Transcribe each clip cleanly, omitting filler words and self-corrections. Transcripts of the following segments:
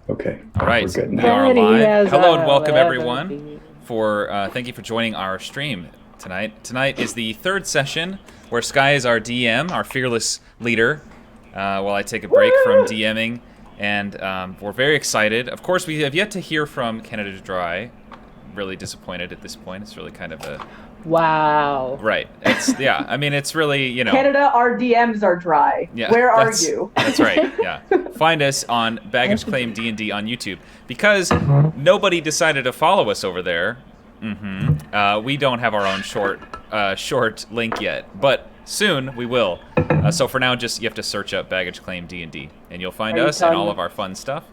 Okay. All right, We're good we now. are Ready live. as Hello and I'll welcome ever everyone. be. Thank you for joining our stream tonight. Tonight is the third session where Sky is our DM, our fearless leader, while I take a break from DMing, and we're very excited. Of course, we have yet to hear from Canada Dry. Really disappointed at this point. It's really kind of a Wow. right. It's yeah. I mean, it's really Canada, our DMs are dry. Yeah, Where are you? That's right. Yeah, find us on Baggage Claim D&D on YouTube because nobody decided to follow us over there. We don't have our own short link yet, but soon we will. So for now, just you have to search up Baggage Claim D&D, and you'll find us and all of our fun stuff.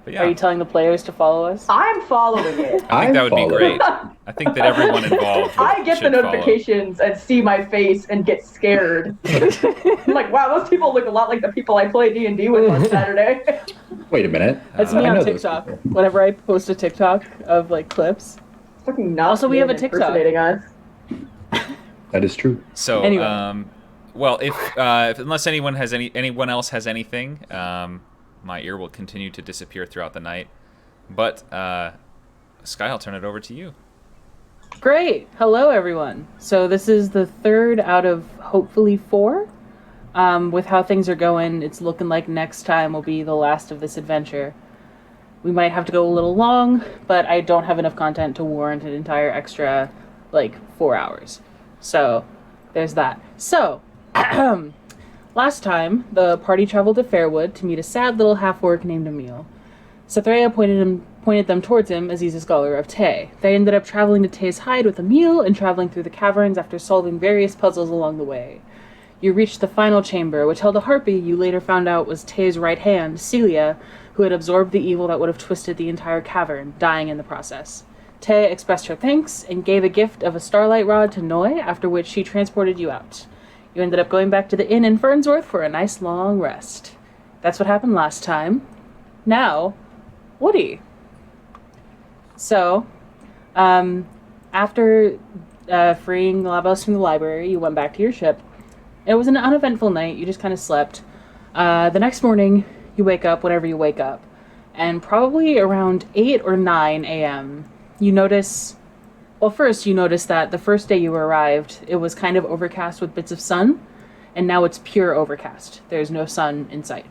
But yeah. Are you telling the players to follow us? I'm following it. I think that would be great. I think that everyone involved I get the should follow. notifications and see my face and get scared. I'm like, wow, those people look a lot like the people I play D&D with on Saturday. Wait a minute. That's me I on know those TikTok. people. Whenever I post a TikTok of like clips. Fucking not Also, we have a TikTok. impersonating us. That is true. So, Anyway. well, if unless anyone else has anything, my ear will continue to disappear throughout the night. But Sky, I'll turn it over to you. Great. Hello, everyone. So this is the third out of hopefully 4. With how things are going, it's looking like next time will be the last of this adventure. We might have to go a little long, but I don't have enough content to warrant an entire extra, 4 hours. So, there's that. So, last time, the party traveled to Fairwood to meet a sad little half-orc named Emil. Cytherea pointed them towards him as he's a scholar of Tay. They ended up traveling to Tay's hide with Emil and traveling through the caverns after solving various puzzles along the way. You reached the final chamber, which held a harpy you later found out was Tay's right hand, Celia, who had absorbed the evil that would have twisted the entire cavern, dying in the process. Tay expressed her thanks and gave a gift of a Starlight Rod to Noi, after which she transported you out. You ended up going back to the inn in Fernsworth for a nice long rest. That's what happened last time. Now, Woody. So, after freeing the Labos from the library, you went back to your ship. It was an uneventful night. You just kind of slept. The next morning, you wake up whenever you wake up. And probably around 8 or 9 a.m., you notice... Well, first, you notice that the first day you arrived, it was kind of overcast with bits of sun, and now it's pure overcast. There's no sun in sight.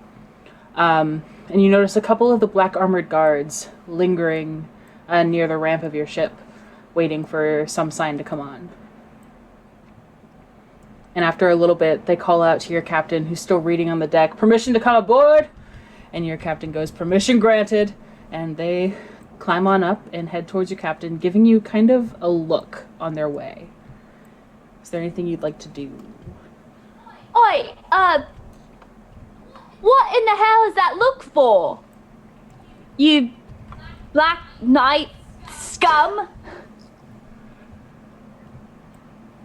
And you notice a couple of the black armored guards lingering near the ramp of your ship, waiting for some sign to come on. And after a little bit, they call out to your captain, who's still reading on the deck, "Permission to come aboard!" And your captain goes, "Permission granted," and they climb on up and head towards your captain, giving you kind of a look on their way. Is there anything you'd like to do? Oi, what in the hell is that look for? You Black Knight scum?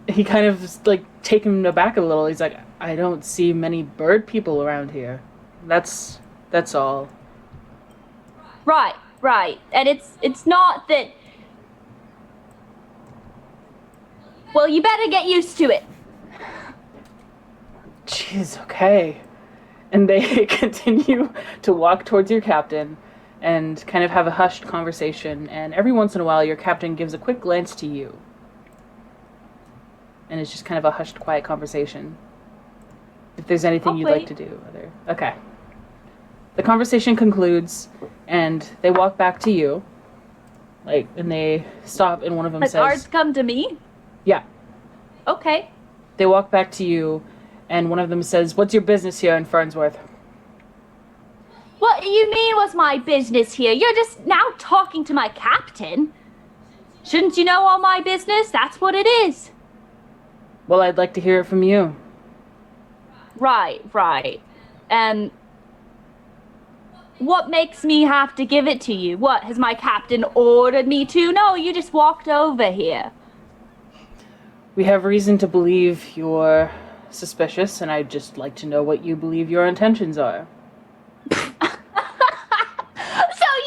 He kind of is, taken aback a little. He's like, "I don't see many bird people around here. That's all." Right. And it's not that... Well, you better get used to it. Jeez, okay. And they continue to walk towards your captain and kind of have a hushed conversation, and every once in a while your captain gives a quick glance to you. And it's just kind of a hushed, quiet conversation. If there's anything you'd like to do. Okay. The conversation concludes, and they walk back to you. And they stop, and one of them The says... guards come to me? Yeah. Okay. They walk back to you, and one of them says, "What's your business here in Fernsworth?" What do you mean what's my business here? You're just now talking to my captain. Shouldn't you know all my business? That's what it is. Well, I'd like to hear it from you. Right. What makes me have to give it to you? What, has my captain ordered me to? No, you just walked over here. We have reason to believe you're suspicious, and I'd just like to know what you believe your intentions are. So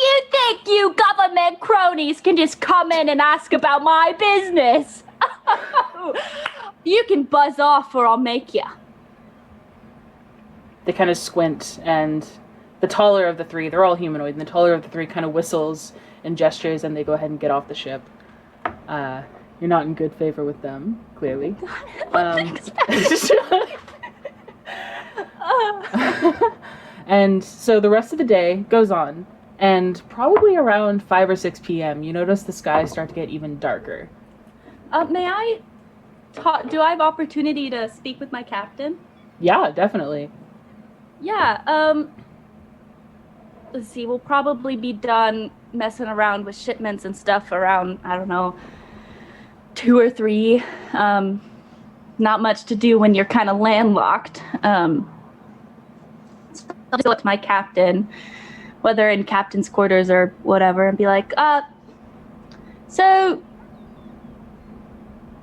you think you government cronies can just come in and ask about my business? You can buzz off or I'll make you. They kind of squint, and the taller of the three, they're all humanoid, and the taller of the three kind of whistles and gestures, and they go ahead and get off the ship. You're not in good favor with them, clearly. And so the rest of the day goes on, and probably around 5 or 6 p.m., you notice the sky start to get even darker. May I do I have opportunity to speak with my captain? Yeah, definitely. Yeah, let's see, we'll probably be done messing around with shipments and stuff around, I don't know, 2 or 3. Not much to do when you're kind of landlocked. So I'll just go up to my captain, whether in captain's quarters or whatever, and be like, so,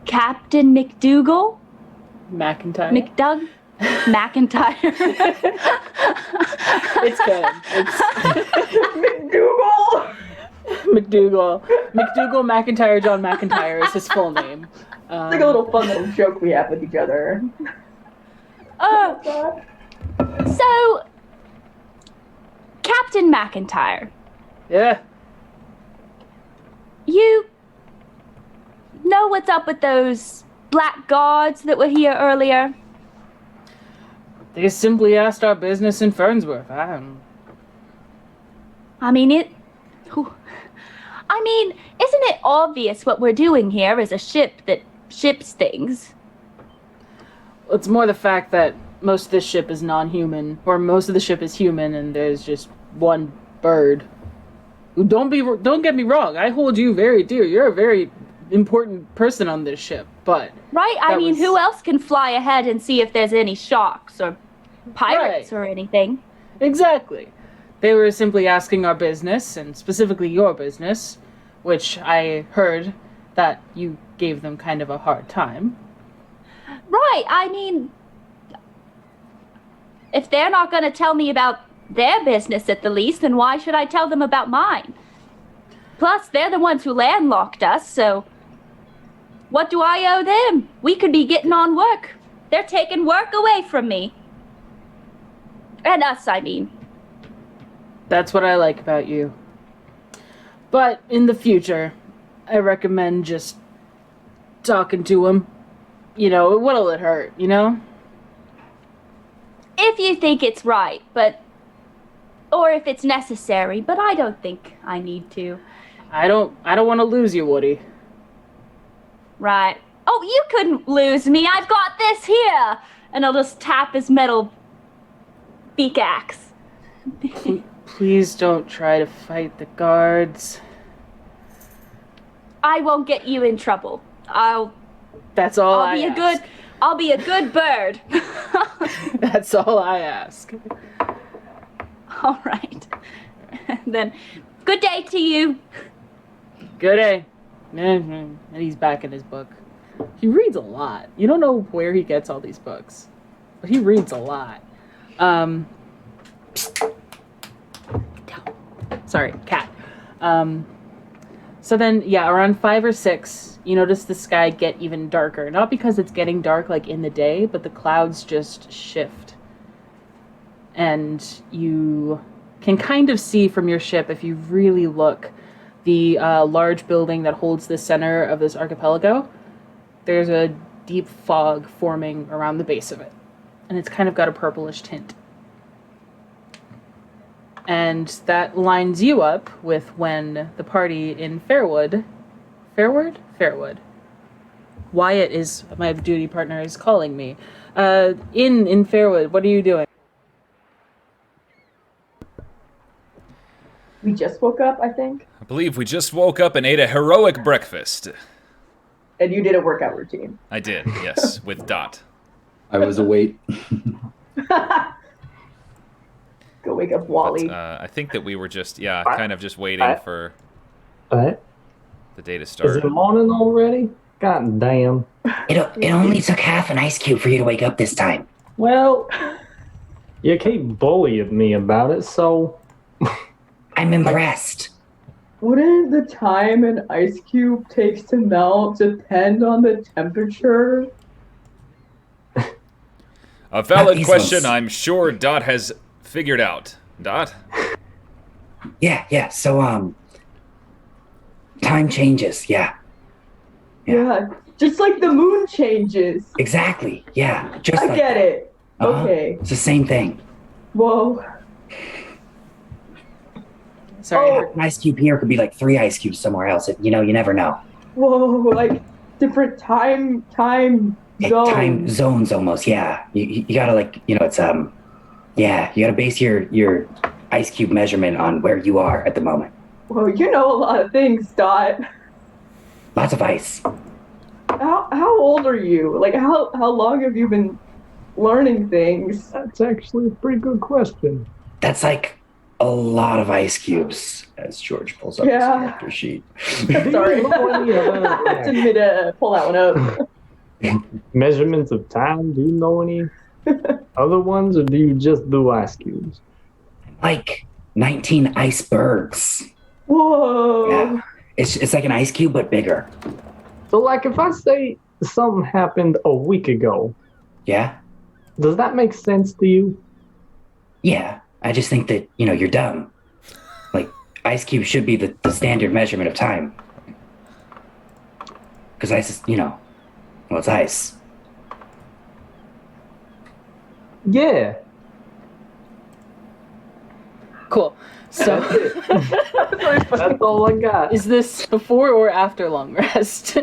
Captain McDougal? McIntyre? McIntyre. It's good. It's McDougal! McDougal. McDougal McIntyre John McIntyre is his full name. It's like a little fun little joke we have with each other. So, Captain McIntyre, Yeah. you know what's up with those black guards that were here earlier? They simply asked our business in Fernsworth. Isn't it obvious what we're doing here is a ship that ships things? It's more the fact that most of this ship is non-human, or most of the ship is human, and there's just one bird. Don't get me wrong. I hold you very dear. You're a very important person on this ship, but Right? Who else can fly ahead and see if there's any sharks or pirates or anything? Exactly. They were simply asking our business, and specifically your business, which I heard that you gave them kind of a hard time. Right, if they're not going to tell me about their business at the least, then why should I tell them about mine? Plus, they're the ones who landlocked us, so what do I owe them? We could be getting on work. They're taking work away from me. And us, That's what I like about you. But in the future, I recommend just talking to him. What'll it hurt, If you think it's right, or if it's necessary, but I don't think I need to. I don't want to lose you, Woody. Right. Oh, you couldn't lose me. I've got this here. And I'll just tap his metal beak axe. Please don't try to fight the guards. I won't get you in trouble. That's all I ask. I'll be a good bird. That's all I ask. All right. Then, good day to you. Good day. And he's back in his book. He reads a lot. You don't know where he gets all these books, but he reads a lot. Sorry, cat. So then, around 5 or 6, you notice the sky get even darker. Not because it's getting dark like in the day, but the clouds just shift. And you can kind of see from your ship, if you really look, the large building that holds the center of this archipelago. There's a deep fog forming around the base of it. And it's kind of got a purplish tint. And that lines you up with when the party in Fairwood. Wyatt is my duty partner is calling me. In Fairwood, what are you doing? We just woke up, I think. I believe we just woke up and ate a heroic breakfast. And you did a workout routine. I did, yes, with Dot. I was awake. Go wake up Wally. But, I think that we were just, kind of just waiting for What? the day to Is start. it morning already? God damn. It only took half an ice cube for you to wake up this time. Well, you keep bullying me about it, so... I'm impressed. Wouldn't the time an ice cube takes to melt depend on the temperature? A valid These question ones- I'm sure Dot has figured out. Dot? Yeah. So, time changes. Yeah. Yeah. Just like the moon changes. Exactly. Yeah. Just I like get it. Uh-huh. Okay. It's the same thing. Whoa. Sorry. Oh. An ice cube here could be like 3 ice cubes somewhere else. You never know. Whoa. Like different time zones. Time zones almost. Yeah. You gotta like it's yeah. You gotta base your ice cube measurement on where you are at the moment. Whoa, you know a lot of things, Dot. Lots of ice. How old are you? Like how long have you been learning things? That's actually a pretty good question. That's like a lot of ice cubes. As George pulls up his character sheet. Sorry. Didn't mean to pull that one up. Measurements of time? Do you know any other ones, or do you just do ice cubes? Like 19 icebergs. Whoa. Yeah. It's like an ice cube, but bigger. So, like, if I say something happened a week ago, Yeah? does that make sense to you? Yeah. I just think that, you're dumb. Like, ice cube should be the standard measurement of time. Because ice is, well, it's ice. Yeah. Cool. So, That's all I got. is this before or after long rest?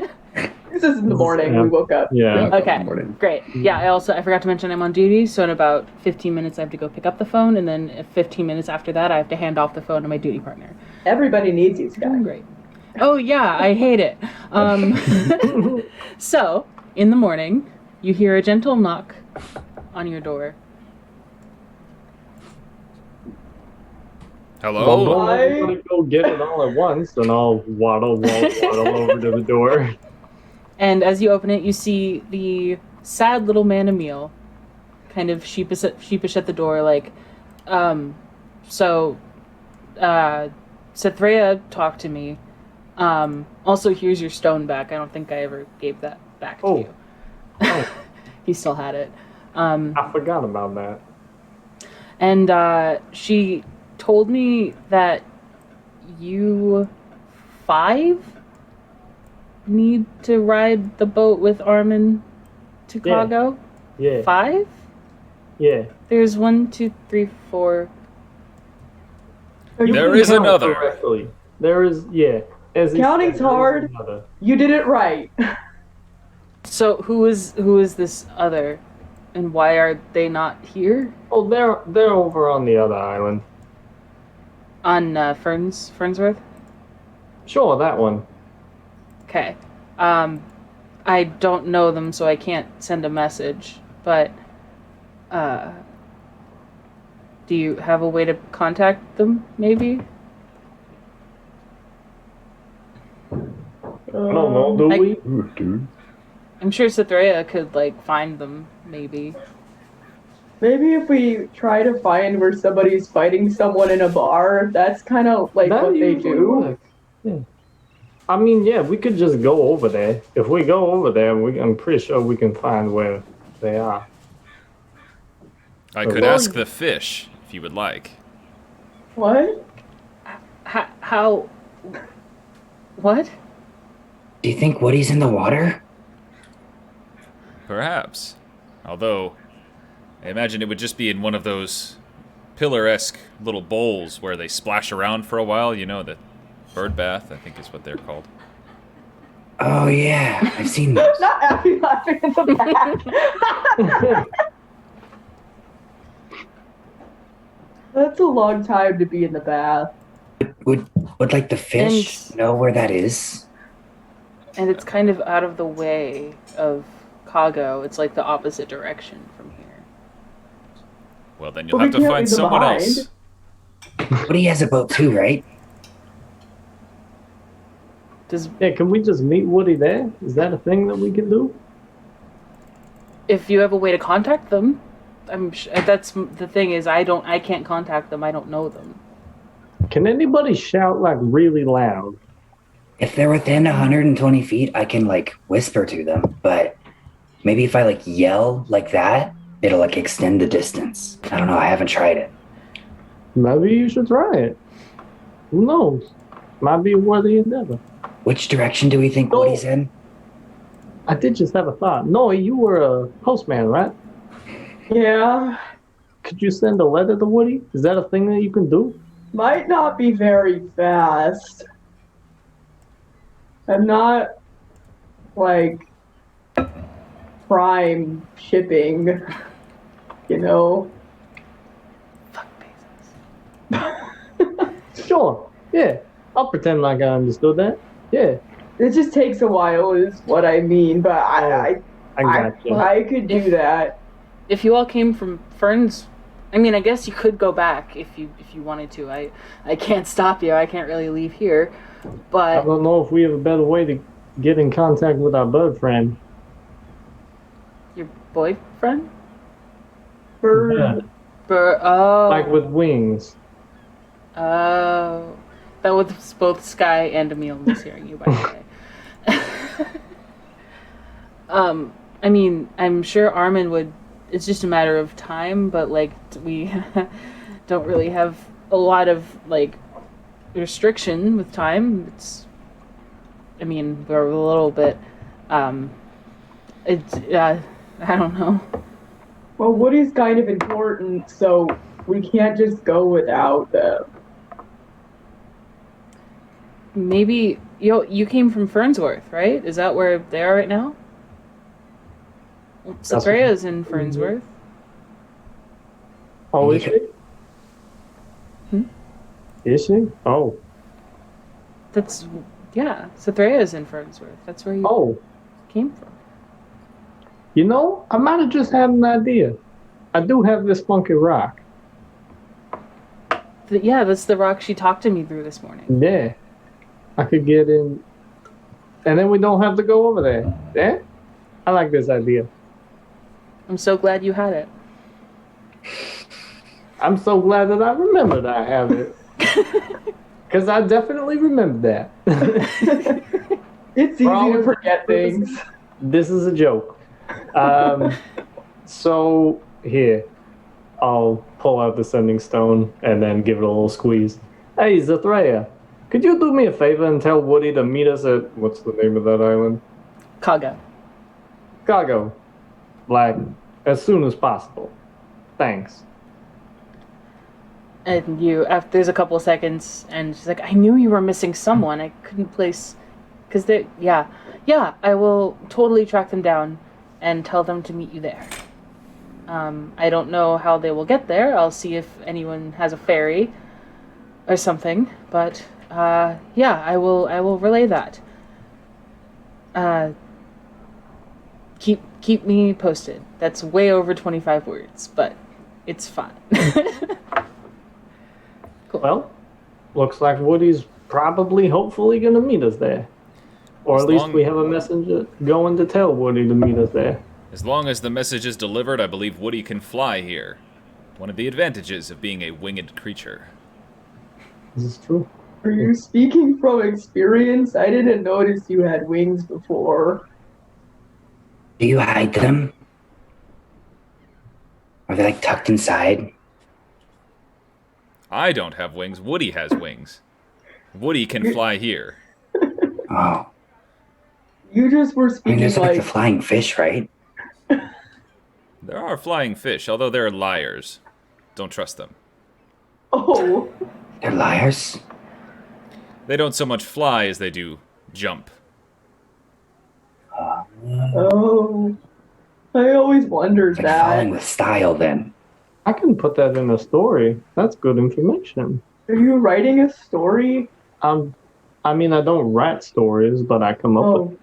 This is in the morning. We woke up. Yeah. Okay, great. Yeah, I forgot to mention I'm on duty, so in about 15 minutes I have to go pick up the phone, and then 15 minutes after that I have to hand off the phone to my duty partner. Everybody needs you, Sky. Great. Oh yeah, I hate it. So, in the morning, you hear a gentle knock on your door. Well, Hello? don't everybody go get it all at once, and I'll waddle over to the door. And as you open it, you see the sad little man Emil, kind of sheepish at the door, like, Sathrea talked to me. Also, here's your stone back. I don't think I ever gave that back to you. Oh. He still had it. I forgot about that. And she told me that you 5 need to ride the boat with Armin to Chicago. Yeah. 5? Yeah. There's 1, 2, 3, 4. There is Count another. correctly. There is, yeah. As he Counting's said, there is hard. another. You did it right. So who is this other, and why are they not here? Oh, they're over on the other island. On Fernsworth? Sure, that one. Okay. I don't know them, so I can't send a message, but do you have a way to contact them, maybe? I don't know, do I- we? Ooh, dude. I'm sure Sathrea could, find them, maybe. Maybe if we try to find where somebody's fighting someone in a bar, that's kind of like That what they usually do. works. Yeah. I mean, yeah, we could just go over there. If we go over there, I'm pretty sure we can find where they are. I could Well- ask the fish, if you would like. What? How? What? Do you think Woody's in the water? Perhaps. Although, I imagine it would just be in one of those pillar-esque little bowls where they splash around for a while. You know, the bird bath, I think is what they're called. Oh, yeah. I've seen those. Not Abby laughing in the back. That's a long time to be in the bath. Would like the fish And- know where that is? And it's kind of out of the way of Chicago. It's like the opposite direction from here. Well, then you'll Well, have we to can't find leave them someone behind. else. Woody has a boat too, right? Does Yeah, can we just meet Woody there? Is that a thing that we can do? if you have a way to contact them, that's the thing is I can't contact them. I don't know them. Can anybody shout like really loud? If they're within 120 feet, I can whisper to them, but maybe if I yell like that, it'll extend the distance. I don't know, I haven't tried it. Maybe you should try it. Who knows? Might be a worthy endeavor. Which direction do we think No. Woody's in? I did just have a thought. No, you were a postman, right? Yeah, Could you send a letter to Woody? Is that a thing that you can do? might not be very fast. I'm not like prime shipping, you know. Fuck Bezos. Sure. Yeah. I'll pretend like I understood that. Yeah. It just takes a while, is what I mean. But I got you. I could do that. If you all came from Ferns, I mean, I guess you could go back if you wanted to. I can't stop you. I can't really leave here. I But don't know if we have a better way to get in contact with our bird friend. your boyfriend? Bird. Yeah. Oh. Like with wings. Oh. That was both Sky and Emil mishearing you, by the way. I mean, I'm sure Armin would. It's just a matter of time, but like we don't really have a lot of like restriction with time. I mean, we're a little bit. I don't know. Well, Woody's kind of important, so we can't just go without them. Maybe you came from Fernsworth, right? Is that where they are right now? Sathrea's in Fernsworth. Oh, is she? Hmm? Is she? Oh. Sathrea's in Fernsworth. That's where you Oh. came from. You know, I might have just had an idea. I do have this funky rock. That's the rock she talked to me through this morning. Yeah. I could get in. And then we don't have to go over there. Yeah? I like this idea. I'm so glad you had it. I'm so glad that I remembered I have it. Because I definitely remembered that. It's easy to forget things. This is a joke. So, here. I'll pull out the sending stone and then give it a little squeeze. Hey, Zathrea, could you do me a favor and tell Woody to meet us at, what's the name of that island? Kaga. Chicago. Like, as soon as possible. Thanks. And after there's a couple of seconds, and she's like, I knew you were missing someone. I couldn't place, because I will totally track them down and tell them to meet you there. I don't know how they will get there. I'll see if anyone has a ferry or something, but I will relay that. Keep me posted. That's way over 25 words, but it's fine. Cool. Well, looks like Woody's probably, hopefully, going to meet us there. Or at least we have a messenger going to tell Woody to meet us there. As long as the message is delivered, I believe Woody can fly here. One of the advantages of being a winged creature. This is true. Are you speaking from experience? I didn't notice you had wings before. Do you hide them? Are they like tucked inside? I don't have wings. Woody has wings. Woody can fly here. Oh. You just were I mean, speaking there's like the like... flying fish, right? There are flying fish, although they're liars. Don't trust them. Oh, They're liars. They don't so much fly as they do jump. oh. I always wondered Like falling that. with style, then. I can put that in a story. That's good information. Are you writing a story? I mean, I don't write stories, but I come up with Oh,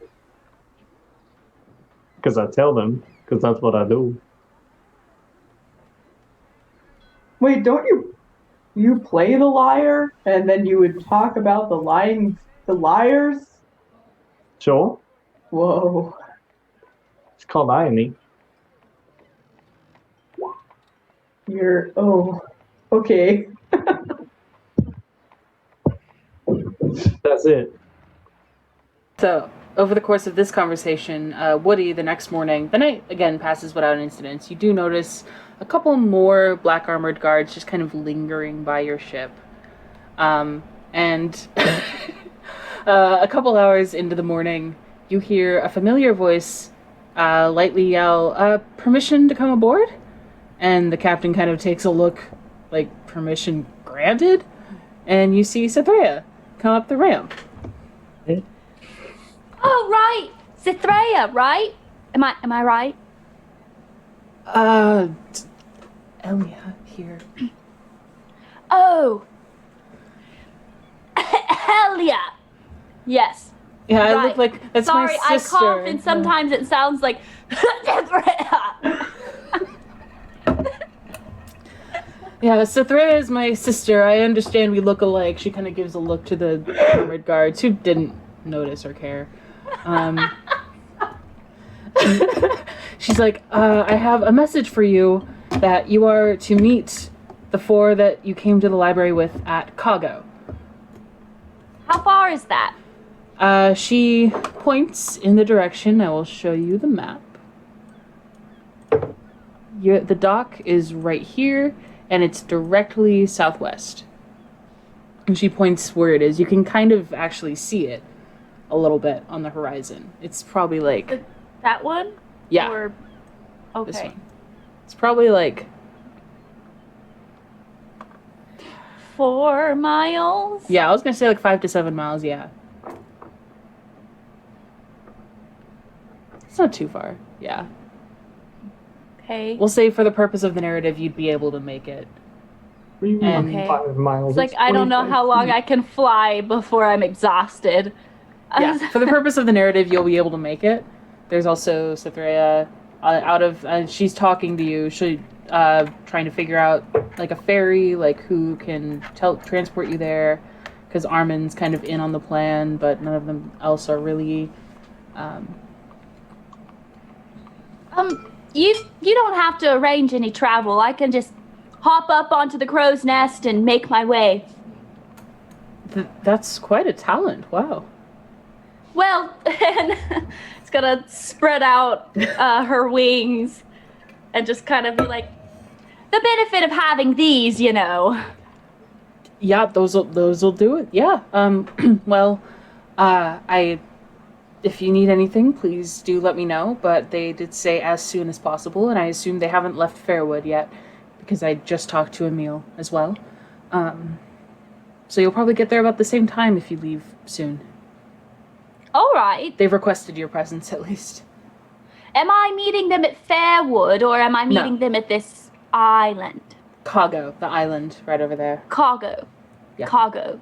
because I tell them, because that's what I do. wait, don't you play the liar and then you would talk about the liars? Sure. Whoa. It's called irony. Okay. That's it. So, over the course of this conversation, Woody, the next morning, the night, again, passes without incidents. You do notice a couple more black armored guards just kind of lingering by your ship. And a couple hours into the morning, you hear a familiar voice lightly yell, permission to come aboard? And the captain kind of takes a look, like, permission granted? And you see Cythrea come up the ramp. Oh, right. Cythrea, right? Am I right? Elia here. Oh. Elia. Yes. Yeah, I right. look like that's Sorry, my sister. I cough and sometimes it sounds like Yeah, Cythrea is my sister. I understand we look alike. She kind of gives a look to the armored guards who didn't notice or care. She's like, I have a message for you that you are to meet the 4 that you came to the library with at Kago. How far is that? She points in the direction. I will show you the map. The dock is right here, and it's directly southwest. And she points where it is. You can kind of actually see it a little bit on the horizon. It's probably like... That one? Yeah. Or... Okay. This one. It's probably like... 4 miles? Yeah, I was going to say like 5 to 7 miles, yeah. It's not too far, yeah. Okay. We'll say for the purpose of the narrative, you'd be able to make it. And Okay. 5 miles. It's like, I don't know how long I can fly before I'm exhausted. yeah, for the purpose of the narrative, you'll be able to make it. There's also Cythrea she's talking to you. She trying to figure out like a ferry, like who can transport you there, because Armin's kind of in on the plan, but none of them else are really. You don't have to arrange any travel. I can just hop up onto the crow's nest and make my way. That's quite a talent. Wow. Well, and it's gonna spread out her wings and just kind of be like, the benefit of having these, you know. Yeah, those'll do it. Yeah. Well, if you need anything, please do let me know. But they did say as soon as possible, and I assume they haven't left Fairwood yet, because I just talked to Emil as well. So you'll probably get there about the same time if you leave soon. All right. They've requested your presence at least. Am I meeting them at Fairwood, or am I meeting them at this island? Kago, the island right over there. Kago. Yeah. Kago.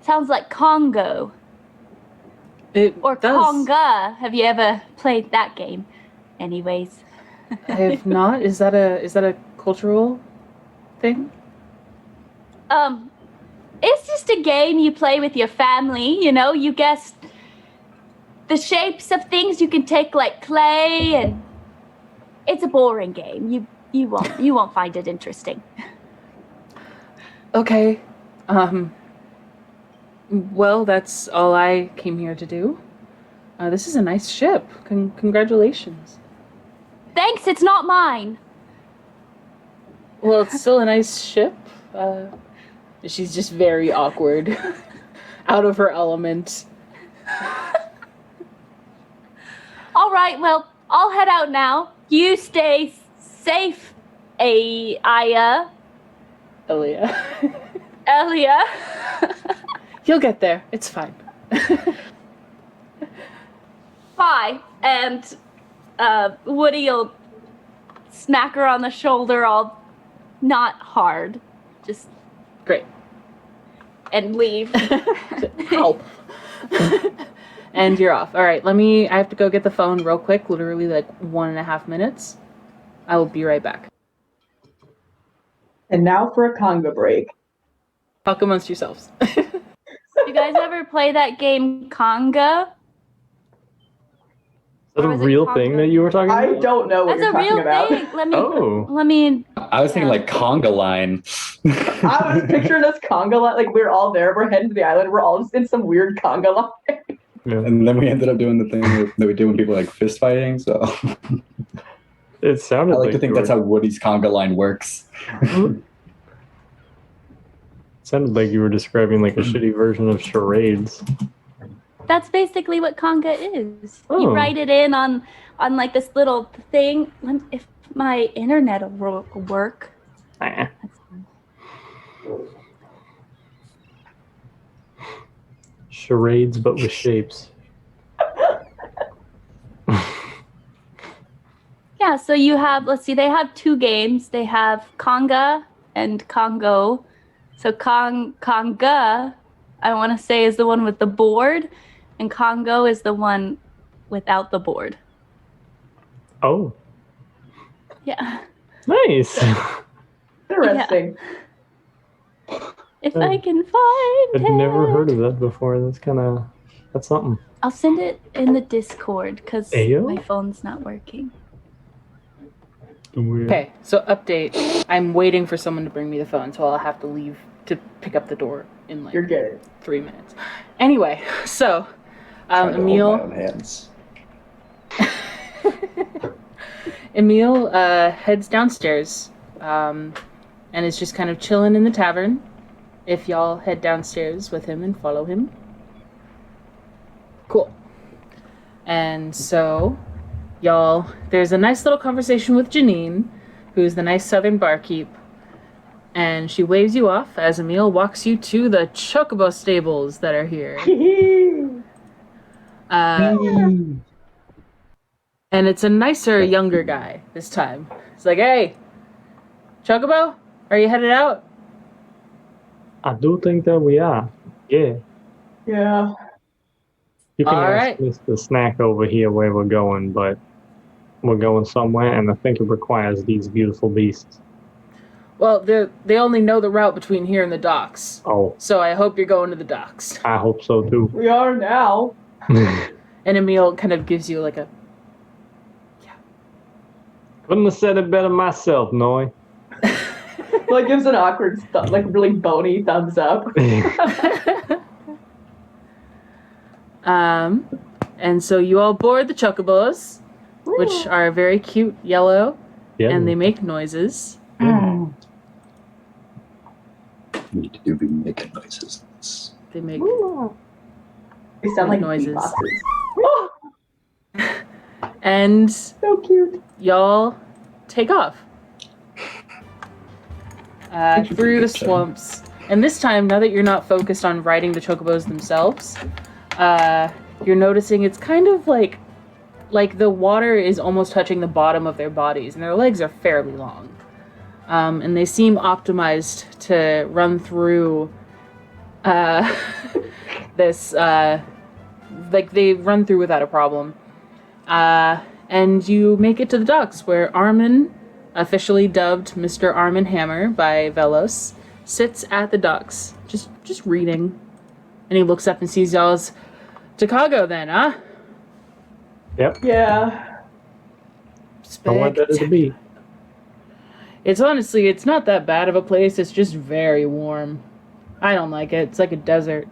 Sounds like Congo. Or does. Conga. Have you ever played that game? Anyways. I have not. Is that a cultural thing? It's just a game you play with your family, you know, you guess the shapes of things. You can take like clay, and it's a boring game. You won't find it interesting. Okay. Well, that's all I came here to do. This is a nice ship. Congratulations. Thanks, it's not mine. Well, it's still a nice ship. She's just very awkward. Out of her element. All right, well, I'll head out now. You stay safe, Elia. Elia. You'll get there. It's fine. Bye. And Woody'll smack her on the shoulder, all not hard, just Great. and leave. Help. And you're off. All right, I have to go get the phone real quick, literally like 1.5 minutes. I will be right back. And now for a conga break. Talk amongst yourselves. You guys ever play that game Conga? Is that a real thing that you were talking about? I don't know what That's you're a real talking about. thing. Let me. I was thinking like conga line. I was picturing us conga line, like we're all there, we're heading to the island, we're all just in some weird conga line. Yeah. And then we ended up doing the thing that we do when people are like fist fighting. So It sounded I like to you think that's were- how Woody's conga line works. Sounded like you were describing like a shitty version of charades. That's basically what conga is. Oh. You write it in on like this little thing. If my internet will work. Ah. Charades, but with shapes. Yeah, so you have, let's see, they have 2 games. They have Conga and Congo. So Conga, I want to say, is the one with the board, and Congo is the one without the board. Oh, Yeah. nice. Interesting. If I can find I've it. never heard of that before. That's something. I'll send it in the Discord because Ayo? my phone's not working. Weird. Okay, so update. I'm waiting for someone to bring me the phone, so I'll have to leave to pick up the door in like You're good. 3 minutes. Anyway, so Trying to hold my Emil own hands. Emil heads downstairs and is just kind of chilling in the tavern. If y'all head downstairs with him and follow him. Cool. And so, y'all, there's a nice little conversation with Janine, who's the nice southern barkeep. And she waves you off as Emil walks you to the chocobo stables that are here. And it's a nicer, younger guy this time. It's like, hey, Chocobo, are you headed out? I do think that we are. Yeah. Yeah. You can All ask right. Mr. Snack over here where we're going, but we're going somewhere, and I think it requires these beautiful beasts. Well, they only know the route between here and the docks. Oh, So I hope you're going to the docks. I hope so too. We are now. And Emil kind of gives you like a... Couldn't have said it better myself, Noi. Like gives an awkward, like really bony thumbs up. And so you all board the chocobos, which are very cute yellow, Yeah. and they make noises. You do be making noises. They make... They sound like Noises. beatboxes. And So cute. y'all take off. Through the swamps. And this time, now that you're not focused on riding the chocobos themselves, you're noticing it's kind of like the water is almost touching the bottom of their bodies, and their legs are fairly long. And they seem optimized to run through this, like they run through without a problem. And you make it to the docks where Armin, officially dubbed Mr. Armin Hammer by Velos, sits at the docks, just reading. And he looks up and sees y'all's Chicago then, huh? Yep. Yeah. I want that to be. It's honestly, it's not that bad of a place. It's just very warm. I don't like it. It's like a desert.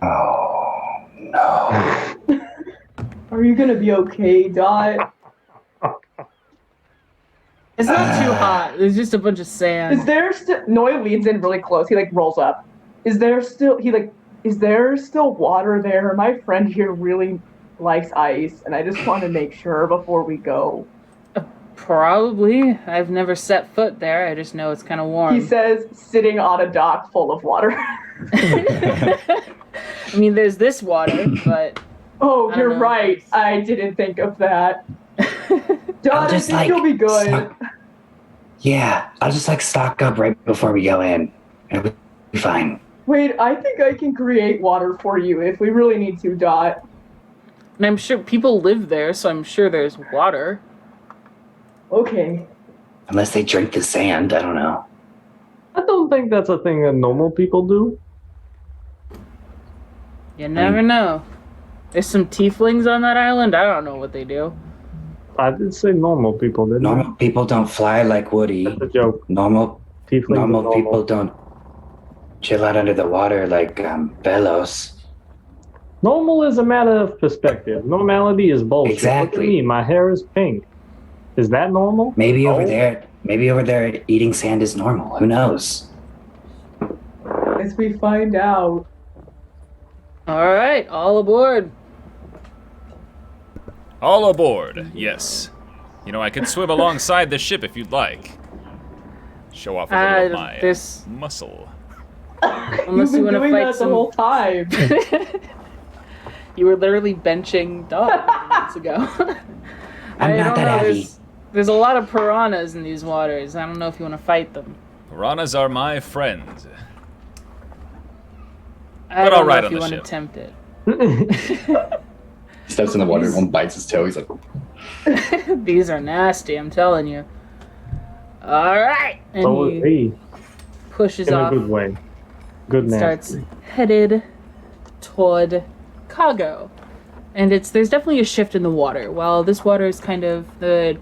Oh, no. Are you gonna be okay, Dot? It's not too hot. There's just a bunch of Is sand. there still? Noy leans in really close. He like rolls up. Is there still? Is there still water there? My friend here really likes ice, and I just want to make sure before we go. Probably. I've never set foot there. I just know it's kind of warm. He says, sitting on a dock full of water. I mean, there's this water, but Oh, I don't you're know. right. I didn't think of that. Dot, I just, think like, you'll be good. Yeah, I'll just like stock up right before we go in. It'll be fine. Wait, I think I can create water for you if we really need to, Dot. and I'm sure people live there, so I'm sure there's water. Okay. Unless they drink the sand, I don't know. I don't think that's a thing that normal people do. You never know. There's some tieflings on that island. I don't know what they do. I did say normal people, didn't I? Normal people don't fly like Woody. That's a joke. Normal Tieflings are normal people don't chill out under the water like Velos. Normal is a matter of perspective. Normality is bullshit. Look Exactly. at me. My hair is pink. Is that normal? Maybe over Oh. there, eating sand is normal. Who knows? As we find out. All right, all aboard. All aboard. Yes. You know, I could swim alongside the ship if you'd like. Show off a little of my this- muscle. Unless You've you been want to doing fight that some. the whole time. You were literally benching dogs minutes ago. I'm not that heavy. There's a lot of piranhas in these waters. I don't know if you want to fight them. Piranhas are my friends. I But don't I'll know ride if on you the want ship. to tempt it. He steps in the water, one bites his toe, he's like, These are nasty, I'm telling you. All right, and So is he he. pushes In a off. good way. Good Starts nasty. headed toward cargo, and there's definitely a shift in the water. While this water is kind of the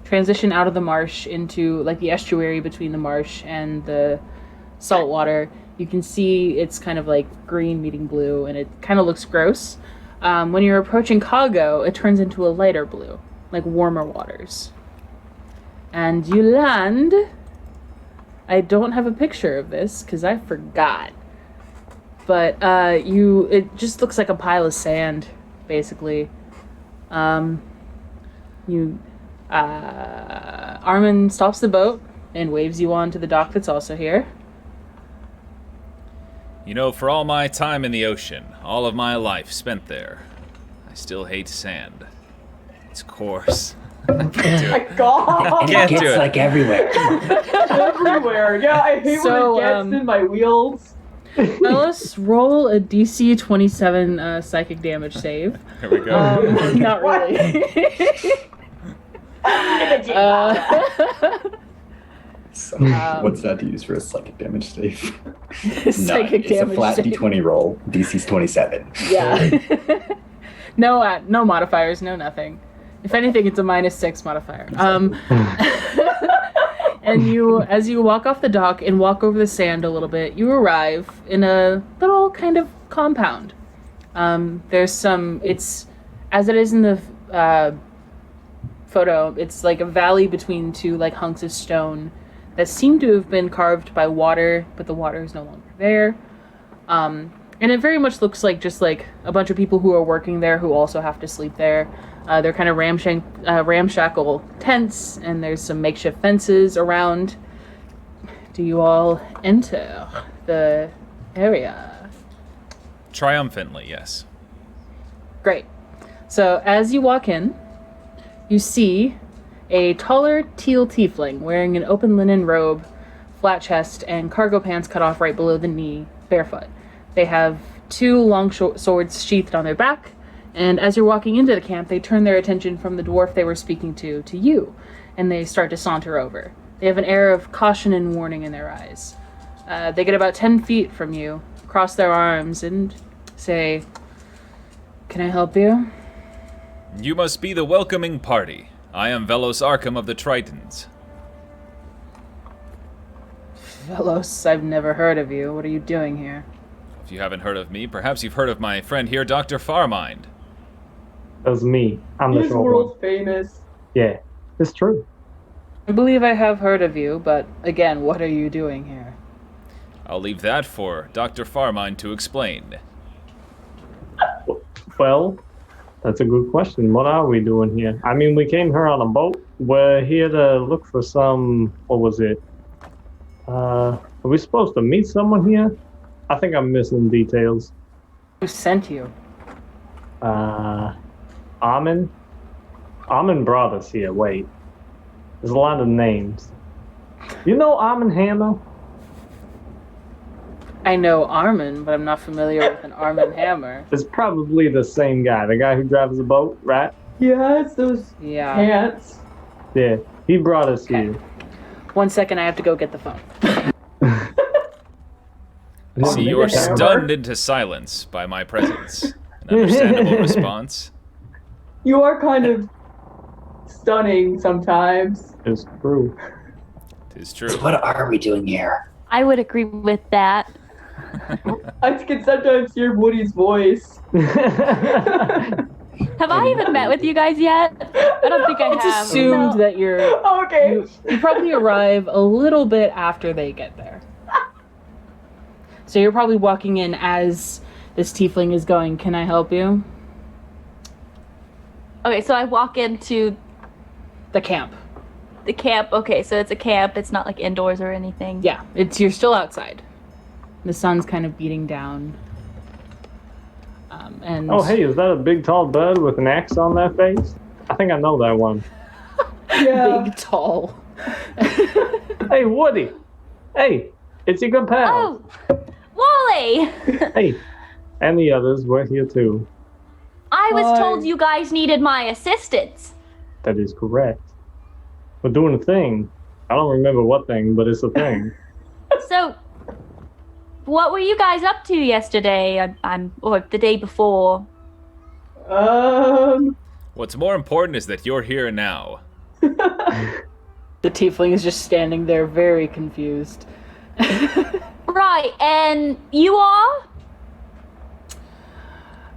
transition out of the marsh into like the estuary between the marsh and the salt water, you can see it's kind of like green meeting blue, and it kind of looks gross. When you're approaching cargo, it turns into a lighter blue, like warmer waters. And you land. I don't have a picture of this because I forgot. But it just looks like a pile of sand, basically. Armin stops the boat and waves you on to the dock that's also here. You know, for all my time in the ocean, all of my life spent there, I still hate sand. It's coarse. I can't do My it. God. And Can't it do gets it. like everywhere. Everywhere. Yeah, I hate So, when it gets in my wheels. Fellas, roll a DC 27 psychic damage save. Here we go. Not really. so, Um, what's that to use for a psychic damage save? Psychic It's a damage flat save. d20 roll. DC's 27. Yeah. No modifiers, no nothing. If anything, it's a -6 modifier. And as you walk off the dock and walk over the sand a little bit, you arrive in a little kind of compound. It's as it is in the photo. It's like a valley between two like hunks of stone that seem to have been carved by water, but the water is no longer there. And it very much looks like just like a bunch of people who are working there who also have to sleep there. They're kind of ramshackle tents, and there's some makeshift fences around. Do you all enter the area? Triumphantly, yes. Great. So as you walk in, you see a taller teal tiefling wearing an open linen robe, flat chest, and cargo pants cut off right below the knee, barefoot. They have two long swords sheathed on their back, and as you're walking into the camp, they turn their attention from the dwarf they were speaking to you, and they start to saunter over. They have an air of caution and warning in their eyes. They get about 10 feet from you, cross their arms, and say, "Can I help you?" You must be the welcoming party. I am Velos Arkham of the Tritons. Velos, I've never heard of you. What are you doing here? If you haven't heard of me, perhaps you've heard of my friend here, Dr. Farmind. That's me. I'm the He's short world one. famous. Yeah, it's true. I believe I have heard of you, but again, what are you doing here? I'll leave that for Dr. Farmind to explain. Well, that's a good question. What are we doing here? I mean, we came here on a boat. We're here to look for some. What was it? Are we supposed to meet someone here? I think I'm missing details. Who sent you? Armin? Armin brought us here. Wait. There's a lot of names. You know Armin Hammer? I know Armin, but I'm not familiar with an Armin Hammer. It's probably the same guy. The guy who drives the boat, right? Yeah, it's those Yeah. pants. Yeah. He brought us Okay. here. 1 second, I have to go get the phone. I see you are stunned into silence by my presence. An understandable response. You are kind of stunning sometimes. It's true. 'Tis true. So what are we doing here? I would agree with that. I can sometimes hear Woody's voice. Have I even met with you guys yet? I don't think I It's have. assumed No. that you're. Okay. You probably arrive a little bit after they get there. So you're probably walking in as this tiefling is going, "Can I help you?" Okay, so I walk into The camp. the camp. Okay, so it's a camp. It's not like indoors or anything. Yeah, you're still outside. The sun's kind of beating down. And Oh, hey, is that a big tall bird with an axe on their face? I think I know that one. Yeah. big, tall. Hey, Woody. Hey, it's your good pal. Oh, Wally! Hey, and the others, we're here too. I was Hi. told you guys needed my assistance. That is correct. We're doing a thing. I don't remember what thing, but it's a thing. So, what were you guys up to yesterday? Or the day before? What's more important is that you're here now. The tiefling is just standing there, very confused. Right, and you are?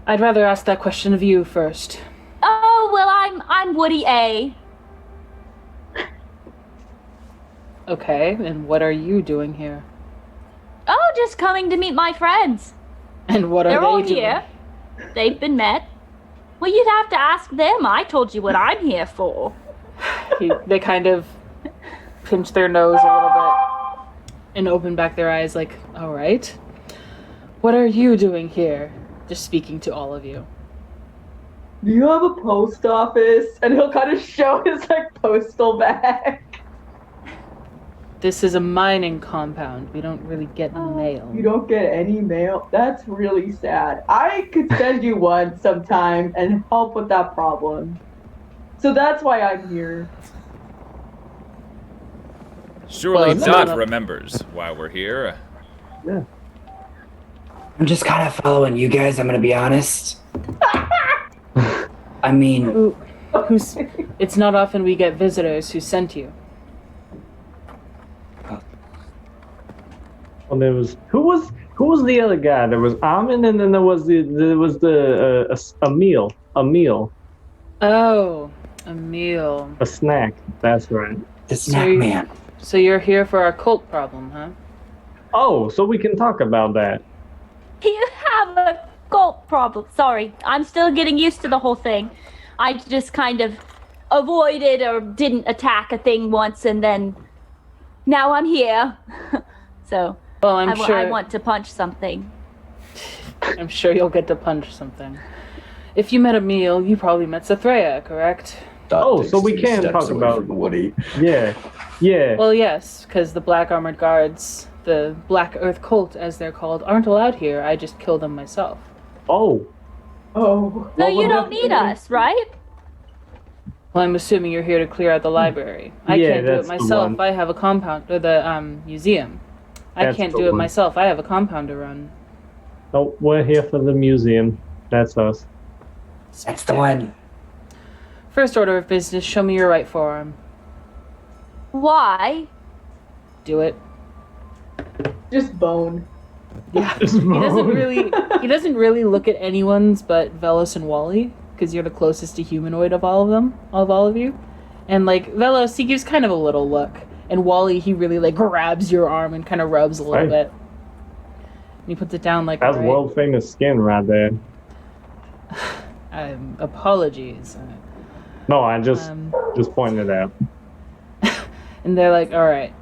I'd rather ask that question of you first. Oh, well, I'm Woody A. Okay, and what are you doing here? Oh, just coming to meet my friends. And what are They're they all doing? here. They've been met. Well, you'd have to ask them. I told you what I'm here for. They kind of pinch their nose a little bit and open back their eyes like, all right. What are you doing here? Just speaking to all of you. Do you have a post office? And he'll kind of show his like postal bag. This is a mining compound. We don't really get mail. You don't get any mail? That's really sad. I could send you one sometime and help with that problem. So that's why I'm here. Surely Well, Dot no. remembers why we're here. Yeah. I'm just kind of following you guys, I'm gonna be honest. I mean, Who's? It's not often we get visitors who sent you. Well, there was who was the other guy? There was Armin, and then there was a meal, Oh, a meal. a snack. That's right. the snack you- man. So you're here for our cult problem, huh? Oh, so we can talk about that. You have a cult problem. Sorry, I'm still getting used to the whole thing. I just kind of avoided or didn't attack a thing once, and then now I'm here. So Well, I'm I sure. want to punch something. I'm sure you'll get to punch something. If you met a meal, you probably met Sathreya, correct? Dot Oh, takes so we 2 can steps talk away about- from Woody. Yeah, yeah. Well, yes, because the Black Armored Guards, the Black Earth Cult, as they're called, aren't allowed here. I just kill them myself. Oh, Oh. No, Well, you what don't need us, right? Well, I'm assuming you're here to clear out the library. I Yeah, can't do it that's the myself. one. I have a compound, or the museum. I That's can't the do it one. myself. I have a compound to run. no, we're here for the museum. That's us. That's the one. First order of business, show me your right forearm. Why? Do it. Just bone. Yeah. He doesn't really look at anyone's but Velos and Wally, because you're the closest to humanoid of all of them, of all of you. And like Velos, he gives kind of a little look. And Wally, he really like grabs your arm and kind of rubs a little Hey. bit. And he puts it down like, That's "All right, world famous skin right there. apologies. No, I just Um, pointed it out. And they're like, all right.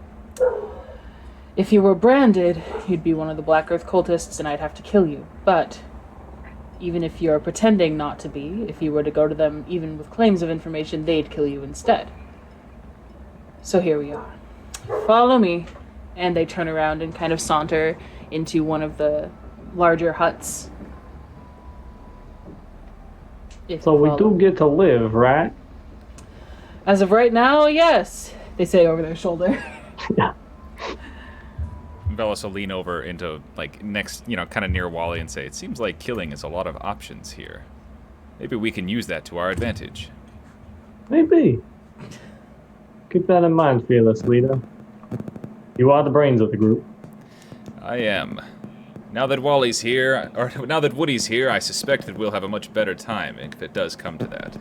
If you were branded, you'd be one of the Black Earth cultists and I'd have to kill you. But even if you're pretending not to be, if you were to go to them even with claims of information, they'd kill you instead. So here we are. Follow me. And they turn around and kind of saunter into one of the larger huts. If So you we follow. do get to live, right? As of right now, yes. They say over their shoulder. Yeah. Velos will lean over into, like, next, kind of near Wally and say, it seems like killing is a lot of options here. Maybe we can use that to our advantage. Maybe. Keep that in mind, fearless leader. You are the brains of the group. I am. Now that Wally's here, or now that Woody's here, I suspect that we'll have a much better time if it does come to that.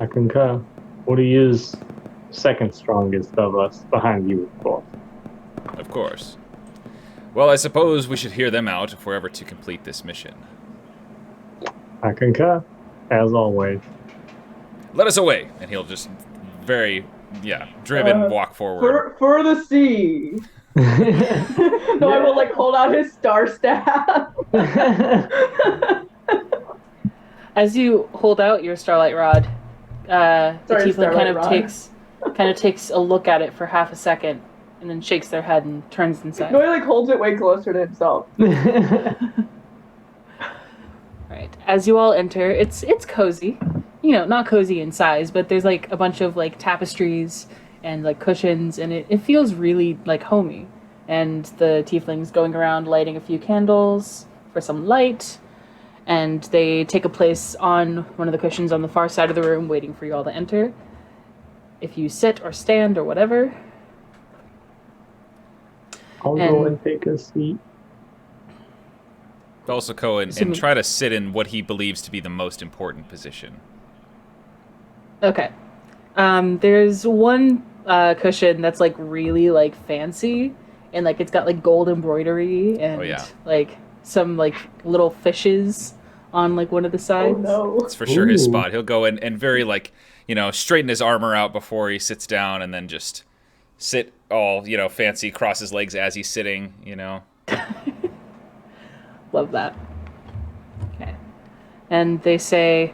I concur. Woody is second strongest of us, behind you, of course. Of course. Well, I suppose we should hear them out if we're ever to complete this mission. I concur, as always. Let us away! And he'll just driven walk forward. For the sea. No, I will like hold out his star staff. As you hold out your Starlight Rod, the tiefling kind of takes a look at it for half a second, and then shakes their head and turns inside. No, he like holds it way closer to himself. Right. As you all enter, it's cozy. You know, not cozy in size, but there's like a bunch of like tapestries and like cushions, and it feels really like homey. And the tiefling's going around lighting a few candles for some light, and they take a place on one of the cushions on the far side of the room waiting for you all to enter. If you sit or stand or whatever. I'll go and take a seat. Also go and try to sit in what he believes to be the most important position. Okay. There's one cushion that's like really like fancy, and like it's got like gold embroidery and like some like little fishes on like one of the sides. Oh no. It's for sure his spot. He'll go and very like, straighten his armor out before he sits down, and then just sit all, fancy, cross his legs as he's sitting, Love that. Okay. And they say,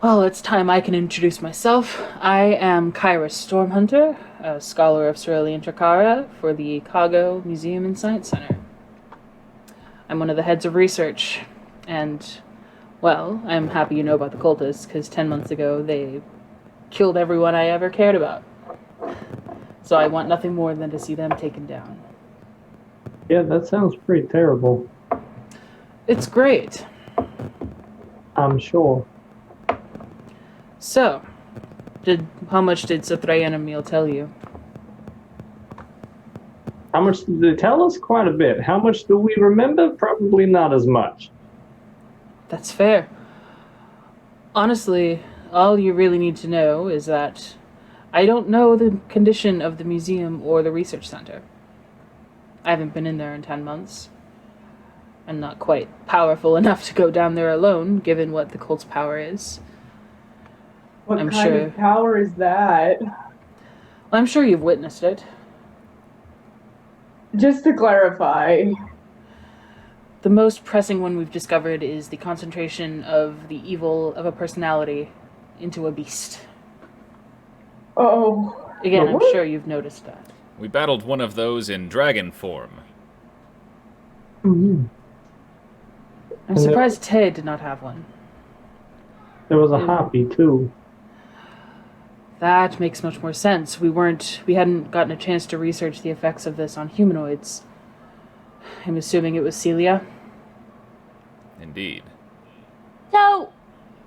well, it's time I can introduce myself. I am Kyra Stormhunter, a scholar of Cerulean Trakara for the Kago Museum and Science Center. I'm one of the heads of research, and, well, I'm happy you know about the cultists, because 10 months ago they killed everyone I ever cared about. So I want nothing more than to see them taken down. Yeah, that sounds pretty terrible. It's great. I'm sure. So, how much did Sathray and Emil tell you? How much did they tell us? Quite a bit. How much do we remember? Probably not as much. That's fair. Honestly, all you really need to know is that I don't know the condition of the museum or the research center. I haven't been in there in 10 months. I'm not quite powerful enough to go down there alone, given what the cult's power is. What kind of power is that? I'm sure you've witnessed it. Just to clarify. The most pressing one we've discovered is the concentration of the evil of a personality into a beast. Oh. Again, I'm sure you've noticed that. We battled one of those in dragon form. Mm-hmm. I'm surprised Tay did not have one. There was a harpy, too. That makes much more sense. We hadn't gotten a chance to research the effects of this on humanoids. I'm assuming it was Celia. Indeed. So,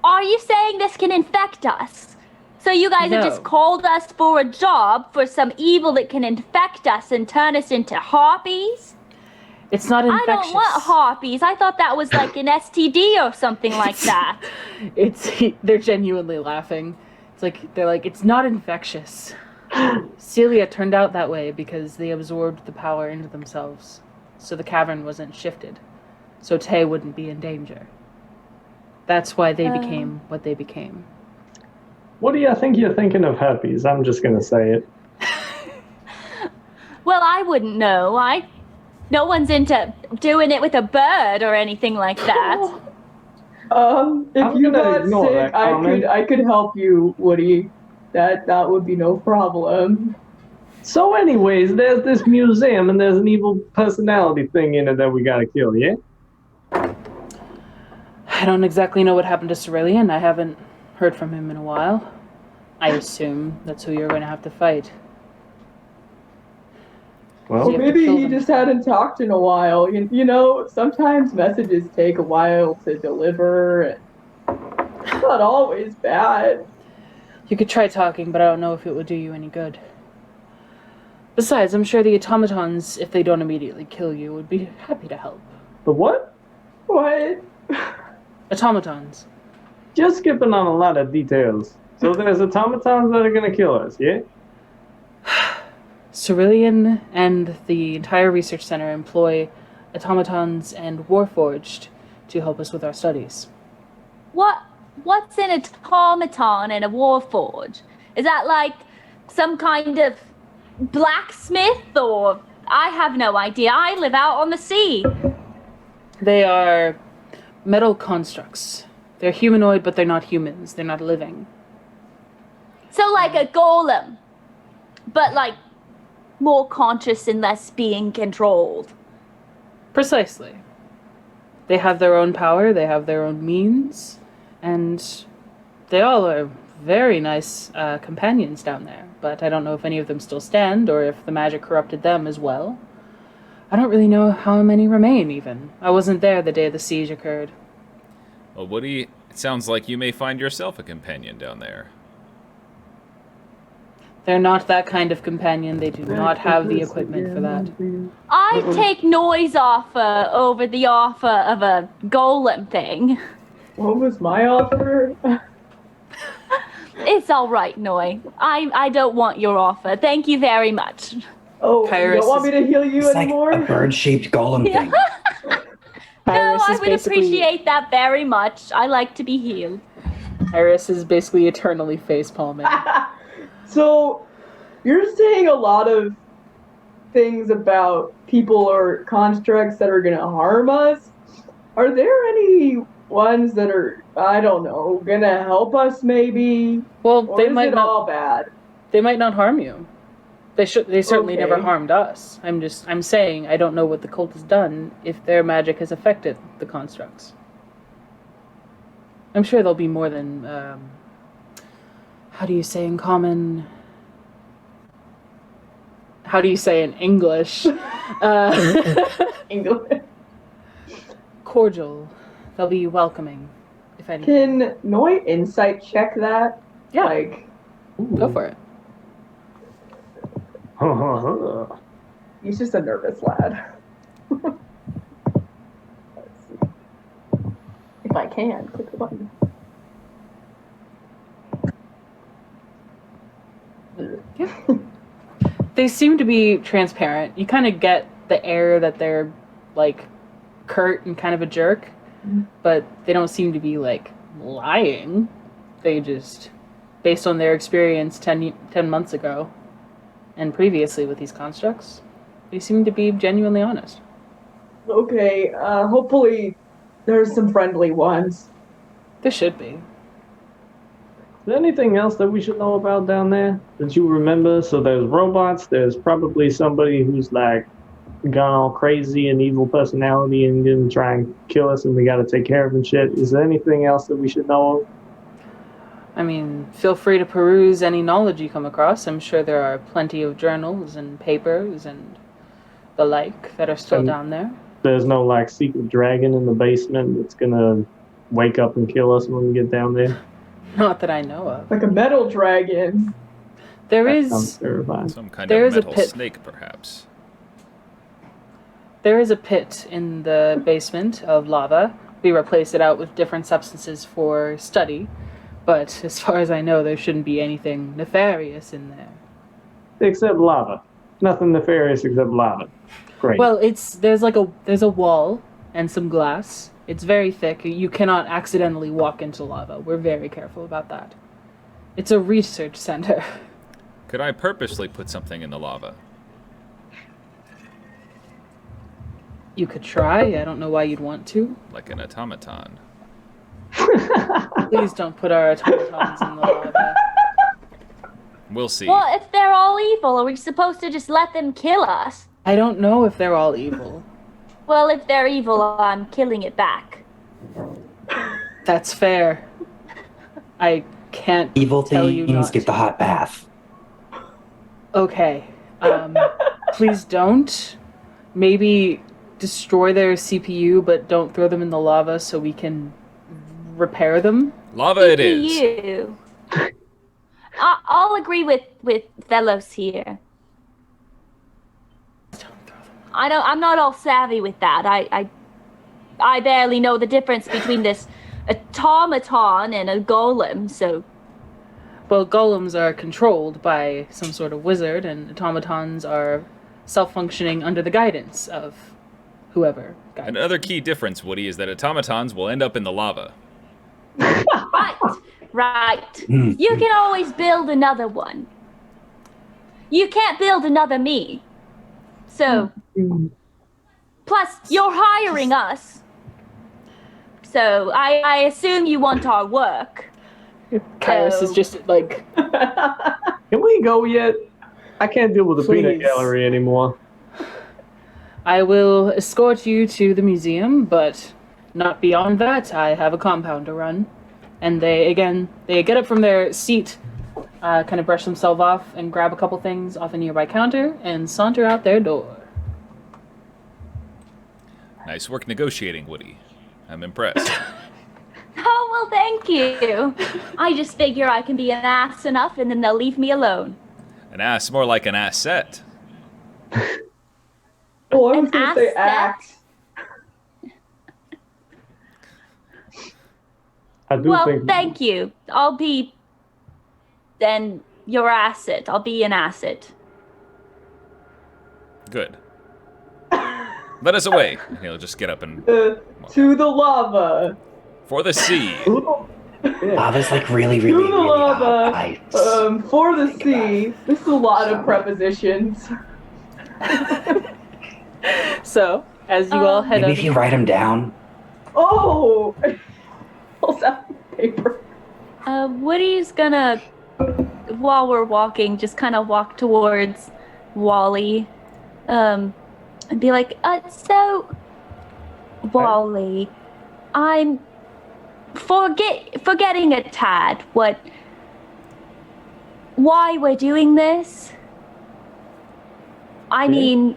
are you saying this can infect us? So you guys have just called us for a job for some evil that can infect us and turn us into harpies? It's not infectious. I don't want harpies. I thought that was like an STD or something like that. They're genuinely laughing. They're like, it's not infectious. Celia turned out that way because they absorbed the power into themselves. So the cavern wasn't shifted. So Tay wouldn't be in danger. That's why they became what they became. What do you think you're thinking of herpes? I'm just gonna say it. Well, I wouldn't know. No one's into doing it with a bird or anything like that. If you got sick, I could help you, Woody. That would be no problem. So anyways, there's this museum and there's an evil personality thing in it that we gotta kill, yeah? I don't exactly know what happened to Cerulean. I haven't heard from him in a while. I assume that's who you're going to have to fight. Well, maybe he just hadn't talked in a while. You know, sometimes messages take a while to deliver. It's not always bad. You could try talking, but I don't know if it would do you any good. Besides, I'm sure the automatons, if they don't immediately kill you, would be happy to help. The what? What? Automatons. Just skipping on a lot of details. So there's automatons that are gonna kill us, yeah? Cerulean and the entire research center employ automatons and Warforged to help us with our studies. What's an automaton and a warforge? Is that like some kind of blacksmith, or I have no idea. I live out on the sea. They are metal constructs. They're humanoid, but they're not humans. They're not living. So like a golem, but like more conscious and less being controlled. Precisely. They have their own power, they have their own means, and they all are very nice companions down there. But I don't know if any of them still stand, or if the magic corrupted them as well. I don't really know how many remain, even. I wasn't there the day the siege occurred. Well, Woody, it sounds like you may find yourself a companion down there. They're not that kind of companion. They do not have the equipment for that. I'd take noise offer over the offer of a golem thing. What was my offer? It's all right, Noi. I don't want your offer. Thank you very much. Oh, Kairos you don't want me to heal you It's anymore? like a bird-shaped golem Yeah. thing. No, Iris I is would basically- appreciate that very much. I like to be healed. Iris is basically eternally facepalming. So, you're saying a lot of things about people or constructs that are going to harm us. Are there any ones that are, I don't know, going to help us maybe? Well, Or they is might it not. all bad? They might not harm you. They certainly Okay. never harmed us. I'm saying I don't know what the cult has done if their magic has affected the constructs. I'm sure there'll be more than how do you say in common? How do you say in English? English. Cordial. They'll be welcoming, if anything. Can Noi insight check that? Yeah, Like, go for it. he's just a nervous lad. Let's see. If I can, click the button. They seem to be transparent. You kind of get the air that they're like curt and kind of a jerk, but they don't seem to be like lying. They just, based on their experience 10 months ago and previously with these constructs, they seem to be genuinely honest. Okay, hopefully there's some friendly ones. There should be. Is there anything else that we should know about down there that you remember? So there's robots, there's probably somebody who's like gone all crazy and evil personality and gonna try and kill us and we gotta take care of and shit. Is there anything else that we should know of? I mean, feel free to peruse any knowledge you come across. I'm sure there are plenty of journals and papers and the like that are still down there. There's no like secret dragon in the basement that's gonna wake up and kill us when we get down there. Not that I know of. Like a metal dragon. There That sounds is terrifying. Some kind There of is a metal pit. snake, perhaps. a pit in the basement of lava. We replace it out with different substances for study, but as far as I know, there shouldn't be anything nefarious in there. Except lava. Nothing nefarious except lava. Great. Well, there's a wall and some glass. It's very thick. You cannot accidentally walk into lava. We're very careful about that. It's a research center. Could I purposely put something in the lava? You could try. I don't know why you'd want to. Like an automaton. Please don't put our automatons in the lava. We'll see. Well, if they're all evil, are we supposed to just let them kill us? I don't know if they're all evil. Well, if they're evil, I'm killing it back. That's fair. I can't Evil tell you things not get the to. hot bath. Okay. Please don't. Maybe destroy their CPU, but don't throw them in the lava so we can repair them. Lava it is. You. I'll agree with fellows here. I'm not all savvy with that. I barely know the difference between this automaton and a golem, so... Well, golems are controlled by some sort of wizard, and automatons are self-functioning under the guidance of whoever. Another key difference, Woody, is that automatons will end up in the lava. Right. You can always build another one. You can't build another me. So, plus, you're hiring us. So, I assume you want our work. Kairos is just like... Can we go yet? I can't deal with the peanut Please. gallery anymore. I will escort you to the museum, but not beyond that. I have a compound to run. And they get up from their seat, kind of brush themselves off, and grab a couple things off a nearby counter, and saunter out their door. Nice work negotiating, Woody. I'm impressed. Oh, well, thank you. I just figure I can be an ass enough, and then they'll leave me alone. An ass, more like an asset. Oh, I was An going to say asset? act. I do Well, think. thank you. I'll be... Then your asset. I'll be an asset. Good. Let us away. And he'll just get up and... To the lava. For the sea. Lava's like really, really, To the really hot lava. ice. For the sea. This is a lot of prepositions. So, as you all head Maybe up... if you write them down. Oh! Pulls out paper. Woody's gonna, while we're walking, just kind of walk towards Wally, and be like, so, Wally, I'm forgetting a tad why we're doing this. I mean,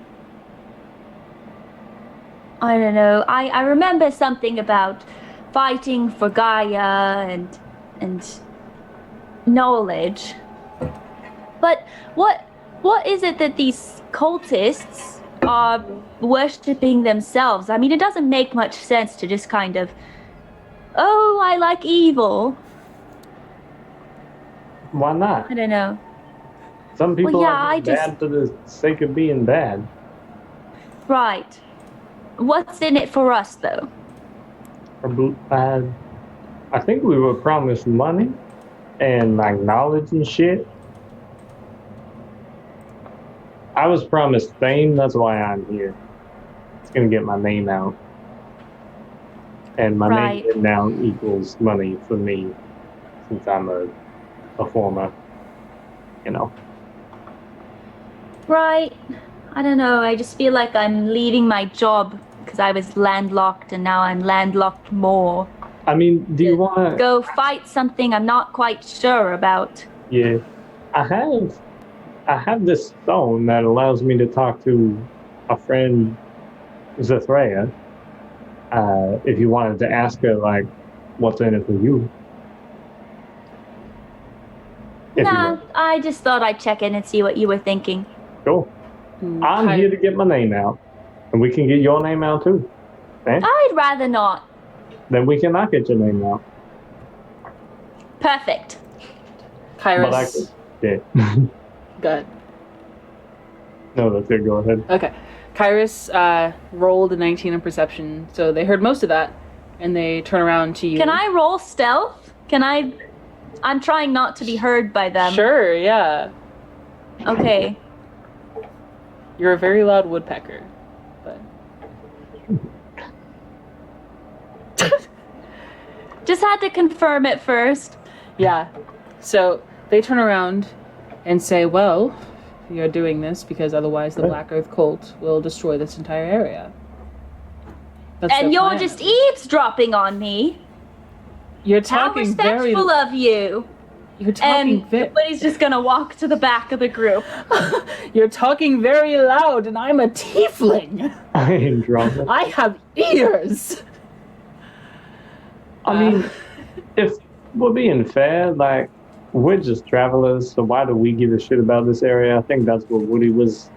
I don't know. I remember something about fighting for Gaia and knowledge. But what is it that these cultists are worshipping themselves? I mean, it doesn't make much sense to just kind of, oh, I like evil. Why not? I don't know. Some people yeah, are I just just- bad for the sake of being bad. Right. What's in it for us, though? I think we were promised money and like knowledge and shit. I was promised fame, that's why I'm here. It's gonna get my name out. And my Right. name now equals money for me, since I'm a performer, you know. Right. I don't know. I just feel like I'm leaving my job because I was landlocked and now I'm landlocked more. I mean, do you wanna Go fight something I'm not quite sure about. Yeah. I have this stone that allows me to talk to a friend, Zethrea. If you wanted to ask her, like, what's in it for you. If you Nah, want. I just thought I'd check in and see what you were thinking. Cool. I'm here to get my name out. And we can get your name out too. Eh? I'd rather not. Then we cannot get your name out. Perfect. But I Kairos... could. Yeah. Go ahead. No, that's it. Go ahead. Okay. Kairos rolled a 19 in perception, so they heard most of that, and they turn around to you. Can I roll stealth? I'm trying not to be heard by them. Sure, yeah. Okay. You're a very loud woodpecker, but... Just had to confirm it first. Yeah. So they turn around and say, well, you're doing this because otherwise the Black Earth cult will destroy this entire area. That's And their you're plan. just eavesdropping on me. You're How talking very... respectful of you. You're talking And but he's just gonna walk to the back of the group. You're talking very loud, and I'm a tiefling. I ain't drunk. I have ears. I mean, if we're being fair, like, we're just travelers, so why do we give a shit about this area? I think that's what Woody was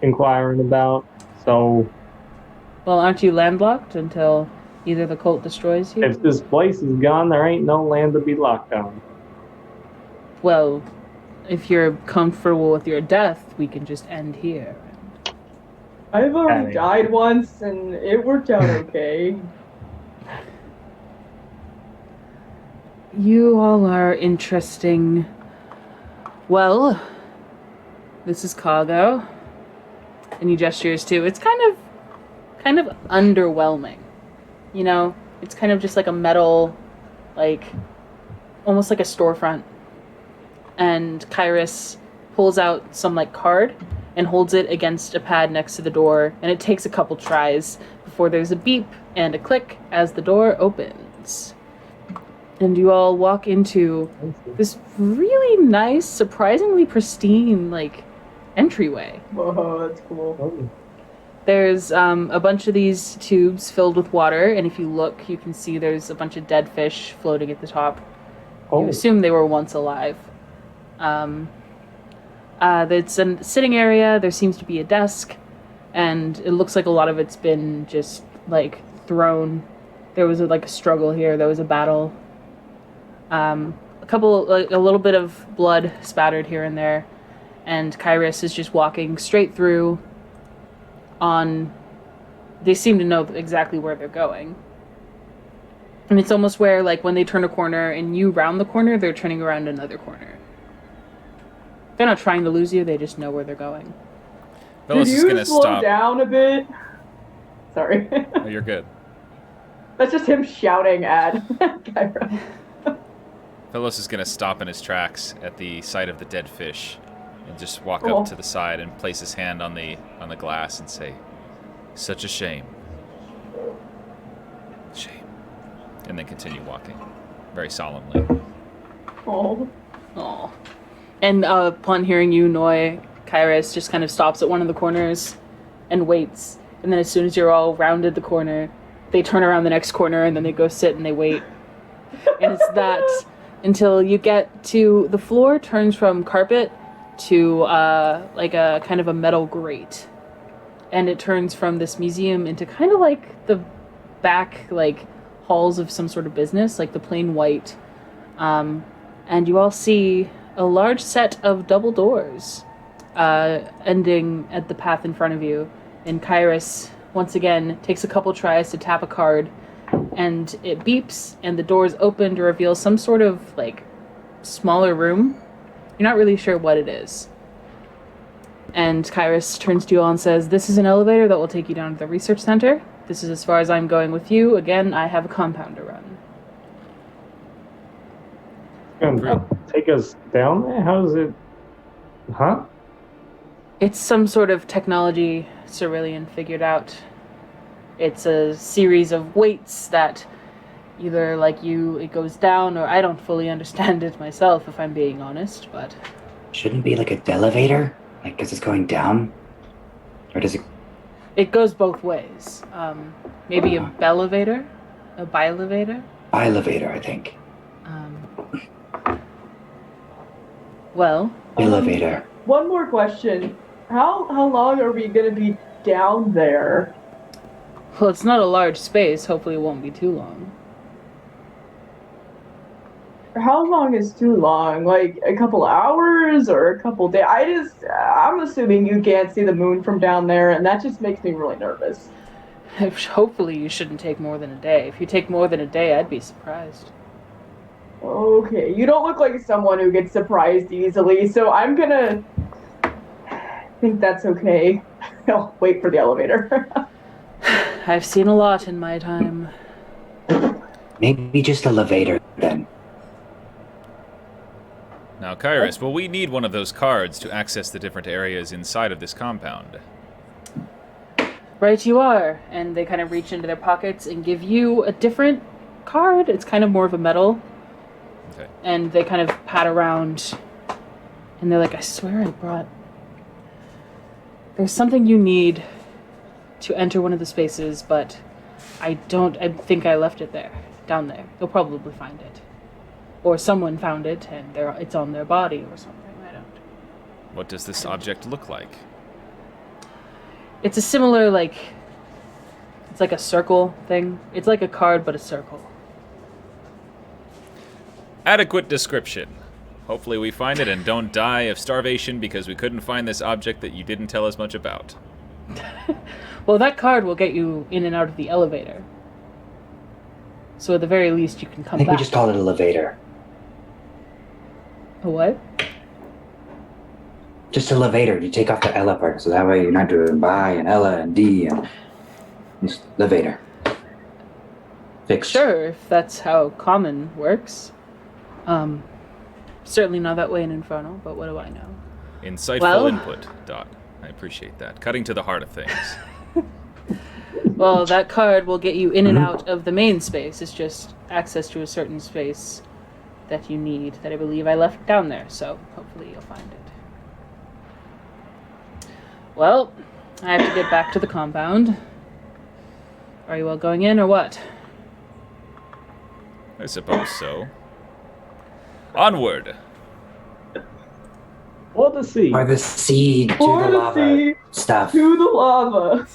inquiring about. So Well, aren't you landlocked until either the cult destroys you? if this place is gone, there ain't no land to be locked on. Well, if you're comfortable with your death, we can just end here. I've already Dang. died once, and it worked out okay. You all are interesting. Well, this is cargo. And he gestures too. It's kind of underwhelming. You know, it's kind of just like a metal, like, almost like a storefront. And Kairos pulls out some, like, card and holds it against a pad next to the door. And it takes a couple tries before there's a beep and a click as the door opens. And you all walk into this really nice, surprisingly pristine, like, entryway. Whoa, that's cool. Oh. There's a bunch of these tubes filled with water, and if you look, you can see there's a bunch of dead fish floating at the top. Oh. You assume they were once alive. It's a sitting area. There seems to be a desk, and it looks like a lot of it's been just, like, thrown. There was, a struggle here. There was a battle. A little bit of blood spattered here and there. And Kairos is just walking straight through on... They seem to know exactly where they're going. And it's almost where, like, when they turn a corner and you round the corner, they're turning around another corner. They're not trying to lose you, they just know where they're going. Phyllis Could is you gonna slow stop. down a bit? Sorry. Oh, you're good. That's just him shouting at Kyra. Phyllis is gonna stop in his tracks at the sight of the dead fish, and just walk Oh. up to the side and place his hand on the glass and say, "Such a shame. Shame." And then continue walking, very solemnly. Oh. Aw. And upon hearing you, Noi, Kairos just kind of stops at one of the corners and waits. And then as soon as you're all rounded the corner, they turn around the next corner and then they go sit and they wait. And it's that until you get to the floor turns from carpet to like a kind of a metal grate. And it turns from this museum into kind of like the back like halls of some sort of business, like the plain white. And you all see a large set of double doors ending at the path in front of you. And Kairos, once again, takes a couple tries to tap a card, and it beeps, and the doors open to reveal some sort of, like, smaller room. You're not really sure what it is. And Kairos turns to you all and says, "This is an elevator that will take you down to the research center. This is as far as I'm going with you. Again, I have a compound to run." Gonna take us down there? How is it? Huh? It's some sort of technology Cerulean figured out. It's a series of weights that either, like you, it goes down, or I don't fully understand it myself, if I'm being honest, but... Shouldn't it be like a elevator? Like, because it's going down? Or does it... It goes both ways. Maybe a belevator? A bilevator? Elevator, I think. Well... Elevator. One more question. How long are we gonna be down there? Well, it's not a large space. Hopefully it won't be too long. How long is too long? Like a couple hours or a couple days? I'm assuming you can't see the moon from down there, and that just makes me really nervous. Hopefully you shouldn't take more than a day. If you take more than a day, I'd be surprised. Okay, you don't look like someone who gets surprised easily, so I'm gonna think that's okay. I'll wait for the elevator. I've seen a lot in my time. Maybe just a elevator, then. Now, Kairos, will we need one of those cards to access the different areas inside of this compound? Right you are. And they kind of reach into their pockets and give you a different card. It's kind of more of a metal. Okay. And they kind of pat around. And they're like, "I swear I brought... There's something you need to enter one of the spaces, but I think I left it there. Down there. You'll probably find it. Or someone found it, and it's on their body or something. I don't... What does this object look like? It's a similar, like, it's like a circle thing. It's like a card, but a circle. Adequate description. Hopefully we find it and don't die of starvation because we couldn't find this object that you didn't tell us much about. Well, that card will get you in and out of the elevator. So at the very least, you can I come think back. we just call it a elevator. A what? Just a elevator. You take off the Ella part, so that way you're not doing by and Ella and D and just elevator. Fixed. Sure, if that's how common works. Certainly not that way in Inferno, but what do I know? Insightful Well- input, Dot. I appreciate that. Cutting to the heart of things. Well, that card will get you in and out of the main space. It's just access to a certain space that you need, that I believe I left down there, so hopefully you'll find it. Well, I have to get back to the compound. Are you all going in, or what? I suppose so. Onward. Or the sea. Or the sea to Or the the lava sea stuff. to the lava.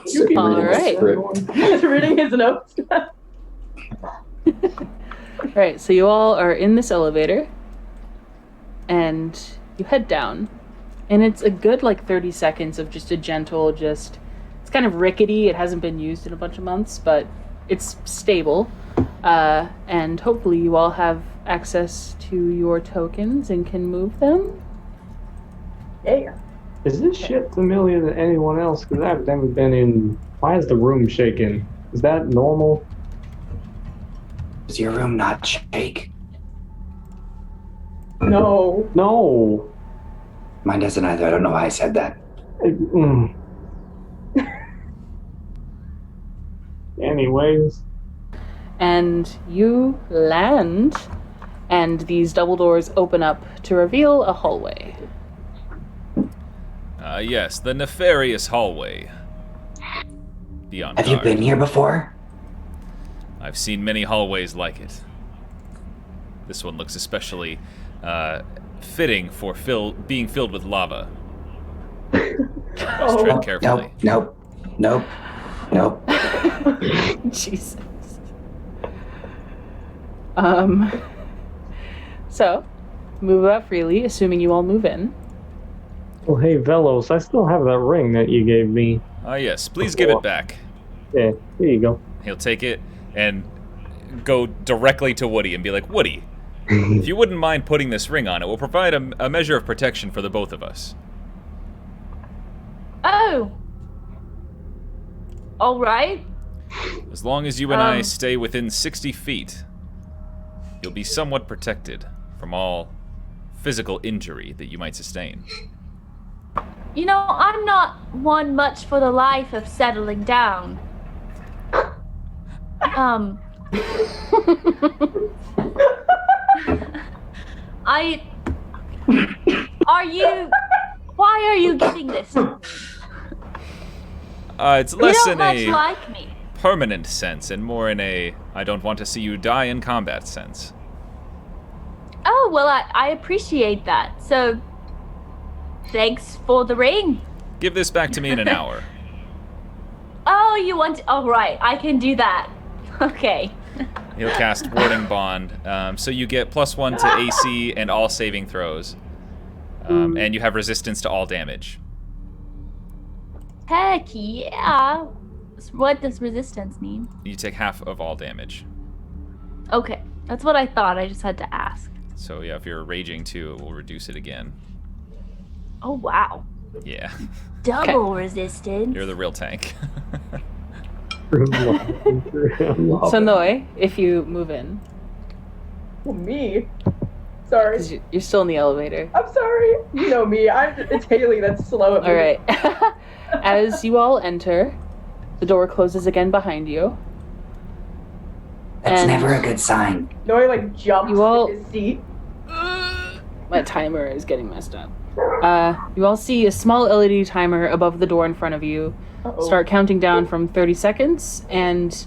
You keep All reading this, right. everyone. He's reading his notes. Right, so you all are in this elevator, and you head down, and it's a good, 30 seconds of just a gentle, it's kind of rickety, it hasn't been used in a bunch of months, but it's stable, and hopefully you all have access to your tokens and can move them. Yeah. Is this shit familiar to anyone else? Because I've never been in. Why is the room shaking? Is that normal? Does your room not shake? No. No. Mine doesn't either. I don't know why I said that. Anyways. And you land, and these double doors open up to reveal a hallway. Yes, the nefarious hallway. Beyond Have you guard. been here before? I've seen many hallways like it. This one looks especially fitting for being filled with lava. Just tread carefully. Nope. Jesus. So, move about freely, assuming you all move in. Well, hey, Velos, I still have that ring that you gave me. Ah, yes. Please give it back. Yeah, here you go. He'll take it and go directly to Woody and be like, Woody, if you wouldn't mind putting this ring on, it will provide a measure of protection for the both of us. Oh. All right. As long as you and I stay within 60 feet, you'll be somewhat protected from all physical injury that you might sustain. You know, I'm not one much for the life of settling down. Why are you giving this to me? It's You less don't in much a like me. permanent sense and more in a I don't want to see you die in combat sense. Oh, well, I appreciate that. So, thanks for the ring. Give this back to me in an hour. Oh, you want... All right, I can do that. Okay. He'll cast Warding Bond, so you get +1 to AC and all saving throws. And you have resistance to all damage. Heck yeah. What does resistance mean? You take half of all damage. Okay, that's what I thought. I just had to ask. So yeah, if you're raging too, it will reduce it again. Oh, wow. Yeah, Double resistance. you're the real tank. So, Noi, if you move in, Well, me? Sorry. because you're still in the elevator. I'm sorry. You know me. It's Haley that's slow at All moving. right. As you all enter, the door closes again behind you. That's And- never a good sign. No, he jumps You all- in his seat. My timer is getting messed up. You all see a small LED timer above the door in front of you. Uh-oh. Start counting down from 30 seconds, and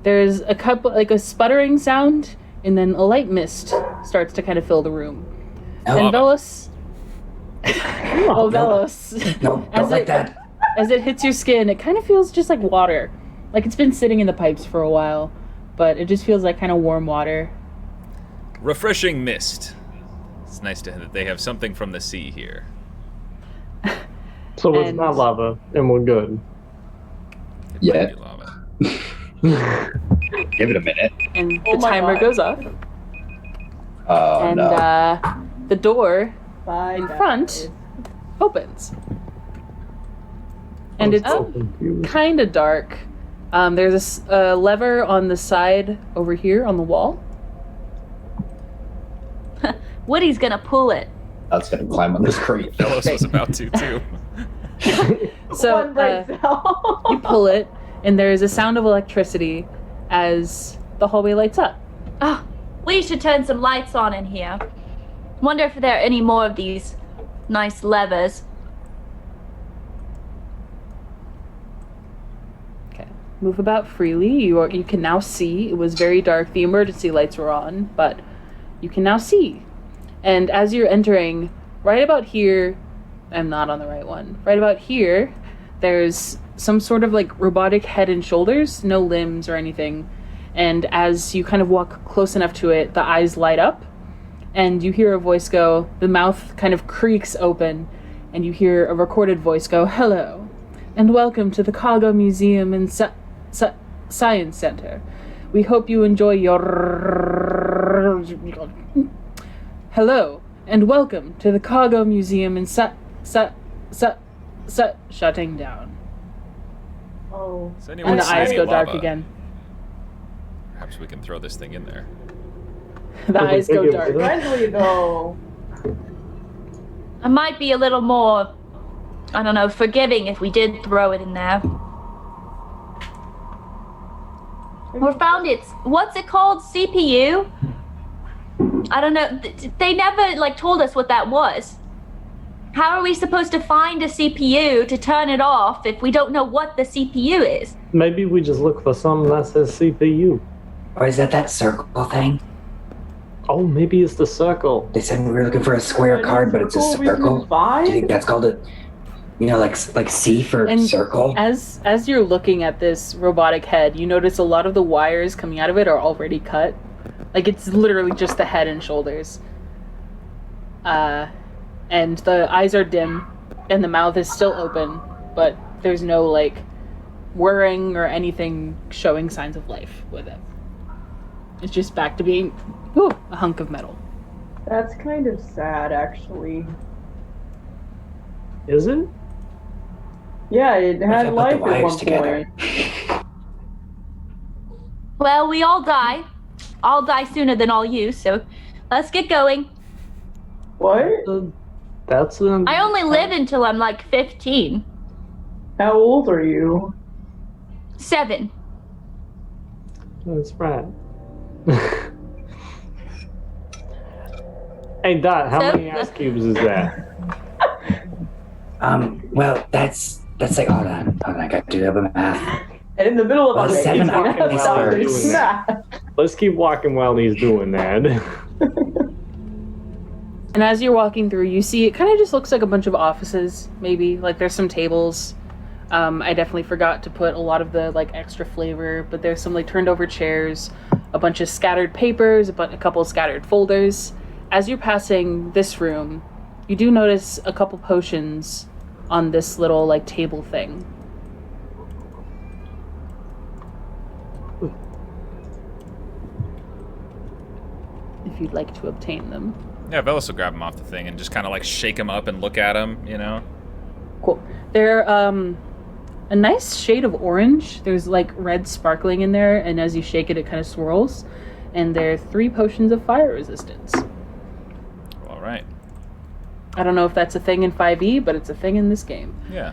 there's a couple, a sputtering sound, and then a light mist starts to kind of fill the room. Oh, And Velos, Oh, Velos. No, don't like that. As it hits your skin, it kind of feels just like water. Like it's been sitting in the pipes for a while, but it just feels like kind of warm water. Refreshing mist. It's nice that they have something from the sea here. So it's And- not lava, and we're good. It Yeah. might be lava. Give it a minute. And Oh the my timer God. goes off. Oh And no. the door Bye, in guys. front opens. And I'm it's so confused. kind of dark. There's a lever on the side over here on the wall. Woody's gonna pull it. I was gonna climb on this crate. Velos was about to, too. So One brain cell. you pull it, and there is a sound of electricity as the hallway lights up. Oh, we should turn some lights on in here. Wonder if there are any more of these nice levers. Okay. Move about freely. You can now see. It was very dark. The emergency lights were on, but you can now see. And as you're entering, right about here, I'm not on the right one. Right about here, there's some sort of like robotic head and shoulders, no limbs or anything. And as you kind of walk close enough to it, the eyes light up, and you hear a voice go, the mouth kind of creaks open, and you hear a recorded voice go, "Hello, and welcome to the Cargo Museum and Science Center. We hope you enjoy your... Hello, and welcome to the Cargo Museum and shutting down." Oh. Does anyone And the see eyes any go dark lava? again. Perhaps we can throw this thing in there. The eyes go think it dark. was- Friendly though. I might be a little more, I don't know, forgiving if we did throw it in there. We found it's, what's it called? CPU? I don't know. They never like told us what that was. How are we supposed to find a CPU to turn it off if we don't know what the CPU is? Maybe we just look for something that says CPU. Or is that circle thing? Oh, maybe it's the circle. They said we were looking for a square card, but it's a We can circle. Do find? you think that's called a, like C for And circle? As you're looking at this robotic head, you notice a lot of the wires coming out of it are already cut. Like it's literally just the head and shoulders. And the eyes are dim, and the mouth is still open, but there's no like whirring or anything showing signs of life with it. It's just back to being a hunk of metal. That's kind of sad, actually. Is it? Yeah, it What if I had put life the at wires one together? point. Well, we all die. I'll die sooner than all you, so let's get going. What? That's I only live until I'm like 15. How old are you? 7. That's right. Hey, Dot, how So- many ice cubes is that? Well, that's like, hold on, I got to do the math. And in the middle of Well, a 7 meeting, hours stop doing doing that. that. Let's keep walking while he's doing that. And as you're walking through, you see it kind of just looks like a bunch of offices, maybe. Like there's some tables. I definitely forgot to put a lot of the like extra flavor, but there's some like turned over chairs, a bunch of scattered papers, a couple of scattered folders. As you're passing this room, you do notice a couple potions on this little like table thing. If you'd like to obtain them. Yeah, Velos will grab him off the thing and just kind of like shake him up and look at him, you know? Cool. They're a nice shade of orange. There's like red sparkling in there, and as you shake it, it kind of swirls. And they're 3 potions of fire resistance. All right. I don't know if that's a thing in 5e, but it's a thing in this game. Yeah.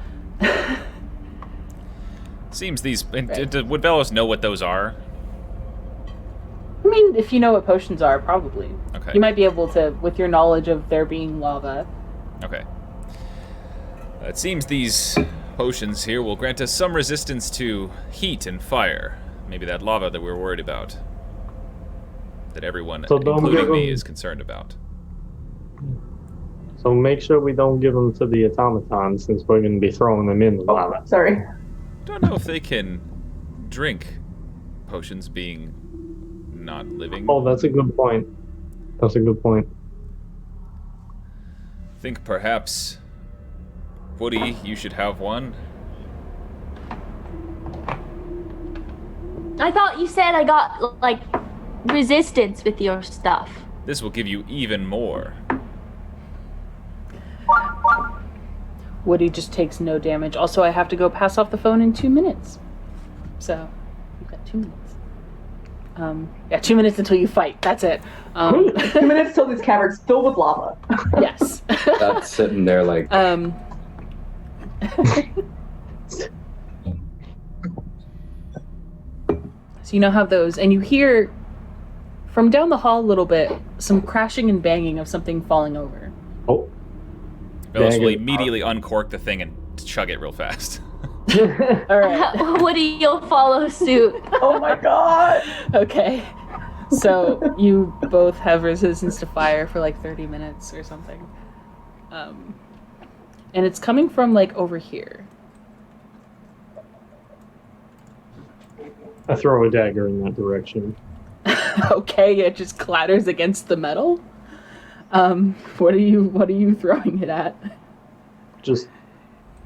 Seems these... Would Velos know what those are? I mean, if you know what potions are, probably. Okay. You might be able to, with your knowledge of there being lava. Okay. It seems these potions here will grant us some resistance to heat and fire. Maybe that lava that we're worried about. That everyone, So don't including give me, them- is concerned about. So make sure we don't give them to the automatons since we're going to be throwing them in the lava. Oh, sorry. Don't know if they can drink potions being not living. Oh, that's a good point. That's a good point. Think perhaps, Woody, you should have one. I thought you said I got, like, resistance with your stuff. This will give you even more. Woody just takes no damage. Also, I have to go pass off the phone in 2 minutes. So, you've got 2 minutes. Yeah, 2 minutes until you fight. That's it. 2 minutes till this cavern's filled with lava. Yes. That's sitting there like. So you now have those, and you hear from down the hall a little bit some crashing and banging of something falling over. Oh. Bellis will immediately uncork the thing and chug it real fast. All right. Woody, you'll follow suit. Oh my god! Okay. So you both have resistance to fire for like 30 minutes or something. And it's coming from like over here. I throw a dagger in that direction. Okay, it just clatters against the metal. What are you throwing it at? Just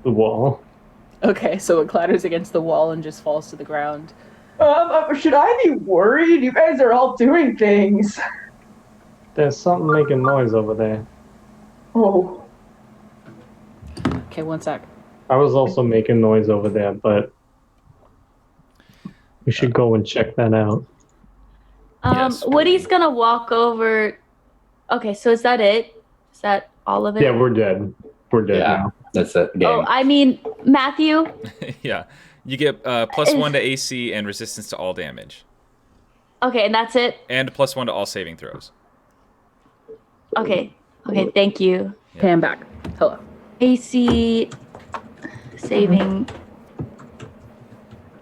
the wall. Okay, so it clatters against the wall and just falls to the ground. Should I be worried? You guys are all doing things. There's something making noise over there. Oh. Okay, one sec. I was also making noise over there, but we should go and check that out. Yes. Woody's gonna walk over. Okay, so is that it? Is that all of it? Yeah, we're dead. We're dead Yeah, now. that's it. Game. Oh, I mean, Matthew. Yeah. You get +1 to AC and resistance to all damage. Okay, and that's it. And +1 to all saving throws. Okay. Okay, thank you. Yeah. Pam back. Hello. AC saving.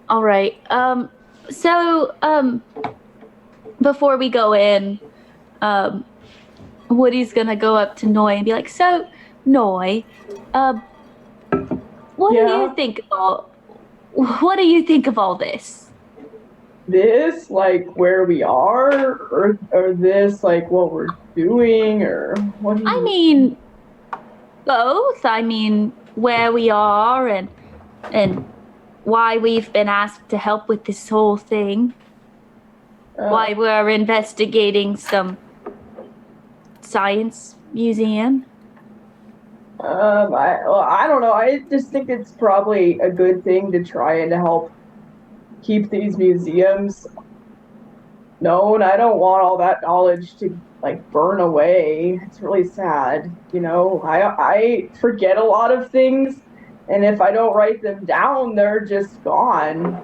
All right. So before we go in, Woody's gonna go up to Noi and be like, "So, Noi, what do you think of all this?" This, like, where we are? Or this, like, what we're doing? Or what do you... I mean, both. I mean, where we are and why we've been asked to help with this whole thing. Why we're investigating some science museum. I don't know. I just think it's probably a good thing to try and help keep these museums known. I don't want all that knowledge to, like, burn away. It's really sad, you know. I forget a lot of things, and if I don't write them down, they're just gone,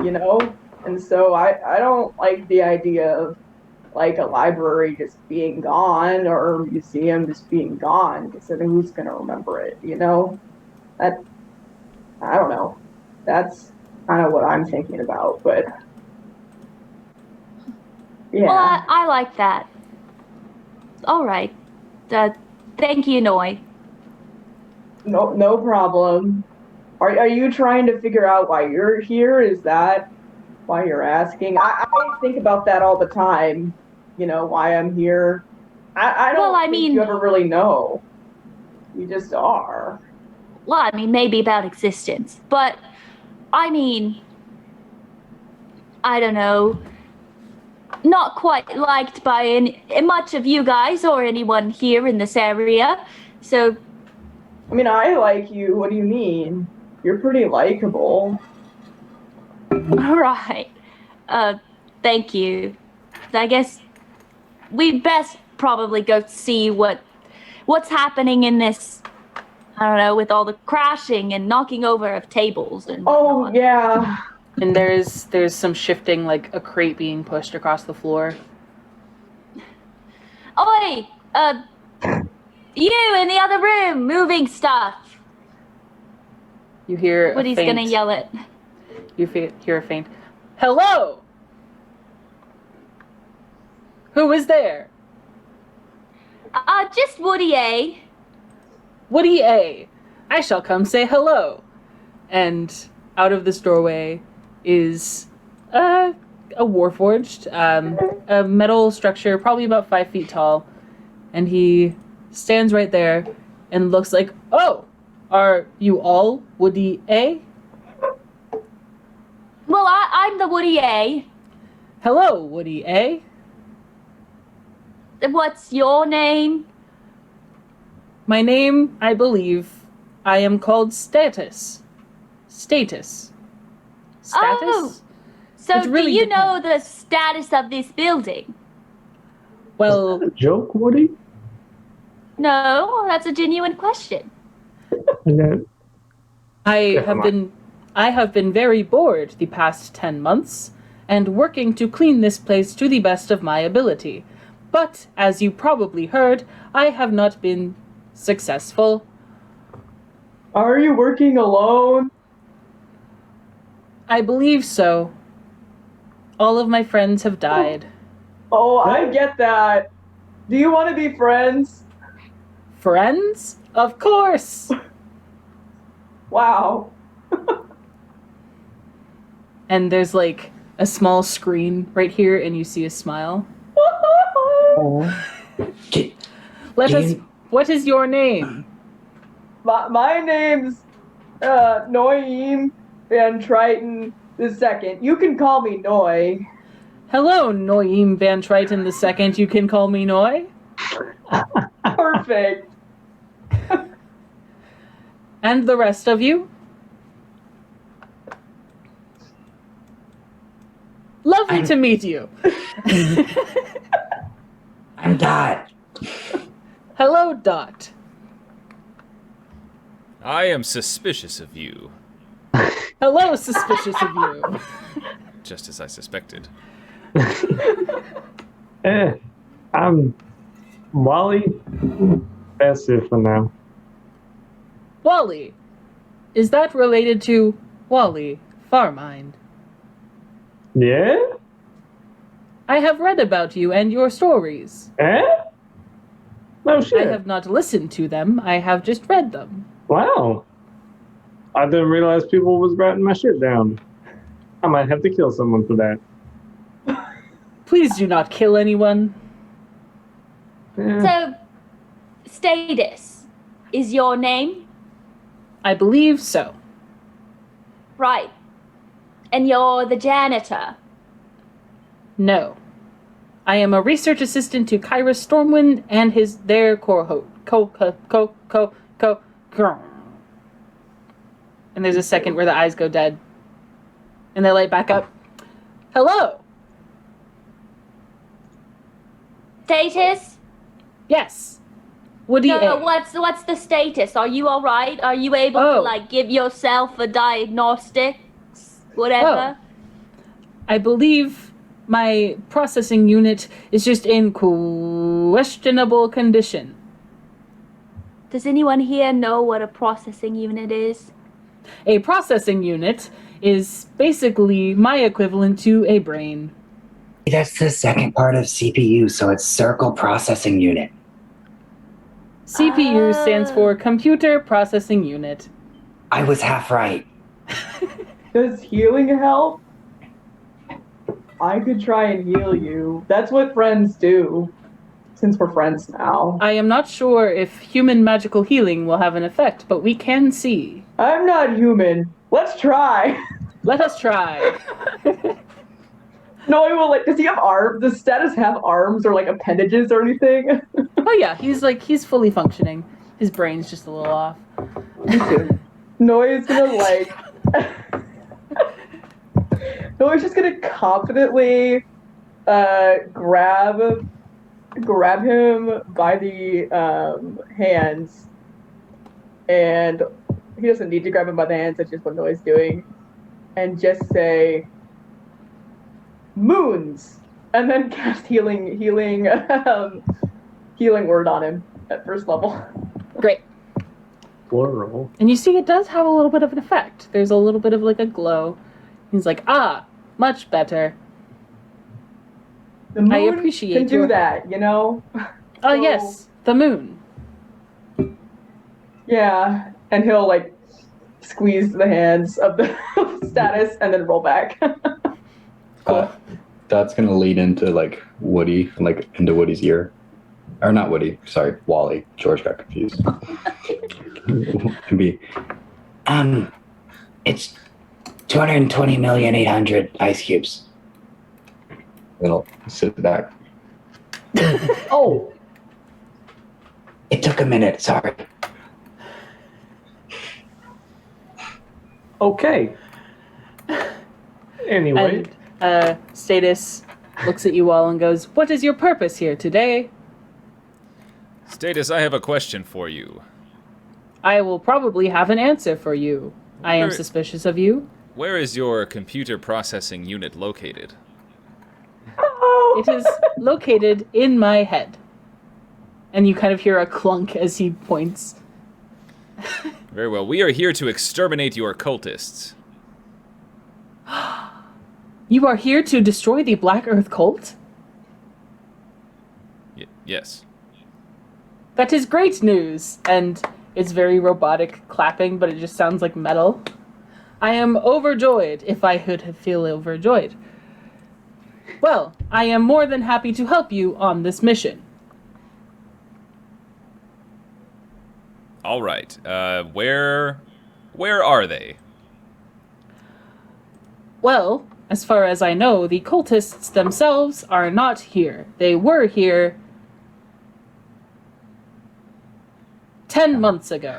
you know. And so I don't like the idea of, like, a library just being gone or a museum just being gone, because then who's going to remember it, you know? I don't know. That's kind of what I'm thinking about, but yeah. Well, I like that. All right. Thank you, Noi. No problem. Are you trying to figure out why you're here? Is that why you're asking? I think about that all the time. You know, why I'm here. I don't think you ever really know. You just are. Well, I mean, maybe about existence. But, I mean, I don't know. Not quite liked by much of you guys or anyone here in this area. So... I mean, I like you. What do you mean? You're pretty likable. All right. Thank you. I guess we best probably go see what's happening in this, I don't know, with all the crashing and knocking over of tables and whatnot. Yeah. And there's some shifting, like a crate being pushed across the floor. Oi! You in the other room, moving stuff. You hear Woody's a faint, gonna yell it. You hear a faint, "Hello! Who is there?" Just Woody, eh? Woody A. I shall come say hello. And out of this doorway is a warforged, a metal structure, probably about 5 feet tall. And he stands right there and looks like, oh, are you all Woody A? Well, I'm the Woody A. Hello, Woody A. What's your name? My name, I believe, I am called Status. Status. Status? Oh, so It really do you depends. know the status of this building? Well, Joke, Woody? No, that's a genuine question. And then, I Never have been very bored the past 10 months and working to clean this place to the best of my ability. But, as you probably heard, I have not been successful. Are you working alone? I believe so. All of my friends have died. Oh, I get that. Do you want to be friends? Friends? Of course! Wow. And there's like a small screen right here, and you see a smile. J- Let us. Jane? What is your name? My name's Noim Van Triton II. You can call me Noy. Hello, Noim Van Triton II. You can call me Noy. Perfect. And the rest of you? Lovely to meet you. I'm Dot. Hello, Dot. I am suspicious of you, Hello, suspicious of you. just as I suspected. I'm Wally. That's it for now. Wally. Is that related to Wally Farmind? Yeah? I have read about you and your stories. Eh? No shit. I have not listened to them, I have just read them. Wow. I didn't realize people was writing my shit down. I might have to kill someone for that. Please do not kill anyone. Yeah. So, Status is your name? I believe so. Right. And you're the janitor? No. I am a research assistant to Kyra Stormwind and their And there's a second where the eyes go dead. And they light back up. Hello! Status? Yes. Woody No, A. what's the status? Are you all right? Are you able to give yourself a diagnostics, whatever? I believe my processing unit is just in questionable condition. Does anyone here know what a processing unit is? A processing unit is basically my equivalent to a brain. That's the second part of CPU, so it's Circle Processing Unit. CPU stands for Computer Processing Unit. I was half right. Does healing help? I could try and heal you. That's what friends do. Since we're friends now. I am not sure if human magical healing will have an effect, but we can see. I'm not human. Let's try. Let us try. No, I will does he have arms? Does Status have arms or appendages or anything? Oh yeah, he's fully functioning. His brain's just a little off. Noy's gonna Noy's just gonna confidently grab him by the hands, and he doesn't need to grab him by the hands, that's just what Noy's doing, and just say moons, and then cast healing word on him at first level. Great. Plural. And you see it does have a little bit of an effect. There's a little bit of a glow. He's like, much better. The moon I appreciate can do your- that, you know? Oh yes, the moon. Yeah, and he'll like squeeze the hands of the Status and then roll back. Cool. That's gonna lead into like Woody, like into Woody's ear, or not Woody. Sorry, Wally. George got confused. Can be. It's 220,800,000 ice cubes. It'll sit back. Oh, It took a minute, sorry. okay. Anyway, And Status looks at you all and goes, "What is your purpose here today?" Status, I have a question for you. I will probably have an answer for you. I am Where- suspicious of you. Where is your computer processing unit located? It is located in my head. And you kind of hear a clunk as he points. Very well. We are here to exterminate your cultists. You are here to destroy the Black Earth cult? Yes. That is great news. And it's very robotic clapping, but it just sounds like metal. I am overjoyed, if I could feel overjoyed. Well, I am more than happy to help you on this mission. All right. Where are they? Well, as far as I know, the cultists themselves are not here. They were here 10 months ago.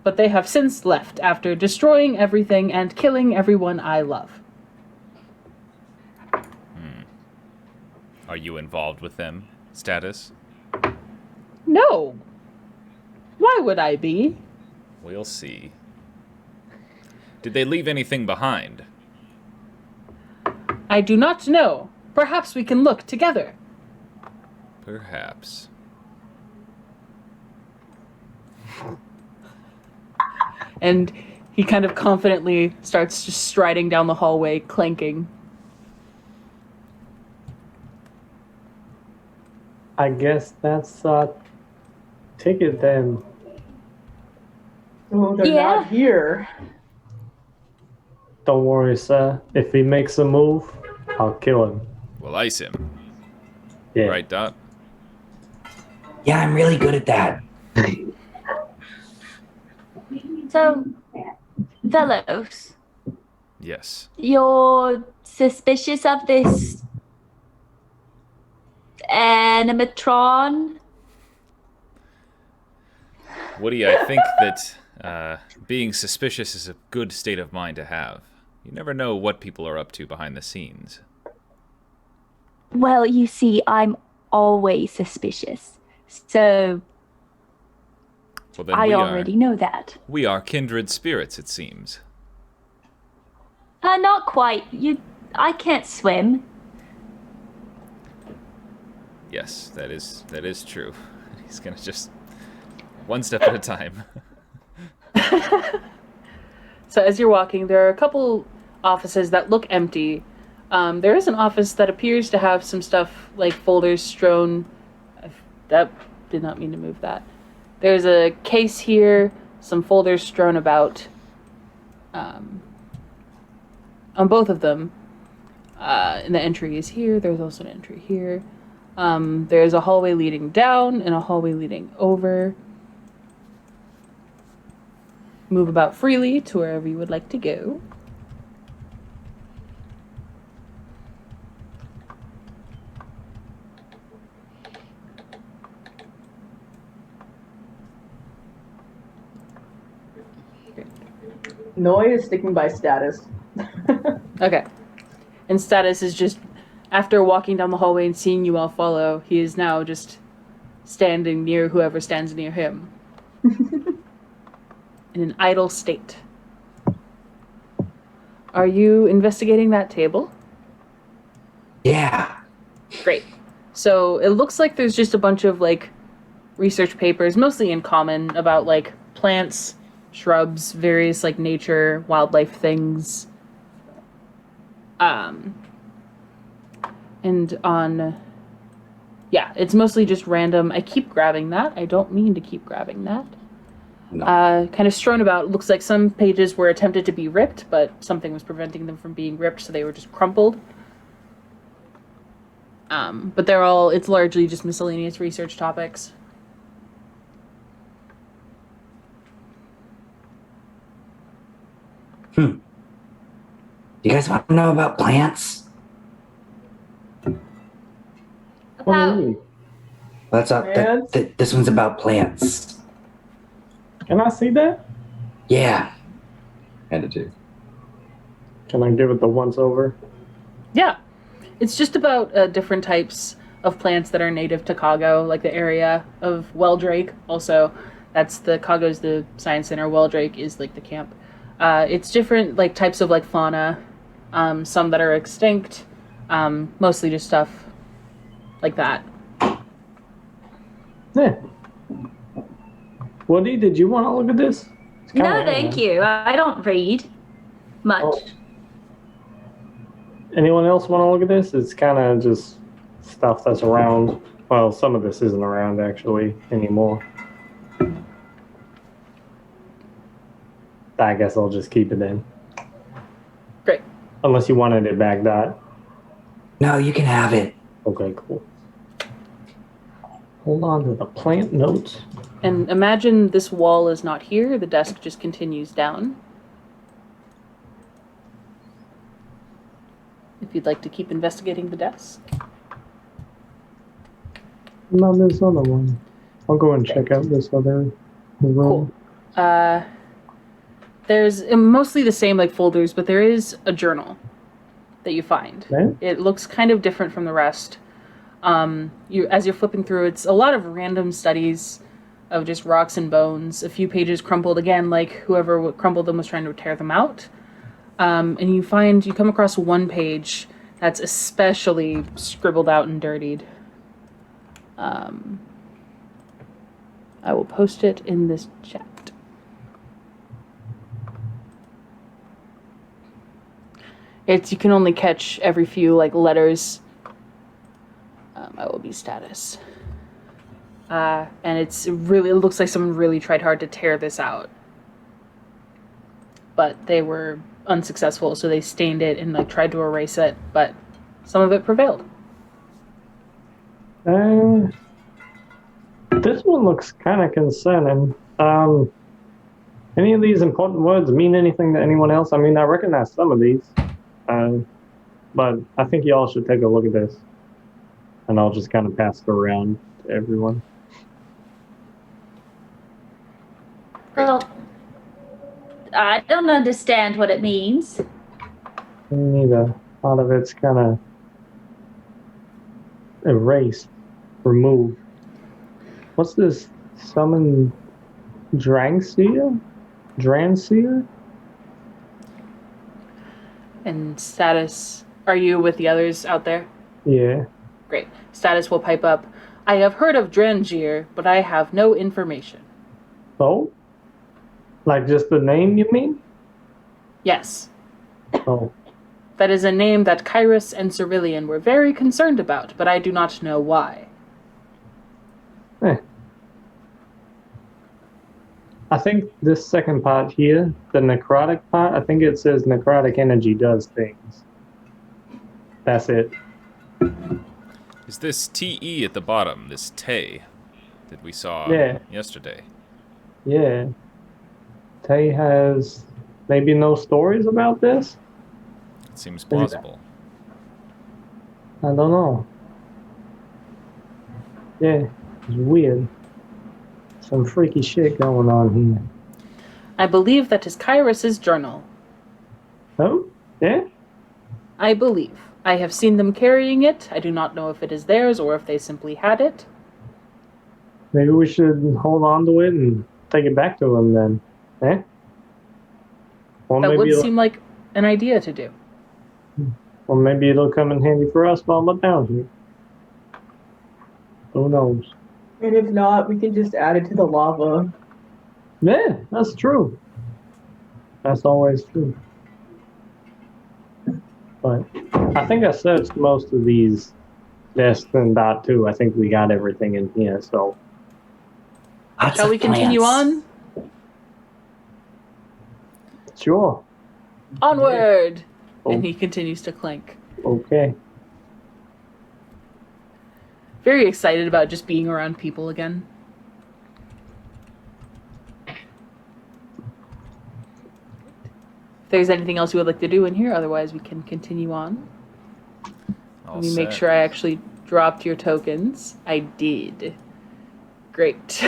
But they have since left after destroying everything and killing everyone I love. Are you involved with them? Status? No. Why would I be? We'll see. Did they leave anything behind? I do not know. Perhaps we can look together. Perhaps. And he kind of confidently starts just striding down the hallway, clanking. I guess that's a ticket then. Oh, they're Yeah. not here. Don't worry, sir. If he makes a move, I'll kill him. We'll ice him. Yeah. Right, Dot? Yeah, I'm really good at that. So, fellows, Yes. you're suspicious of this animatron? Woody, I think that being suspicious is a good state of mind to have. You never know what people are up to behind the scenes. Well, you see, I'm always suspicious. So, Well, then I already know that. we are kindred spirits, it seems. Not quite. I can't swim. Yes, that is true. He's gonna just one step at a time. So as you're walking, there are a couple offices that look empty. There is an office that appears to have some stuff like folders strewn. That did not mean to move that. There's a case here, some folders strewn about. On both of them. And the entry is here. There's also an entry here. There's a hallway leading down and a hallway leading over. Move about freely to wherever you would like to go. Noi is sticking by Status. Okay. And Status is just, after walking down the hallway and seeing you all follow, he is now just standing near whoever stands near him. In an idle state. Are you investigating that table? Yeah. Great. So it looks like there's just a bunch of like research papers, mostly in common, about like plants, shrubs, various like nature, wildlife things. And on Yeah, it's mostly just random. I keep grabbing that. I don't mean to keep grabbing that. No. Kind of strewn about. It looks like some pages were attempted to be ripped, but something was preventing them from being ripped, so they were just crumpled. But it's largely just miscellaneous research topics. You guys want to know about plants? About That's Plants? this one's about plants. Can I see that? Yeah. Hand it to you. Can I give it the once over? Yeah. It's just about different types of plants that are native to Cago, like the area of Welldrake. Also, that's Cago's the science center. Welldrake is like the camp. It's different like types of like fauna, some that are extinct, mostly just stuff like that. Yeah. Woody, did you want to look at this? no, thank you. I don't read much. Oh. Anyone else want to look at this? It's kind of just stuff that's around. Well, some of this isn't around actually anymore. I guess I'll just keep it in. Great. Unless you wanted it back, Dot. No, you can have it. Okay, cool. Hold on to the plant notes. And imagine this wall is not here. The desk just continues down. If you'd like to keep investigating the desk. Not this other one. I'll go and check out this other room. Cool. There's mostly the same like folders, but there is a journal that you find. Okay. It looks kind of different from the rest. As you're flipping through, it's a lot of random studies of just rocks and bones. A few pages crumpled again, like whoever crumpled them was trying to tear them out. And you come across one page that's especially scribbled out and dirtied. I will post it in this chat. You can only catch every few like letters. I will be status. And it looks like someone really tried hard to tear this out. But they were unsuccessful, so they stained it and like tried to erase it, but some of it prevailed. This one looks kind of concerning. Any of these important words mean anything to anyone else? I mean, I recognize some of these, but I think y'all should take a look at this, and I'll just kind of pass it around to everyone. Well, I don't understand what it means. Me neither. A lot of it's kind of erased, removed. What's this? Summon Drangseer? Dranseer? And status, are you with the others out there? Yeah. Great. Status will pipe up. I have heard of Drangier, but I have no information. Oh? Like just the name, you mean? Yes. Oh. That is a name that Kyrus and Cerulean were very concerned about, but I do not know why. I think this second part here, the necrotic part, I think it says necrotic energy does things. That's it. Is this TE at the bottom, this Tay that we saw yesterday? Yeah. Tay has maybe no stories about this? It seems plausible. I don't know. Yeah, it's weird. Some freaky shit going on here. I believe that is Kyrus's journal. Oh? Yeah? I believe. I have seen them carrying it. I do not know if it is theirs or if they simply had it. Maybe we should hold on to it and take it back to them then. Eh? Or That would maybe seem like an idea to do. or maybe it'll come in handy for us while we're down here. Who knows? And if not, we can just add it to the lava. Yeah, that's true. That's always true. But I think I searched most of these Yes, and that too. I think we got everything in here, so. Lots Shall of we continue plants. on? Sure. Onward! Oh. And he continues to clink. Okay. Very excited about just being around people again. If there's anything else you would like to do in here, otherwise we can continue on. Let me make sure I actually dropped your tokens. I did. Great.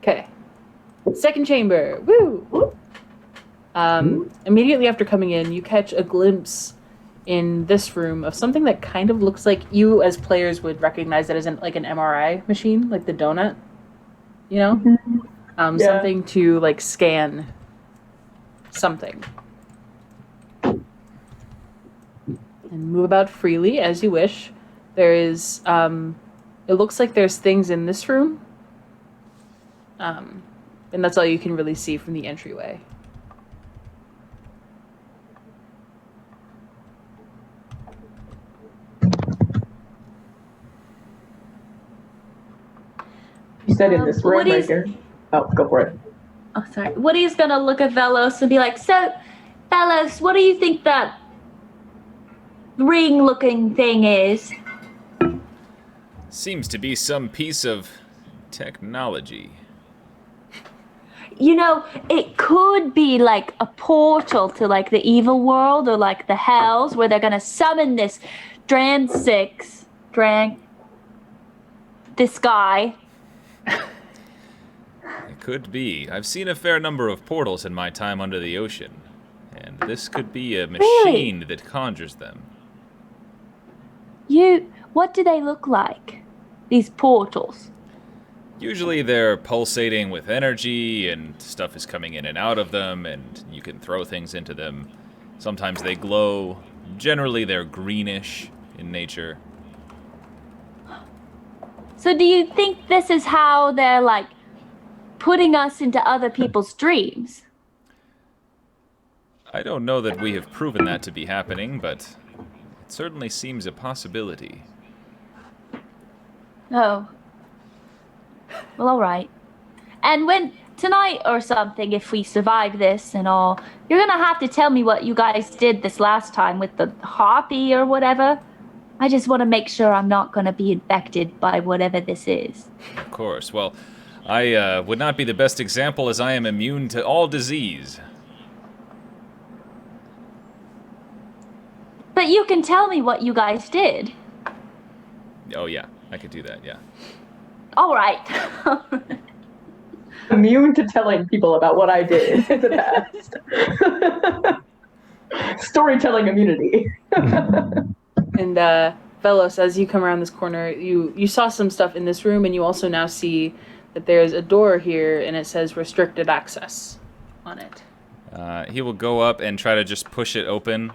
Okay. Second chamber. Woo! Immediately after coming in, you catch a glimpse in this room of something that kind of looks like you as players would recognize it as like an MRI machine, like the donut, you know? Yeah. Something to like scan something. And move about freely as you wish. There is, it looks like there's things in this room. And that's all you can really see from the entryway. You said in this room right Woody's- here. Oh, go for it. Oh, sorry. Woody's gonna look at Velos and be like, "So, Velos, what do you think that ring-looking thing is?" Seems to be some piece of technology. You know, it could be like a portal to like the evil world or like the hells where they're gonna summon this this guy. It could be. I've seen a fair number of portals in my time under the ocean, and this could be a machine that conjures them. What do they look like? These portals? Usually they're pulsating with energy, and stuff is coming in and out of them, and you can throw things into them. Sometimes they glow. Generally they're greenish in nature. So do you think this is how they're like putting us into other people's dreams? I don't know that we have proven that to be happening, but it certainly seems a possibility. Oh. Well, all right. And when tonight or something, if we survive this and all, you're gonna have to tell me what you guys did this last time with the harpy or whatever. I just want to make sure I'm not gonna be infected by whatever this is. Of course. Well, I would not be the best example as I am immune to all disease. But you can tell me what you guys did. Oh yeah, I could do that, yeah. All right. Immune to telling people about what I did in the past. Storytelling immunity. And Velos, as you come around this corner, you saw some stuff in this room, and you also now see that there's a door here, and it says restricted access on it. He will go up and try to just push it open.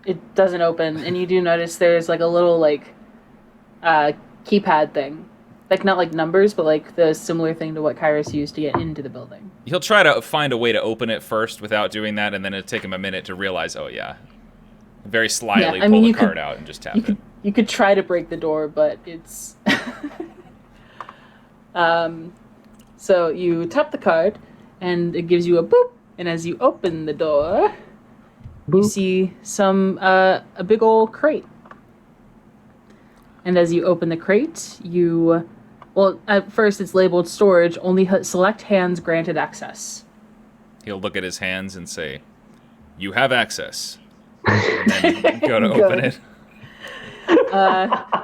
It doesn't open, and you do notice there's like a little like keypad thing. Like not like numbers, but like the similar thing to what Kairos used to get into the building. He'll try to find a way to open it first without doing that, and then it'll take him a minute to realize, oh yeah. Very slyly Yeah, I mean, pull you the card could- out and just tap it. You could try to break the door, but it's... So you tap the card, and it gives you a boop, and as you open the door, you see a big old crate. And as you open the crate, well, at first it's labeled storage, only select hands granted access. He'll look at his hands and say, "You have access." And then go to open it.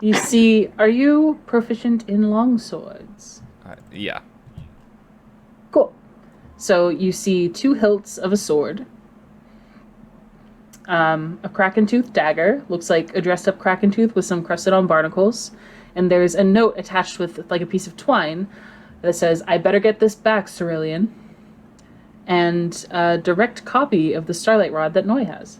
You see, are you proficient in longswords? Yeah. Cool. So you see 2 hilts of a sword, a kraken-tooth dagger, looks like a dressed-up kraken-tooth with some crusted-on barnacles, and there's a note attached with like a piece of twine that says, "I better get this back, Cerulean," and a direct copy of the Starlight Rod that Noi has.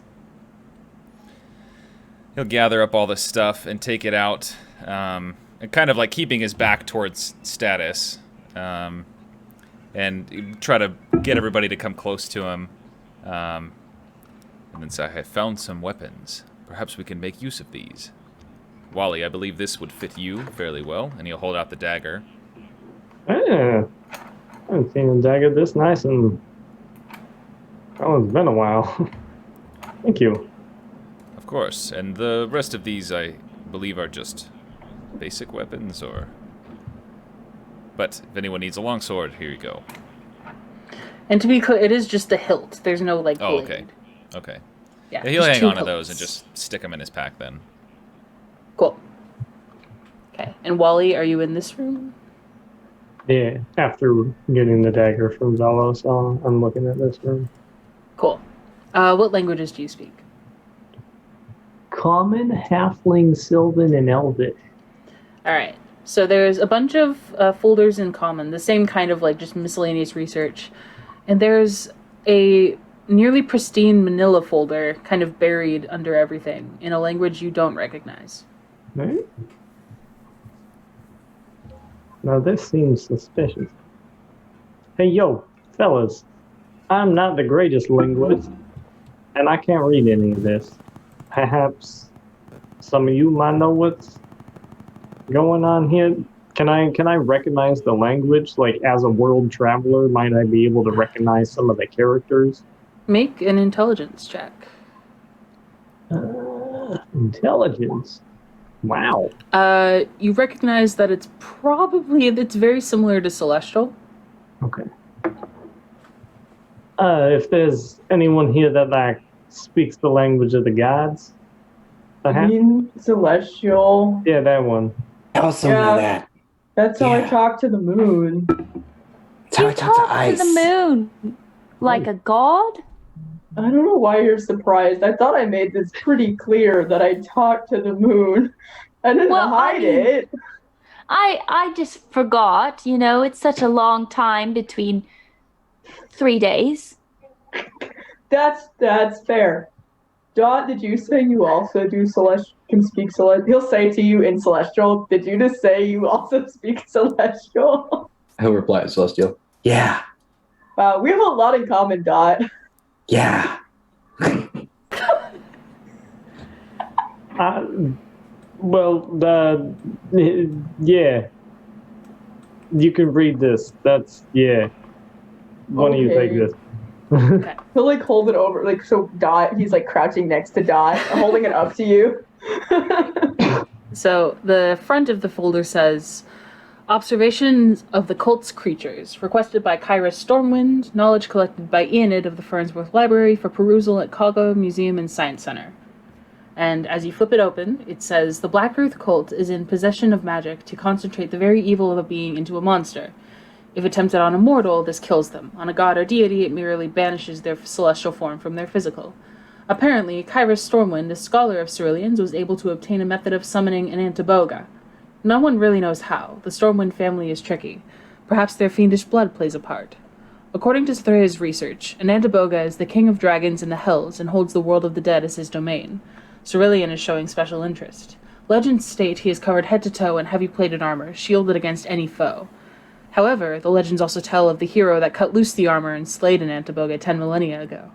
He'll gather up all the stuff and take it out, and kind of like keeping his back towards Status, and try to get everybody to come close to him. And then say, "I have found some weapons. Perhaps we can make use of these." Wally, I believe this would fit you fairly well. And he'll hold out the dagger. Yeah. I haven't seen a dagger this nice and... Oh, it's been a while. Thank you. Of course. And the rest of these, I believe, are just basic weapons, or... But if anyone needs a longsword, here you go. And to be clear, it is just the hilt. There's no, like, Oh, blade. okay. Okay. Yeah, Yeah, he'll there's hang two on to those and hilts. just stick them in his pack then. Cool. Okay. And Wally, are you in this room? Yeah, after getting the dagger from Velos, I'm looking at this room. Cool. What languages do you speak? Common, Halfling, Sylvan, and Elvish. All right. So there's a bunch of folders in common, the same kind of like just miscellaneous research. And there's a nearly pristine manila folder kind of buried under everything in a language you don't recognize. Right? Now this seems suspicious. Hey, yo, fellas. I'm not the greatest linguist, and I can't read any of this. Perhaps some of you might know what's going on here. Can I recognize the language? Like, as a world traveler, might I be able to recognize some of the characters? Make an intelligence check. Intelligence. Wow. You recognize that it's very similar to Celestial. Okay. If there's anyone here that like speaks the language of the gods, I mean, Celestial. Yeah, that one. I also Yeah. know that. That's how I Yeah. talk to the moon. That's how You I talk to ice. the moon like a god? I don't know why you're surprised. I thought I made this pretty clear that I talk to the moon. I didn't Well, I hide mean- it. I just forgot, you know, it's such a long time between 3 days. That's fair. Dot, did you say you also do can speak Celestial? He'll say to you in Celestial, did you just say you also speak Celestial? He'll reply in Celestial. Yeah, Wow, we have a lot in common, Dot. yeah. Yeah. You can read this. That's, yeah. Why don't you take Okay. this? He'll like hold it over, like so Dot, he's like crouching next to Dot, holding it up to you. So the front of the folder says, Observations of the cult's creatures, requested by Kyra Stormwind, knowledge collected by Enid of the Fernsworth Library for perusal at Kago Museum and Science Center. And as you flip it open, it says, the Black Earth cult is in possession of magic to concentrate the very evil of a being into a monster. If attempted on a mortal, this kills them. On a god or deity, it merely banishes their celestial form from their physical. Apparently, Kyra Stormwind, a scholar of Ceruleans, was able to obtain a method of summoning an Antiboga. No one really knows how. The Stormwind family is tricky. Perhaps their fiendish blood plays a part. According to Threya's research, Antiboga is the king of dragons in the Hells and holds the world of the dead as his domain. Cerulean is showing special interest. Legends state he is covered head to toe in heavy-plated armor, shielded against any foe. However, the legends also tell of the hero that cut loose the armor and slayed an Antiboga 10 millennia ago.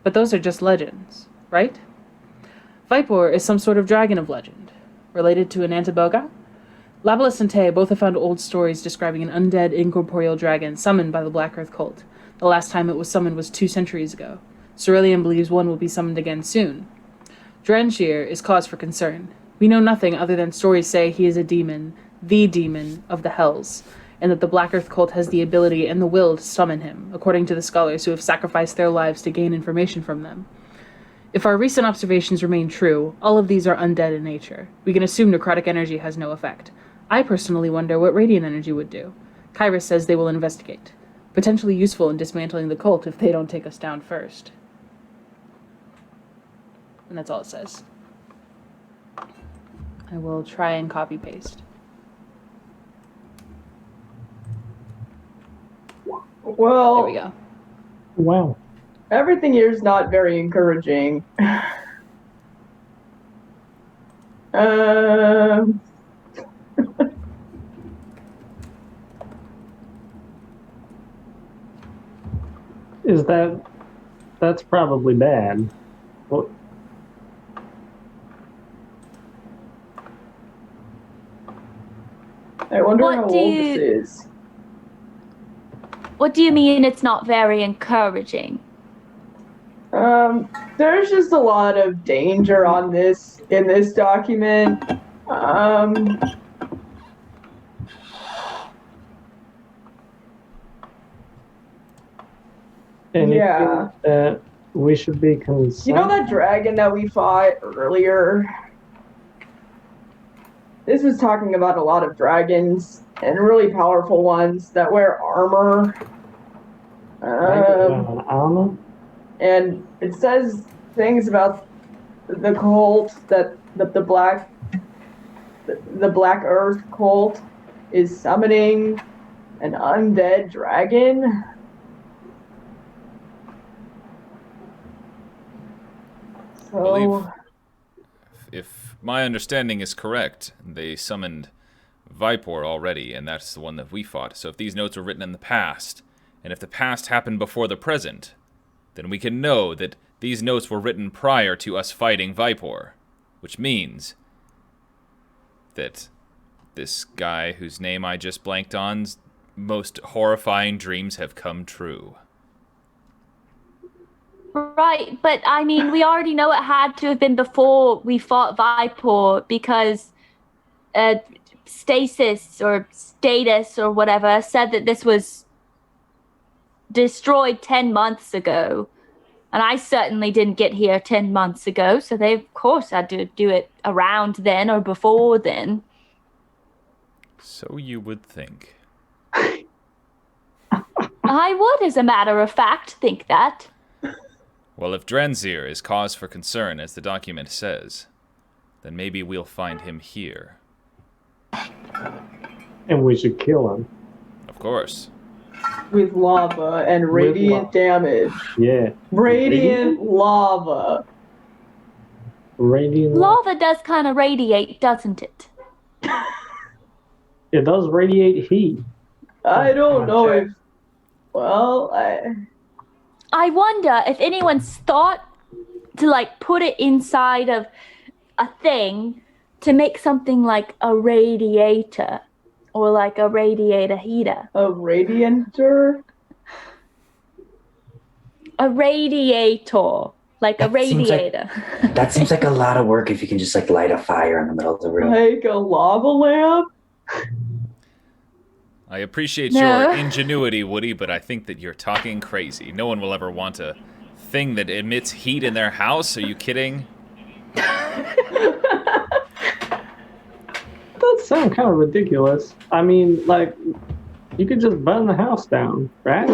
But those are just legends, right? Vipor is some sort of dragon of legend. Related to an Antiboga? Labalas and Tay both have found old stories describing an undead, incorporeal dragon summoned by the Black Earth cult. The last time it was summoned was 2 centuries ago. Cerulean believes one will be summoned again soon. Dranshir is cause for concern. We know nothing other than stories say he is a demon, the demon of the Hells, and that the Black Earth cult has the ability and the will to summon him, according to the scholars who have sacrificed their lives to gain information from them. If our recent observations remain true, all of these are undead in nature. We can assume necrotic energy has no effect. I personally wonder what radiant energy would do. Kyra says they will investigate. Potentially useful in dismantling the cult if they don't take us down first. And that's all it says. I will try and copy-paste. Well, There we go. Wow. everything here is not very encouraging. Is that's probably bad. Well, I wonder What how do old you- this is. What do you mean it's not very encouraging? There's just a lot of danger in this document. Yeah. That we should be concerned. You know that dragon that we fought earlier? This was talking about a lot of dragons and really powerful ones that wear armor. Armor? And it says things about the cult that the Black Earth cult is summoning an undead dragon. Believe- So If my understanding is correct, they summoned Vipor already, and that's the one that we fought. So if these notes were written in the past, and if the past happened before the present, then we can know that these notes were written prior to us fighting Vipor, which means that this guy whose name I just blanked on's most horrifying dreams have come true. Right, but I mean, we already know it had to have been before we fought Vipor because Stasis or Status or whatever said that this was destroyed 10 months ago. And I certainly didn't get here 10 months ago, so they, of course, had to do it around then or before then. So you would think. I would, as a matter of fact, think that. Well, if Drenzir is cause for concern, as the document says, then maybe we'll find him here. And we should kill him. Of course. with lava and radiant damage. Yeah. Radiant lava. Radiant Lava does kind of radiate, doesn't it? It does radiate heat. I don't know if. Well, I wonder if anyone's thought to like put it inside of a thing to make something like a radiator or like a radiator heater. a radiator. A radiator. Like a That seems like- radiator. That seems like a lot of work if you can just like light a fire in the middle of the room. Like a lava lamp. I appreciate No. your ingenuity, Woody, but I think that you're talking crazy. No one will ever want a thing that emits heat in their house. Are you kidding? That sounds kind of ridiculous. I mean, like, you could just burn the house down, right?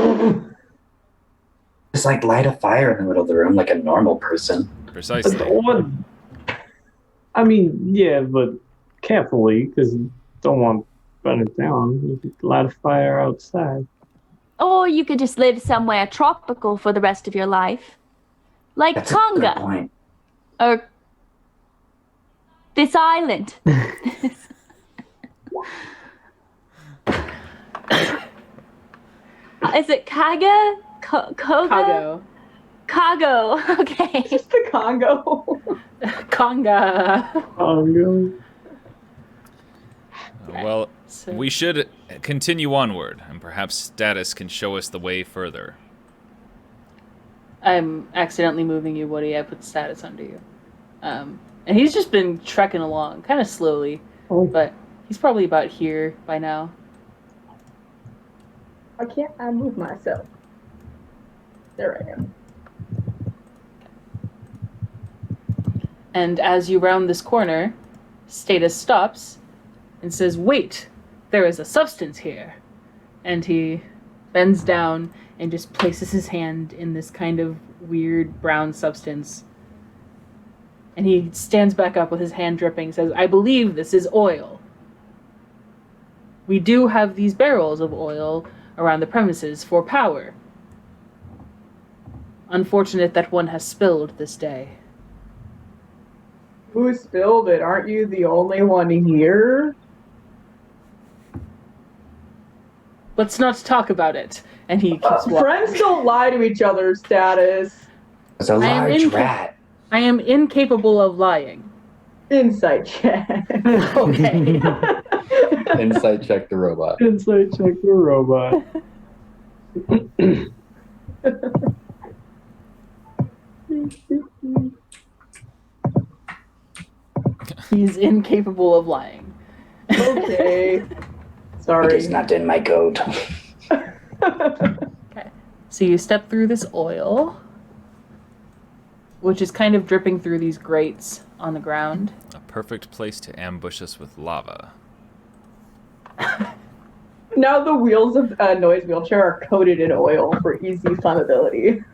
Just like light a fire in the middle of the room like a normal person. Precisely. Or, I mean, yeah, but carefully, because you don't want to burn it down. You could light a fire outside. Or you could just live somewhere tropical for the rest of your life. Like That's a good Tonga point. or this island. Is it Kaga? Koga? Kago. Kago. Okay. Just the Congo. Conga. Oh, no. Well, So- we should continue onward, and perhaps Status can show us the way further. I'm accidentally moving you, Woody. I put status under you. And he's just been trekking along, kind of slowly, Oh. but he's probably about here by now. Why can't I move myself? There I am. And as you round this corner, Status stops and says, "Wait, there is a substance here." And he bends down and just places his hand in this kind of weird brown substance. And he stands back up with his hand dripping, says, "I believe this is oil. We do have these barrels of oil around the premises for power. Unfortunate that one has spilled this day." Who spilled it? Aren't you the only one here? "Let's not talk about it." And he keeps walking. Friends don't lie to each other, Status. It's a I am large in- rat. I am incapable of lying. Insight check. Okay. Insight check the robot. Insight check the robot. He's incapable of lying. Okay. It Sorry. is not in my code. Okay. So you step through this oil, which is kind of dripping through these grates on the ground. A perfect place to ambush us with lava. Now the wheels of Noise wheelchair are coated in oil for easy flammability.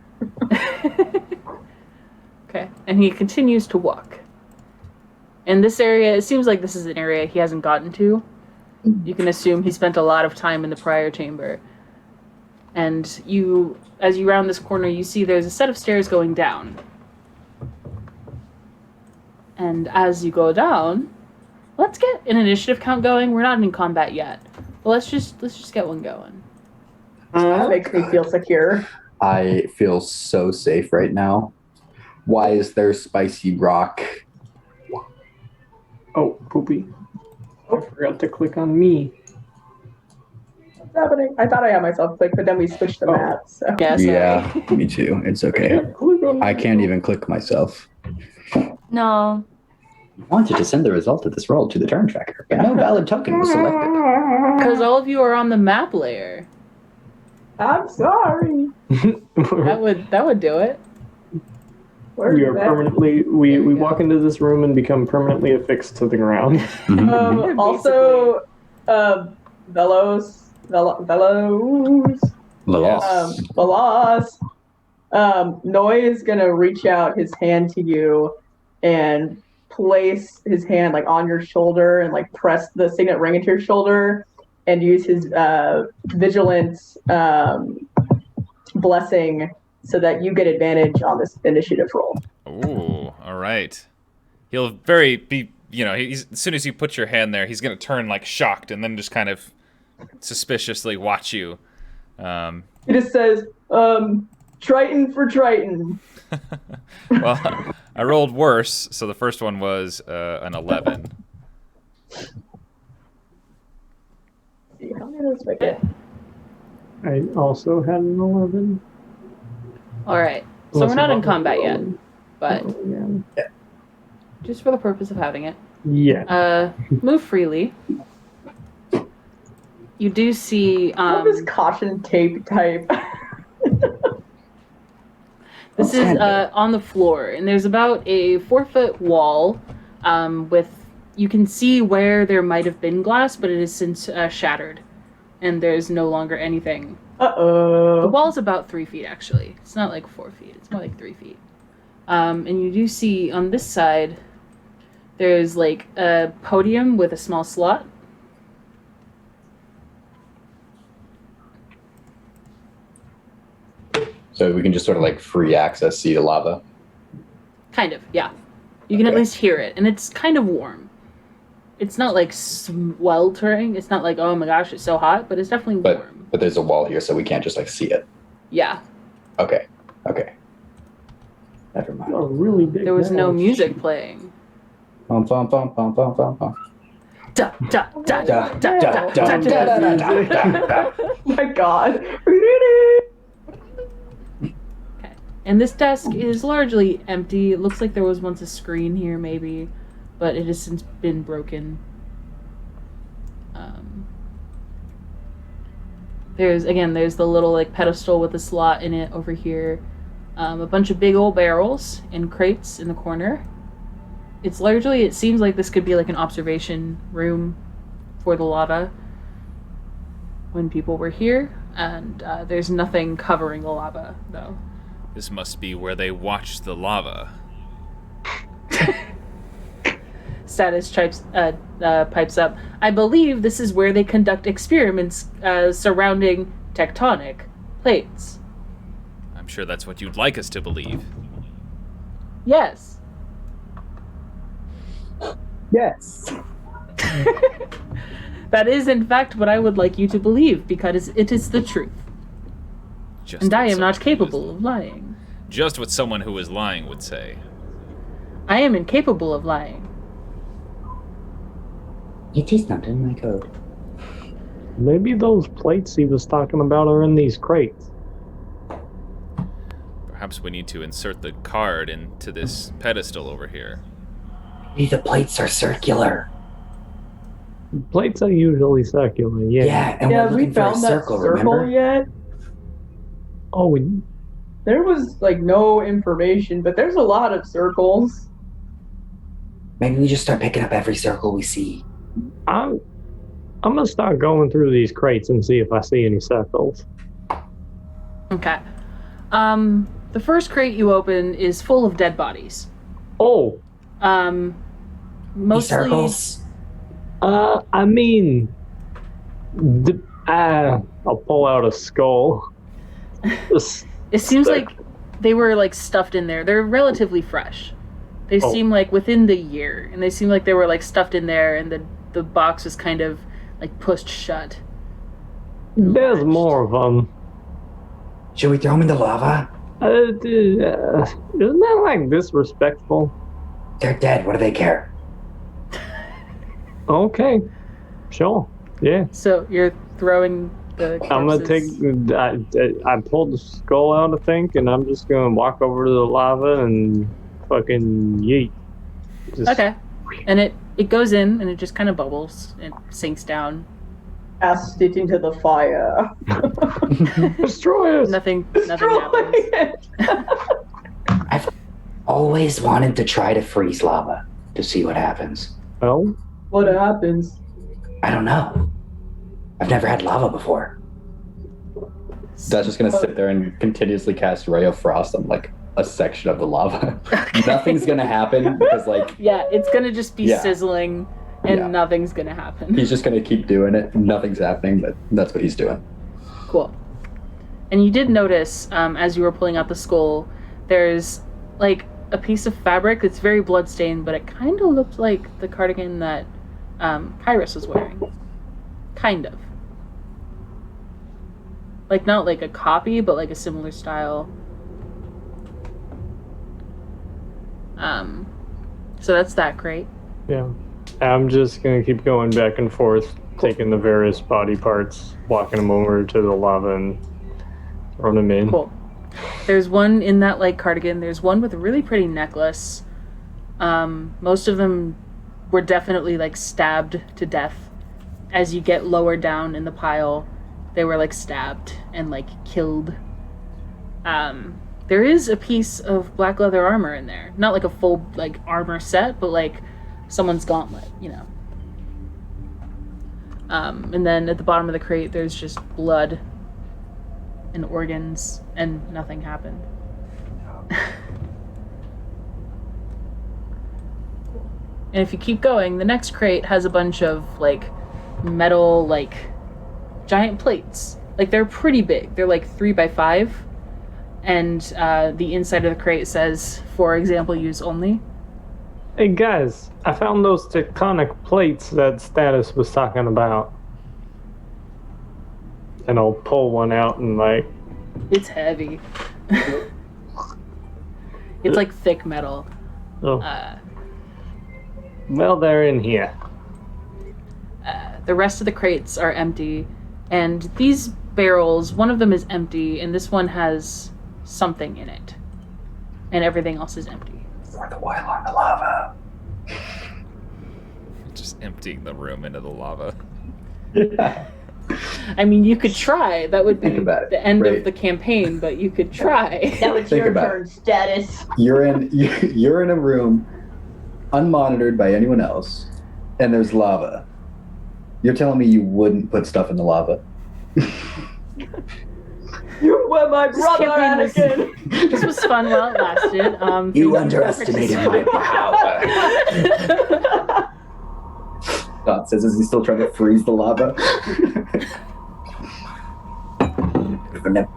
Okay. And he continues to walk. In this area, it seems like this is an area he hasn't gotten to. You can assume he spent a lot of time in the prior chamber. And as you round this corner, you see there's a set of stairs going down. And as you go down, let's get an initiative count going. We're not in combat yet. But let's just get one going. That makes me feel secure. I feel so safe right now. Why is there spicy rock? Oh, poopy. I forgot to click on me. What's happening? I thought I had myself click, but then we switched the map. So. Yeah, sorry. Yeah, me too. It's okay. Click on I can't even click myself. No. I wanted to send the result of this roll to the turn tracker, but no valid token was selected. Because all of you are on the map layer. I'm sorry. That would do it. Where's We are that? permanently, There we you walk go. into this room and become permanently affixed to the ground. Also, Velos. Noi is gonna reach out his hand to you and place his hand like on your shoulder and like press the signet ring into your shoulder and use his vigilance blessing so that you get advantage on this initiative roll. Ooh, all right. He'll as soon as you put your hand there, he's going to turn like shocked and then just kind of suspiciously watch you. He just says, Triton for Triton. Well, I rolled worse, so the first one was an 11. See, how many of those did I get? I also had an 11. Alright. So Unless we're not I'm in combat yet, rolling. but Oh, yeah. just for the purpose of having it. Yeah. Move freely. You do see What is caution tape type? this is on the floor, and there's about a 4-foot wall with you can see where there might have been glass, but it has since shattered, and there's no longer anything. The Uh-oh. wall's about 3 feet, actually. It's not like 4 feet. It's more like 3 feet. And you do see on this side, there's like a podium with a small slot. So we can just sort of like free access see the lava. Kind of, yeah. You can at Okay. least hear it, and it's kind of warm. It's not like sweltering. It's not like, oh my gosh, it's so hot, but it's definitely warm. But there's a wall here, so we can't just like see it. Yeah. Okay. Never mind. Oh, really big. There was no house. music playing. Bum, bum, bum, bum, bum, bum, bum. Da, da, da, Da, da, da, da, da, da, da, da. da, da, da, da. Oh my god. And this desk is largely empty. It looks like there was once a screen here, maybe, but it has since been broken. There's the little like pedestal with a slot in it over here. A bunch of big old barrels and crates in the corner. It seems like this could be like an observation room for the lava when people were here, and there's nothing covering the lava, though. This must be where they watched the lava. Status pipes up. I believe this is where they conduct experiments surrounding tectonic plates. I'm sure that's what you'd like us to believe. Yes. Yes. That is, in fact, what I would like you to believe, because it is the truth. Just And what I am not someone who is- capable of lying. Just what someone who is lying would say. I am incapable of lying. It is not in my code. Maybe those plates he was talking about are in these crates. Perhaps we need to insert the card into this pedestal over here. The plates are circular. Plates are usually circular, yeah. Yeah, and Yeah, we're we looking for a found that circle, circle remember? yet? Oh, There was like no information, but there's a lot of circles. Maybe we just start picking up every circle we see. I'm gonna start going through these crates and see if I see any circles. Okay. The first crate you open is full of dead bodies. Oh, Mostly. These circles? I mean, I'll pull out a skull. It seems like they were like stuffed in there. They're relatively fresh. They seem like within the year, and they seem like they were like stuffed in there, and the box was kind of like pushed shut. There's more of them. Should we throw them in the lava? Isn't that like disrespectful? They're dead. What do they care? Okay, sure, yeah. So you're throwing the corpses. I'm gonna take. I pulled the skull out, I think, and I'm just gonna walk over to the lava and fucking yeet. Just, Okay. And it goes in, and it just kind of bubbles and sinks down. Cast it into the fire. Destroy us. Nothing Destroy happens. it. I've always wanted to try to freeze lava to see what happens. Well, What happens? I don't know. I've never had lava before. That's just gonna sit there and continuously cast Ray of Frost on like a section of the lava. Nothing's gonna happen because like Yeah, it's gonna just be Yeah. sizzling, and Yeah. nothing's gonna happen. he's just gonna keep doing it. Nothing's happening, but that's what he's doing. Cool. And you did notice, as you were pulling out the skull, there's like a piece of fabric that's very bloodstained, but it kind of looked like the cardigan that Kyrus was wearing. Kind of. Like, not like a copy, but like a similar style. So that's that crate. yeah. I'm just gonna keep going back and forth, taking the various body parts, walking them over to the lava and throwing them in. Cool. There's one in that like cardigan. There's one with a really pretty necklace. Most of them were definitely like stabbed to death. As you get lower down in the pile, they were like stabbed and like killed. There is a piece of black leather armor in there. Not like a full like armor set, but like someone's gauntlet, you know. And then at the bottom of the crate, there's just blood and organs, and nothing happened. And if you keep going, the next crate has a bunch of like metal, like giant plates. Like they're pretty big. They're like 3x5, and the inside of the crate says, "For example, use only." Hey guys, I found those tectonic plates that Status was talking about. And I'll pull one out and like, It's heavy. It's like thick metal. oh, well, they're in here. The rest of the crates are empty, and these barrels, one of them is empty, and this one has something in it, and everything else is empty. Pour the oil on the lava. Just emptying the room into the lava. Yeah. I mean, you could try. That would be Think about it. the end Right. of the campaign, but you could try. Now it's Think your about turn, Status. You're in a room unmonitored by anyone else, and there's lava. You're telling me you wouldn't put stuff in the lava? You were my This brother, campaign was- Anakin. This was fun while it lasted. You thank for underestimated my participating. power. Dot says, is he still trying to freeze the lava?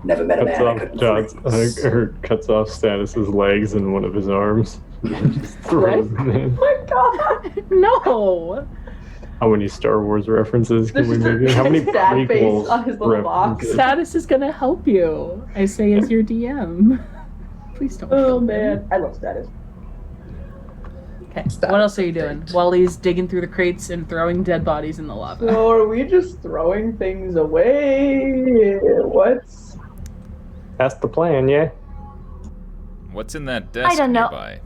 Never met a Cuts man I off couldn't John's, freeze. or cuts off Status's legs and one of his arms. Just throws them in. Oh my god. No. How many Star Wars references can we There's make? How many sad face prequels on his little box. references? Status is gonna help you. I say as your DM. Please don't. Oh kill him. man, I love Status. Okay. What else are you doing? Wally's digging through the crates and throwing dead bodies in the lava. So are we just throwing things away? What's... That's the plan, yeah? What's in that desk I don't know. nearby?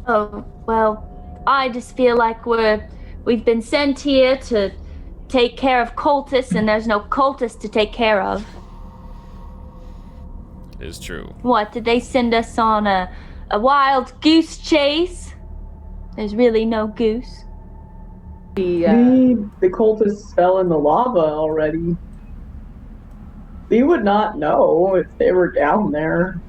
Oh, well, I just feel like we've been sent here to take care of cultists, and there's no cultists to take care of. It is true. What, did they send us on a wild goose chase? There's really no goose. The cultists fell in the lava already. We would not know if they were down there.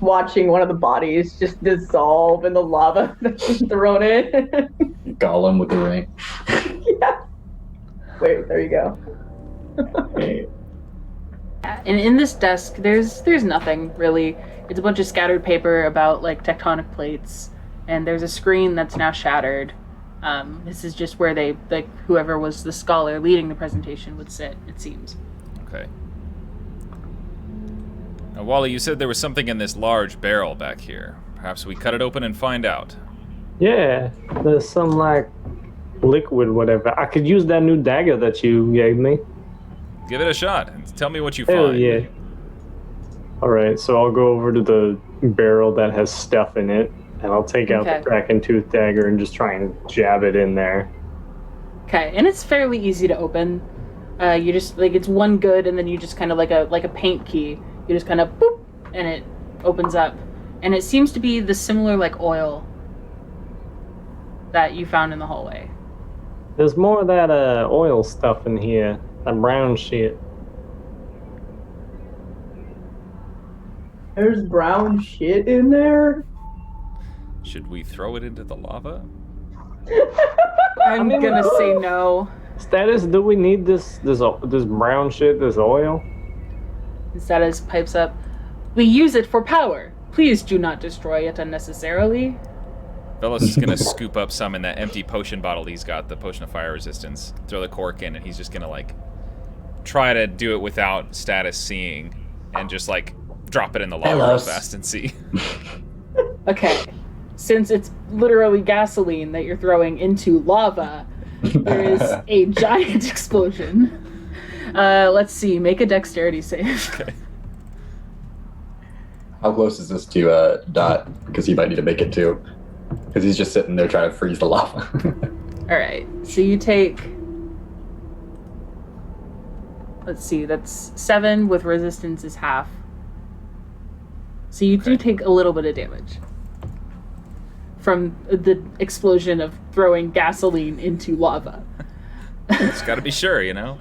Watching one of the bodies just dissolve in the lava that's been thrown in. Gollum with the ring. Yeah. Wait, there you go. And in this desk, there's nothing really. It's a bunch of scattered paper about like tectonic plates, and there's a screen that's now shattered. This is just where they like whoever was the scholar leading the presentation would sit. It seems. Okay. Now, Wally, you said there was something in this large barrel back here. Perhaps we cut it open and find out. Yeah, there's some, like, liquid whatever. I could use that new dagger that you gave me. Give it a shot and tell me what you Hell find. yeah. Alright, so I'll go over to the barrel that has stuff in it, and I'll take out the Kraken Tooth dagger and just try and jab it in there. Okay, and it's fairly easy to open. You just like it's one good, and then you just kind of like a paint key. You just kind of boop, and it opens up, and it seems to be the similar like oil that you found in the hallway. There's more of that oil stuff in here, that brown shit. There's brown shit in there? Should we throw it into the lava? I'm gonna say no. Status, do we need this brown shit, this oil? Status pipes up. We use it for power. Please do not destroy it unnecessarily. Velos is gonna scoop up some in that empty potion bottle he's got, the potion of fire resistance. Throw the cork in, and he's just gonna like try to do it without Status seeing, and just like drop it in the lava real fast and see. Okay, since it's literally gasoline that you're throwing into lava, there is a giant explosion. Let's see. Make a dexterity save. Okay. How close is this to Dot? Because he might need to make it too. Because he's just sitting there trying to freeze the lava. All right. So you take. Let's see. That's 7 with resistance is half. So you do take a little bit of damage from the explosion of throwing gasoline into lava. It's got to be sure, you know.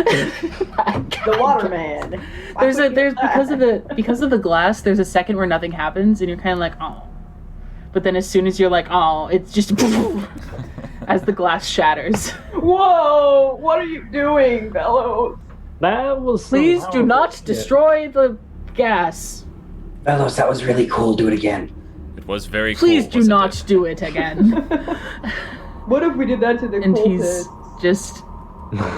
The waterman. There's because of the glass. There's a second where nothing happens, and you're kind of like, oh. But then as soon as you're like, oh, it's just as the glass shatters. Whoa! What are you doing, Bellows? That was. Please do not destroy the gas. Velos, that was really cool. Do it again. It was very Please cool, do wasn't not it? do it again. What if we did that to the And cultists? he's just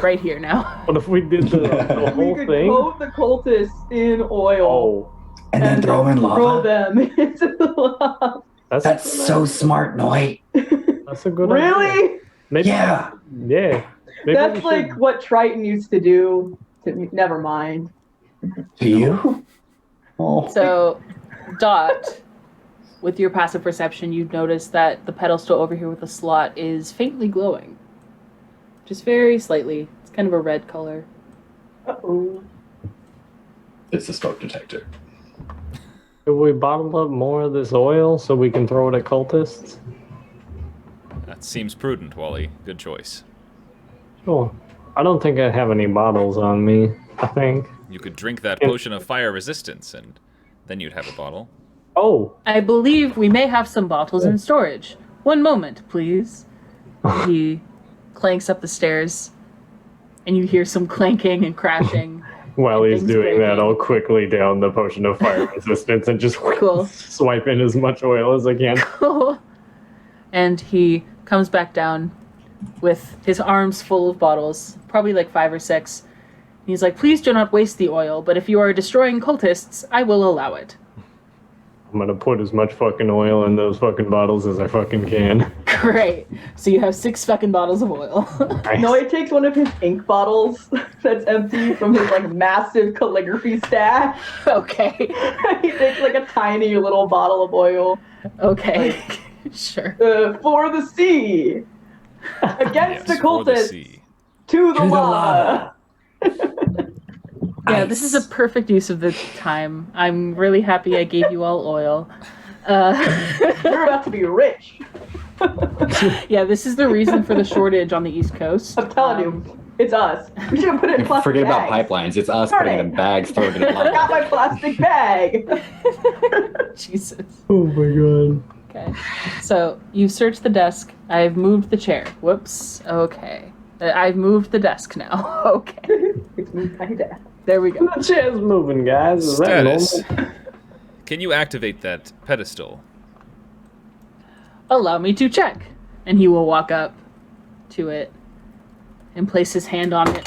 right here now. What if we did the We whole could thing? coat the cultists in oil. Oh, And then throw them in Throw lava. them into the lava. That's so smart, Noi. That's a good idea. Really? Maybe, Yeah. Yeah. Maybe That's we should- like what Triton used to do. Never mind. To you? Oh. So, Dot, with your passive perception, you've noticed that the pedestal over here with the slot is faintly glowing. Just very slightly. It's kind of a red color. Uh-oh. It's a smoke detector. Could we bottle up more of this oil so we can throw it at cultists? That seems prudent, Wally. Good choice. Sure. I don't think I have any bottles on me, I think. You could drink that potion of fire resistance, and then you'd have a bottle. Oh, I believe we may have some bottles in storage. One moment, please. He clanks up the stairs, and you hear some clanking and crashing. while he's Things doing that, breaking. I'll quickly down the potion of fire resistance and just Cool. swipe in as much oil as I can. And he comes back down with his arms full of bottles, probably like 5 or 6. He's like, please do not waste the oil, but if you are destroying cultists, I will allow it. I'm gonna put as much fucking oil in those fucking bottles as I fucking can. Great. So you have 6 fucking bottles of oil. No, he takes one of his ink bottles that's empty from his like massive calligraphy stash. Okay. He takes like a tiny little bottle of oil. Okay. Sure. For the sea. Against the for the cultists. sea. To the To the lava. Yeah, this is a perfect use of the time. I'm really happy I gave you all oil. You're about to be rich. Yeah, this is the reason for the shortage on the East Coast. I'm telling you, it's us. We should have put it in plastic Forget about bags. pipelines. It's us Darn putting it it. in bags, throwing it in I got lava. my plastic bag. Jesus. Oh my god. Okay. So you've searched the desk. I've moved the chair. Whoops. Okay. I've moved the desk now. Okay. It's moved my desk. There we go. The chair's moving, guys. Is that Status. normal? Can you activate that pedestal? Allow me to check. And he will walk up to it and place his hand on it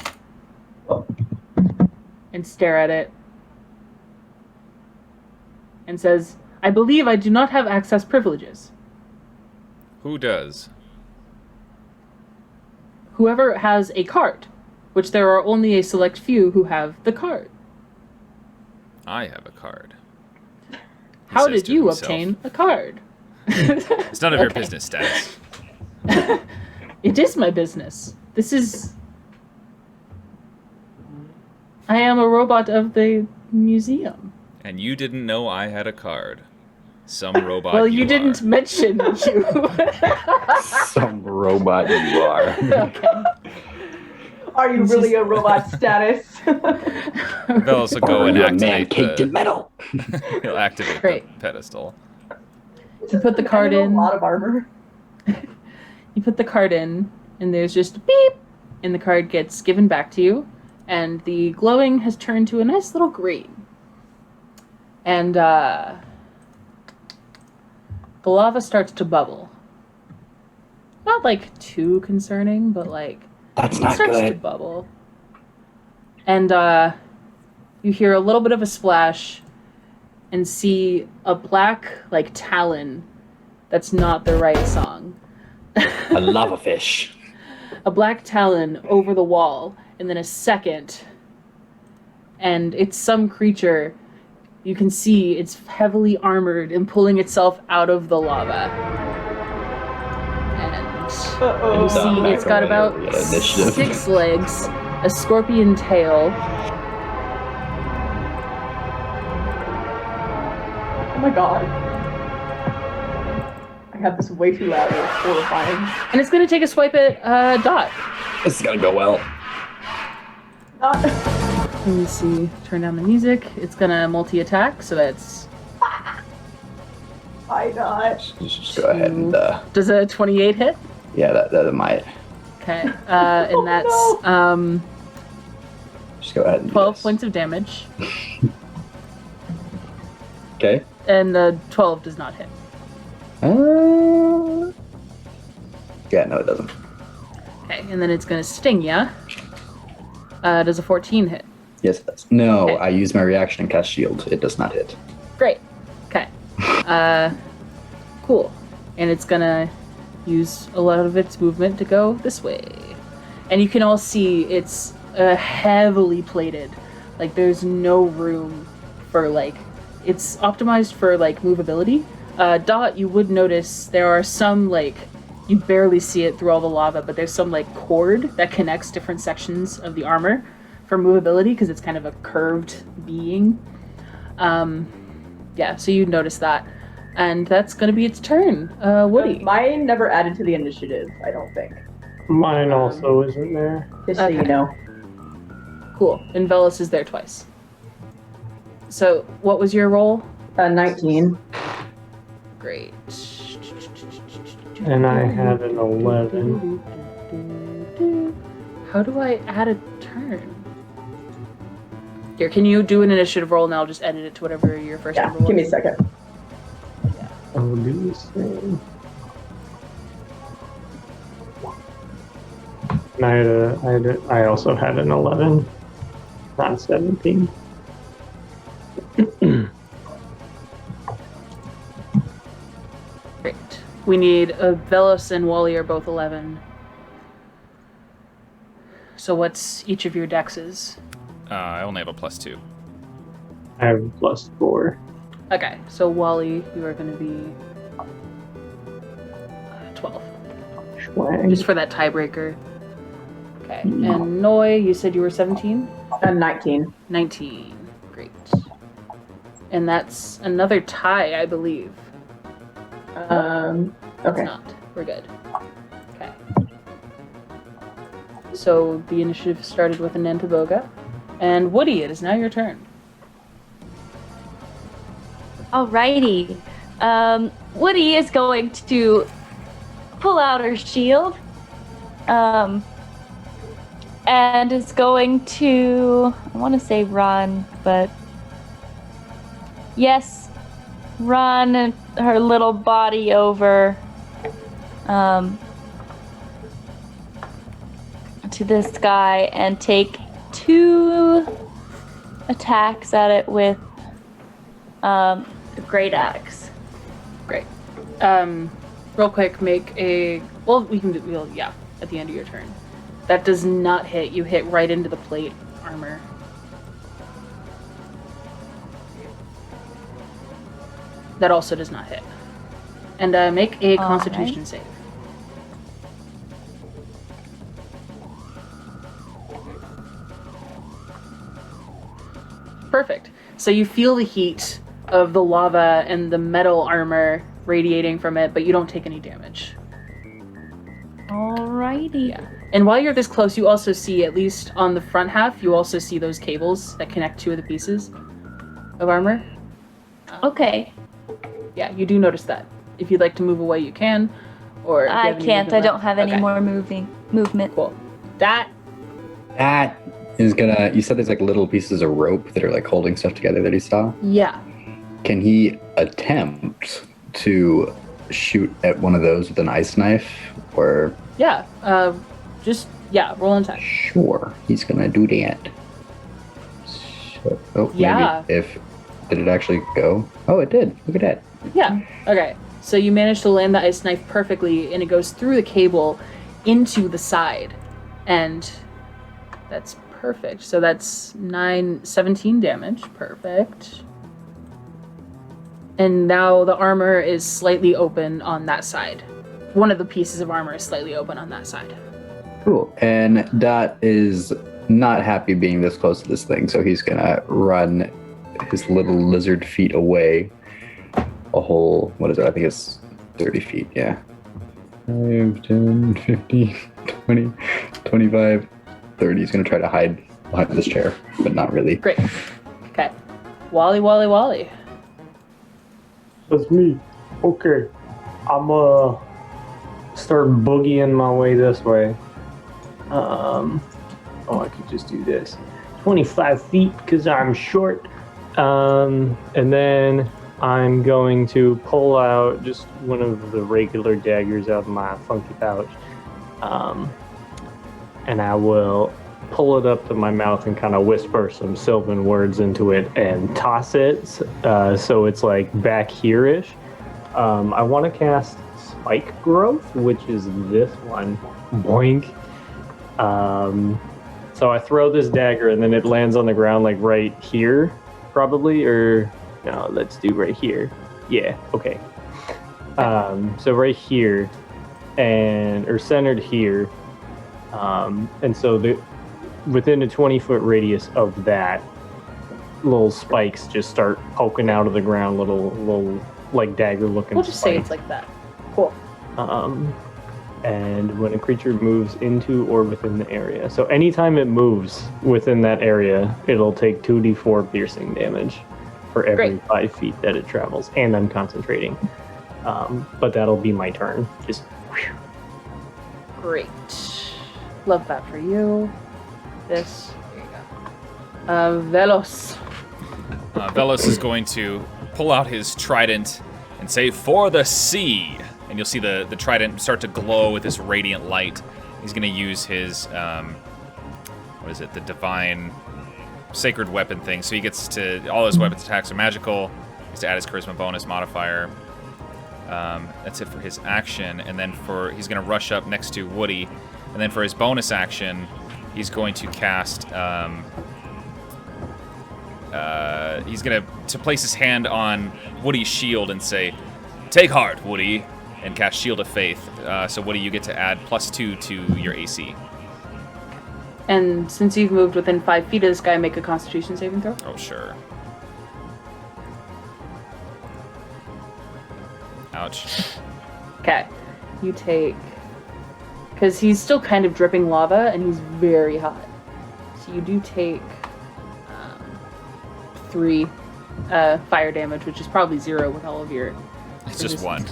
and stare at it and says, I believe I do not have access privileges. Who does? Whoever has a card, which there are only a select few who have the card. I have a card. He How says did to you himself. obtain a card? It's none of your Okay. business, Status. It is my business. This is... I am a robot of the museum. And you didn't know I had a card. Some robot. Well, you are. didn't mention you. Some robot you are. Okay. Are you really a robot status? Velos will go Or and are you a man activate caked in the, metal? he'll activate Great. the pedestal. You put the card A in. lot of armor. You put the card in, and there's just a beep, and the card gets given back to you, and the glowing has turned to a nice little green. And the lava starts to bubble. Not like too concerning, but like That's it not starts to good. bubble. And you hear a little bit of a splash and see a black like talon that's not the right song. A lava fish. A black talon over the wall, and then a second, and it's some creature. You can see it's heavily armored and pulling itself out of the lava. And you see it's got about Initiative. 6 legs, a scorpion tail, Oh my god. I have this way too loud. It's horrifying. and it's going to take a swipe at Dot. This is gonna go well. Not... Let me see. Turn down the music. It's going to multi-attack, so that's... Why not? Just go ahead and Does a 28 hit? yeah, that might. Okay. And that's no. Just go ahead and do 12 this. points of damage. Okay. And the 12 does not hit. Yeah, no, it doesn't. Okay, and then it's going to sting ya. Does a 14 hit? Yes, it does. No, Okay. I use my reaction and cast shield. It does not hit. Great. Okay. Cool. And it's going to use a lot of its movement to go this way. And you can all see it's heavily plated. Like, there's no room for, like... It's optimized for, like, movability. Dot, you would notice there are some, like... You barely see it through all the lava, but there's some, like, cord that connects different sections of the armor for movability, because it's kind of a curved being. Yeah, so you'd notice that. And that's going to be its turn. Woody. Mine never added to the initiative, I don't think. Mine also isn't there. Just so you Okay. know. Cool. And Velos is there twice. So, what was your roll? 19. Great. And I had an 11. How do I add a turn? Here, can you do an initiative roll and I'll just edit it to whatever your first Yeah, number was? give me a second. I'll do the same. And I also had an 11, not 17. Great. We need Velos and Wally are both 11. So what's each of your dexes? I only have a +2. I have a +4. Okay, so Wally, you are going to be 12. Schwang. Just for that tiebreaker. Okay, and Noi, you said you were 17? 19. 19. Great. And that's another tie, I believe. Okay. It's not. We're good. Okay. So the initiative started with Anantaboga. And Woody, it is now your turn. Alrighty. Woody is going to pull out her shield. And is going to, I want to say run, but yes, run her little body over to this guy and take 2 attacks at it with the great axe. Great. Real quick, make a... Well, we can do... yeah, at the end of your turn. That does not hit. You hit right into the plate armor. That also does not hit. And make a Constitution save. Perfect. So you feel the heat of the lava and the metal armor radiating from it, but you don't take any damage. Alrighty. Yeah. And while you're this close, you also see, at least on the front half, you also see those cables that connect 2 of the pieces of armor. Okay. Yeah, you do notice that. If you'd like to move away, you can. Or if you I have any can't. I movement don't left. have any Okay, more movement. Cool. That That is gonna. You said there's like little pieces of rope that are like holding stuff together that he saw. yeah. Can he attempt to shoot at one of those with an ice knife? Or Yeah. Roll an attack. sure, he's gonna do that. So, oh, Yeah. maybe if did it actually go? Oh, it did. Look at that. Yeah. Okay. So you manage to land the ice knife perfectly, and it goes through the cable into the side. And that's perfect. So that's 17 damage. Perfect. And now the armor is slightly open on that side. One of the pieces of armor is slightly open on that side. Cool. And Dot is not happy being this close to this thing, so he's gonna run his little lizard feet away a whole, what is it? I think it's 30 feet, yeah. 5, 10, 15, 20, 25, 30. He's gonna try to hide behind this chair, but not really. Great. Okay. Wally. That's me. Okay. I'm start boogieing my way this way. I could just do this. 25 feet because I'm short. And then I'm going to pull out just one of the regular daggers out of my funky pouch. And I will pull it up to my mouth and kind of whisper some Sylvan words into it and toss it so it's like back here-ish. I want to cast Spike Growth, which is this one. Boink. So I throw this dagger and then it lands on the ground like right here, probably, or no, let's do right here. Yeah, okay. So right here, or centered here, and so within a 20-foot radius of that, little spikes just start poking out of the ground, little like dagger-looking. We'll just say it's like that. Cool. And when a creature moves into or within the area. So anytime it moves within that area, it'll take 2d4 piercing damage for every Great. 5 feet that it travels. And I'm concentrating. But that'll be my turn. Just whew. Great. Love that for you. This. There you go. Velos. Velos is going to pull out his trident and say, "For the sea!" And you'll see the trident start to glow with this radiant light. He's going to use his, what is it, the divine sacred weapon thing. So he gets to, all his weapons attacks are magical. He gets to add his charisma bonus modifier. That's it for his action, and then he's going to rush up next to Woody, and then for his bonus action, he's going to cast. He's going to place his hand on Woody's shield and say, "Take heart, Woody," and cast Shield of Faith. So Woody, you get to add +2 to your AC. And since you've moved within 5 feet of this guy, make a Constitution saving throw. Oh, sure. Ouch. Okay. You take... Because he's still kind of dripping lava, and he's very hot. So you do take 3 fire damage, which is probably 0 with all of your... It's just 1.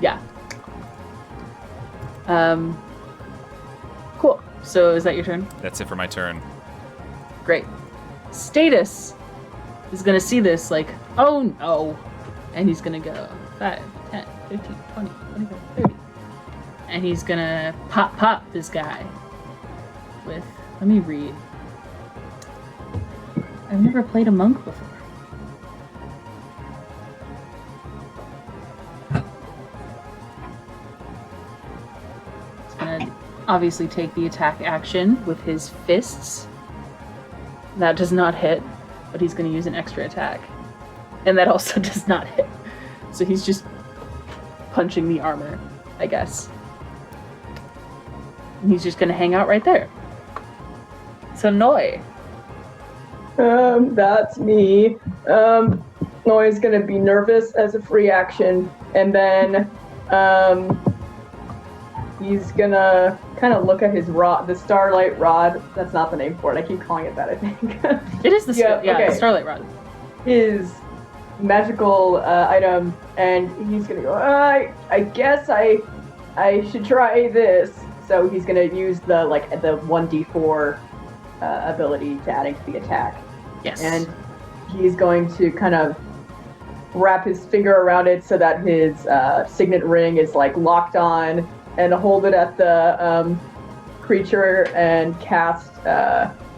Yeah. Cool. So is that your turn? That's it for my turn. Great. Status is going to see this like, oh no. And he's going to go 5, 10, 15, 20, 25, 30. And he's going to pop this guy with, let me read. I've never played a monk before. He's going to obviously take the attack action with his fists. That does not hit, but he's going to use an extra attack. And that also does not hit. So he's just punching the armor, I guess. And he's just going to hang out right there. So Noi. That's me. Noi's gonna be nervous as a free action, and then, he's gonna kind of look at his rod, the Starlight Rod. That's not the name for it. I keep calling it that, I think. It is the okay. Starlight Rod. His magical item, and he's gonna go, I guess I should try this. So he's gonna use the 1d4 ability to add into the attack. Yes. And he's going to kind of wrap his finger around it so that his signet ring is locked on, and hold it at the creature and cast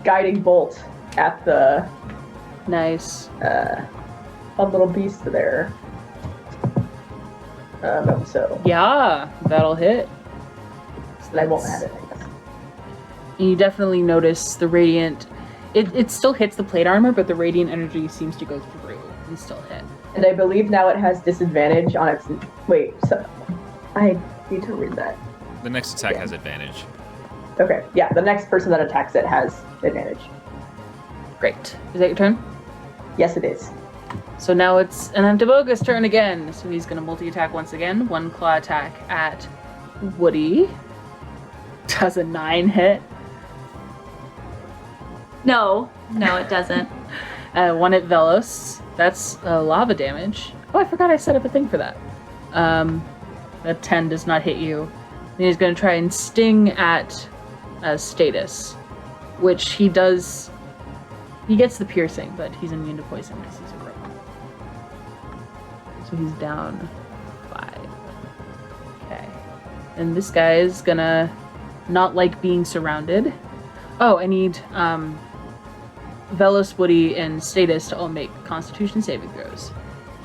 guiding bolt at the nice a little beast there. So yeah, that'll hit. I won't add it, I guess. And you definitely notice the radiant. It still hits the plate armor, but the radiant energy seems to go through and still hit. And I believe now it has disadvantage on its... Wait, so... I need to read that. The next attack has advantage. Okay, yeah, the next person that attacks it has advantage. Great. Is that your turn? Yes, it is. So now it's Anantaboga's turn again. So he's going to multi-attack once again. 1 claw attack at Woody. Does a 9 hit? No, it doesn't. 1 at Velos. That's lava damage. Oh, I forgot I set up a thing for that. That 10 does not hit you. And he's going to try and sting at Status, which he does. He gets the piercing, but he's immune to poison because he's a rogue. So he's down 5. Okay. And this guy is going to not like being surrounded. Oh, I need Velos, Woody, and Status to all make Constitution saving throws.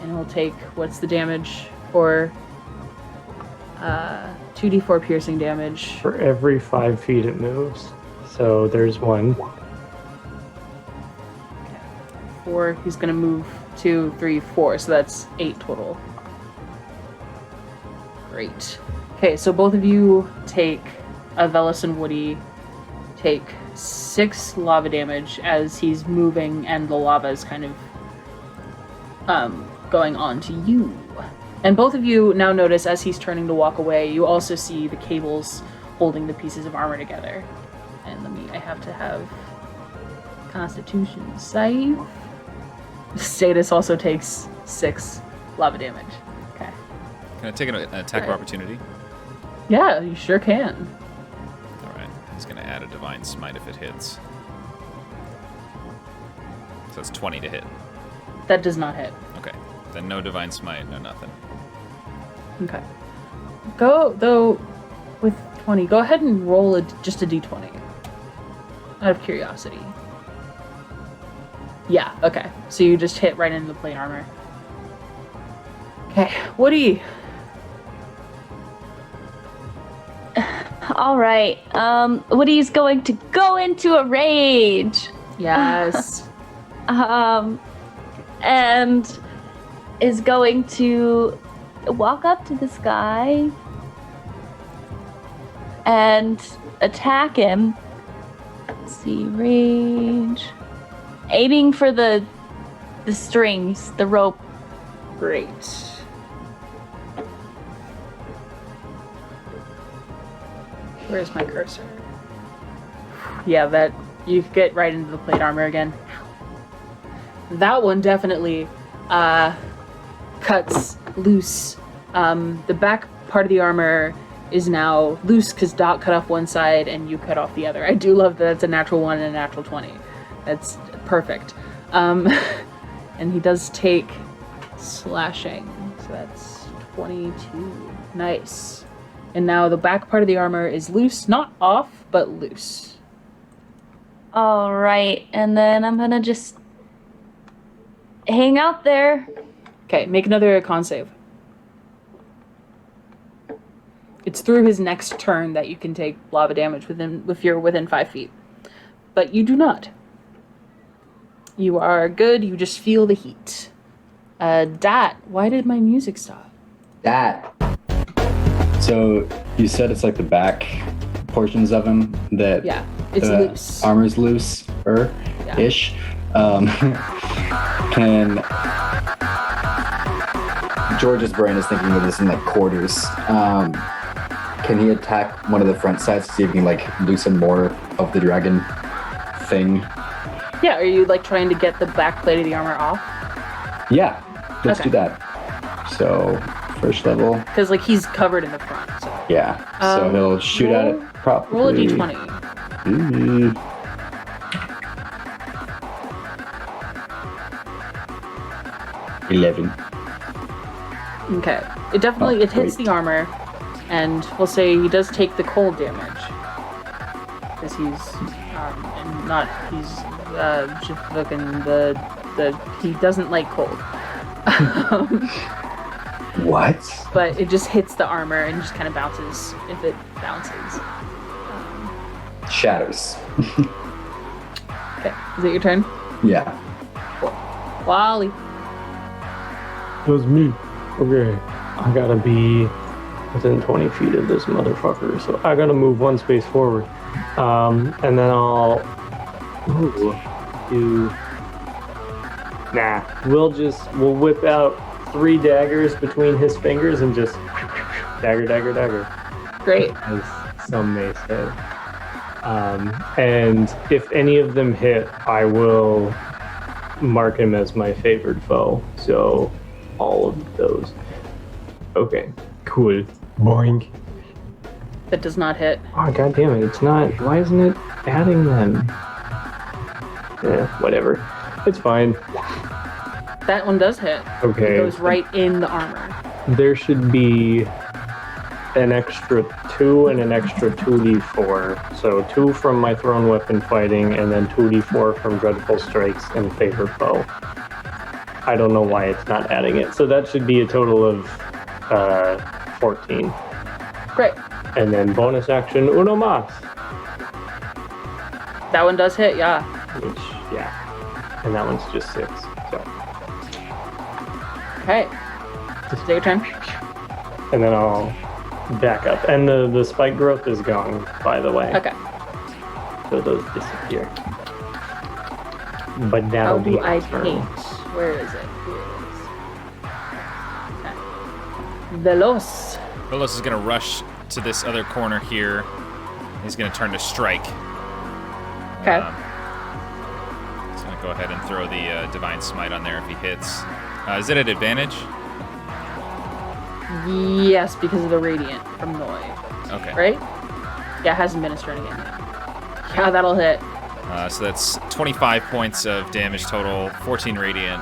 And he'll take, what's the damage for 2d4 piercing damage. For every 5 feet it moves. So there's 1. 4, he's going to move 2, 3, 4, so that's 8 total. Great. Okay, so both of you take, Velos and Woody take 6 lava damage as he's moving and the lava is kind of going on to you. And both of you now notice as he's turning to walk away, you also see the cables holding the pieces of armor together. And I have to have Constitution save. Status also takes 6 lava damage. Okay. Can I take an attack of opportunity? Yeah, you sure can. Alright. He's going to add a Divine Smite if it hits. So it's 20 to hit. That does not hit. Okay. Then no Divine Smite, no nothing. Okay. Go, though, with 20, go ahead and roll just a d20. Out of curiosity. Yeah, okay. So you just hit right into the plate armor. Okay, Woody. All right. Woody's going to go into a rage. Yes. And is going to walk up to this guy and attack him. Let's see, rage. Aiming for the strings, the rope. Great. Where's my cursor? Yeah, that you get right into the plate armor again. That one definitely cuts loose. The back part of the armor is now loose because Doc cut off one side and you cut off the other. I do love that it's a natural 1 and a natural 20. That's perfect. And he does take slashing, so that's 22. Nice. And now the back part of the armor is loose, not off, but loose. All right, and then I'm gonna just hang out there. Okay, make another con save. It's through his next turn that you can take lava damage if you're within 5 feet. But you do not. You are good, you just feel the heat. Dat, why did my music stop? That. So you said it's like the back portions of him that Yeah, it's the loose. armor's loose-ish. Can George's brain is thinking of this in like quarters. Can he attack one of the front sides to see if he can like loosen more of the dragon thing? Yeah, are you like trying to get the back plate of the armor off? Yeah, let's Okay. do that. So first level. Because like he's covered in the front. So. Yeah. So he'll shoot at it probably. Roll a d20. Ooh. 11. Okay. It definitely it hits great. the armor, and we'll say he does take the cold damage because he's just looking the he doesn't like cold. What? But it just hits the armor and just kind of bounces if it bounces. Shatters. Okay, is it your turn? Yeah. Wally. It was me. Okay. I gotta be within 20 feet of this motherfucker, so I gotta move one space forward. And then I'll do. Nah. We'll whip out 3 daggers between his fingers and just dagger, dagger, dagger. Great. As some may say. And if any of them hit, I will mark him as my favored foe. So all of those. Okay, cool. Boing. That does not hit. Oh, god damn it, it's not. Why isn't it adding them? Yeah, whatever. It's fine. That one does hit. Okay. It goes right in the armor. There should be an extra 2 and an extra 2d4. So 2 from my thrown weapon fighting, and then 2d4 from dreadful strikes and favored foe. I don't know why it's not adding it. So that should be a total of 14. Great. And then bonus action, uno más. That one does hit, yeah. Which, yeah. And that one's just 6. So. Okay. Is it your turn? And then I'll back up. And the spike growth is gone, by the way. Okay. So those disappear. But How that'll do be I turn. paint? Where is it? Here it is. Okay. Veloz. Velos is going to rush to this other corner here. He's going to turn to strike. Okay. He's going to go ahead and throw the Divine Smite on there if he hits. Is it at advantage? Yes, because of the radiant from Noi. Okay. Right? Yeah, it hasn't been a turn again. Yeah, that'll hit. So that's 25 points of damage total, 14 radiant.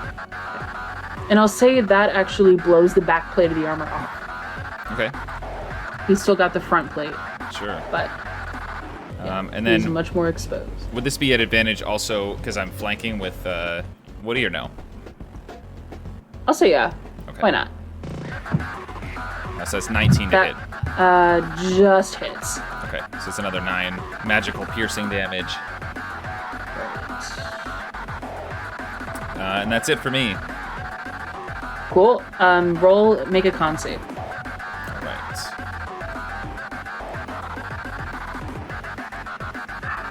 And I'll say that actually blows the back plate of the armor off. Okay, He's still got the front plate, sure. but And he's then much more exposed. would this be at advantage also because I'm flanking with Woody or no? I'll say yeah. Okay. Why not? So that's 19 to hit. Just hits. Okay, so it's another 9 magical piercing damage. And that's it for me. Cool. Roll, make a con save. All right.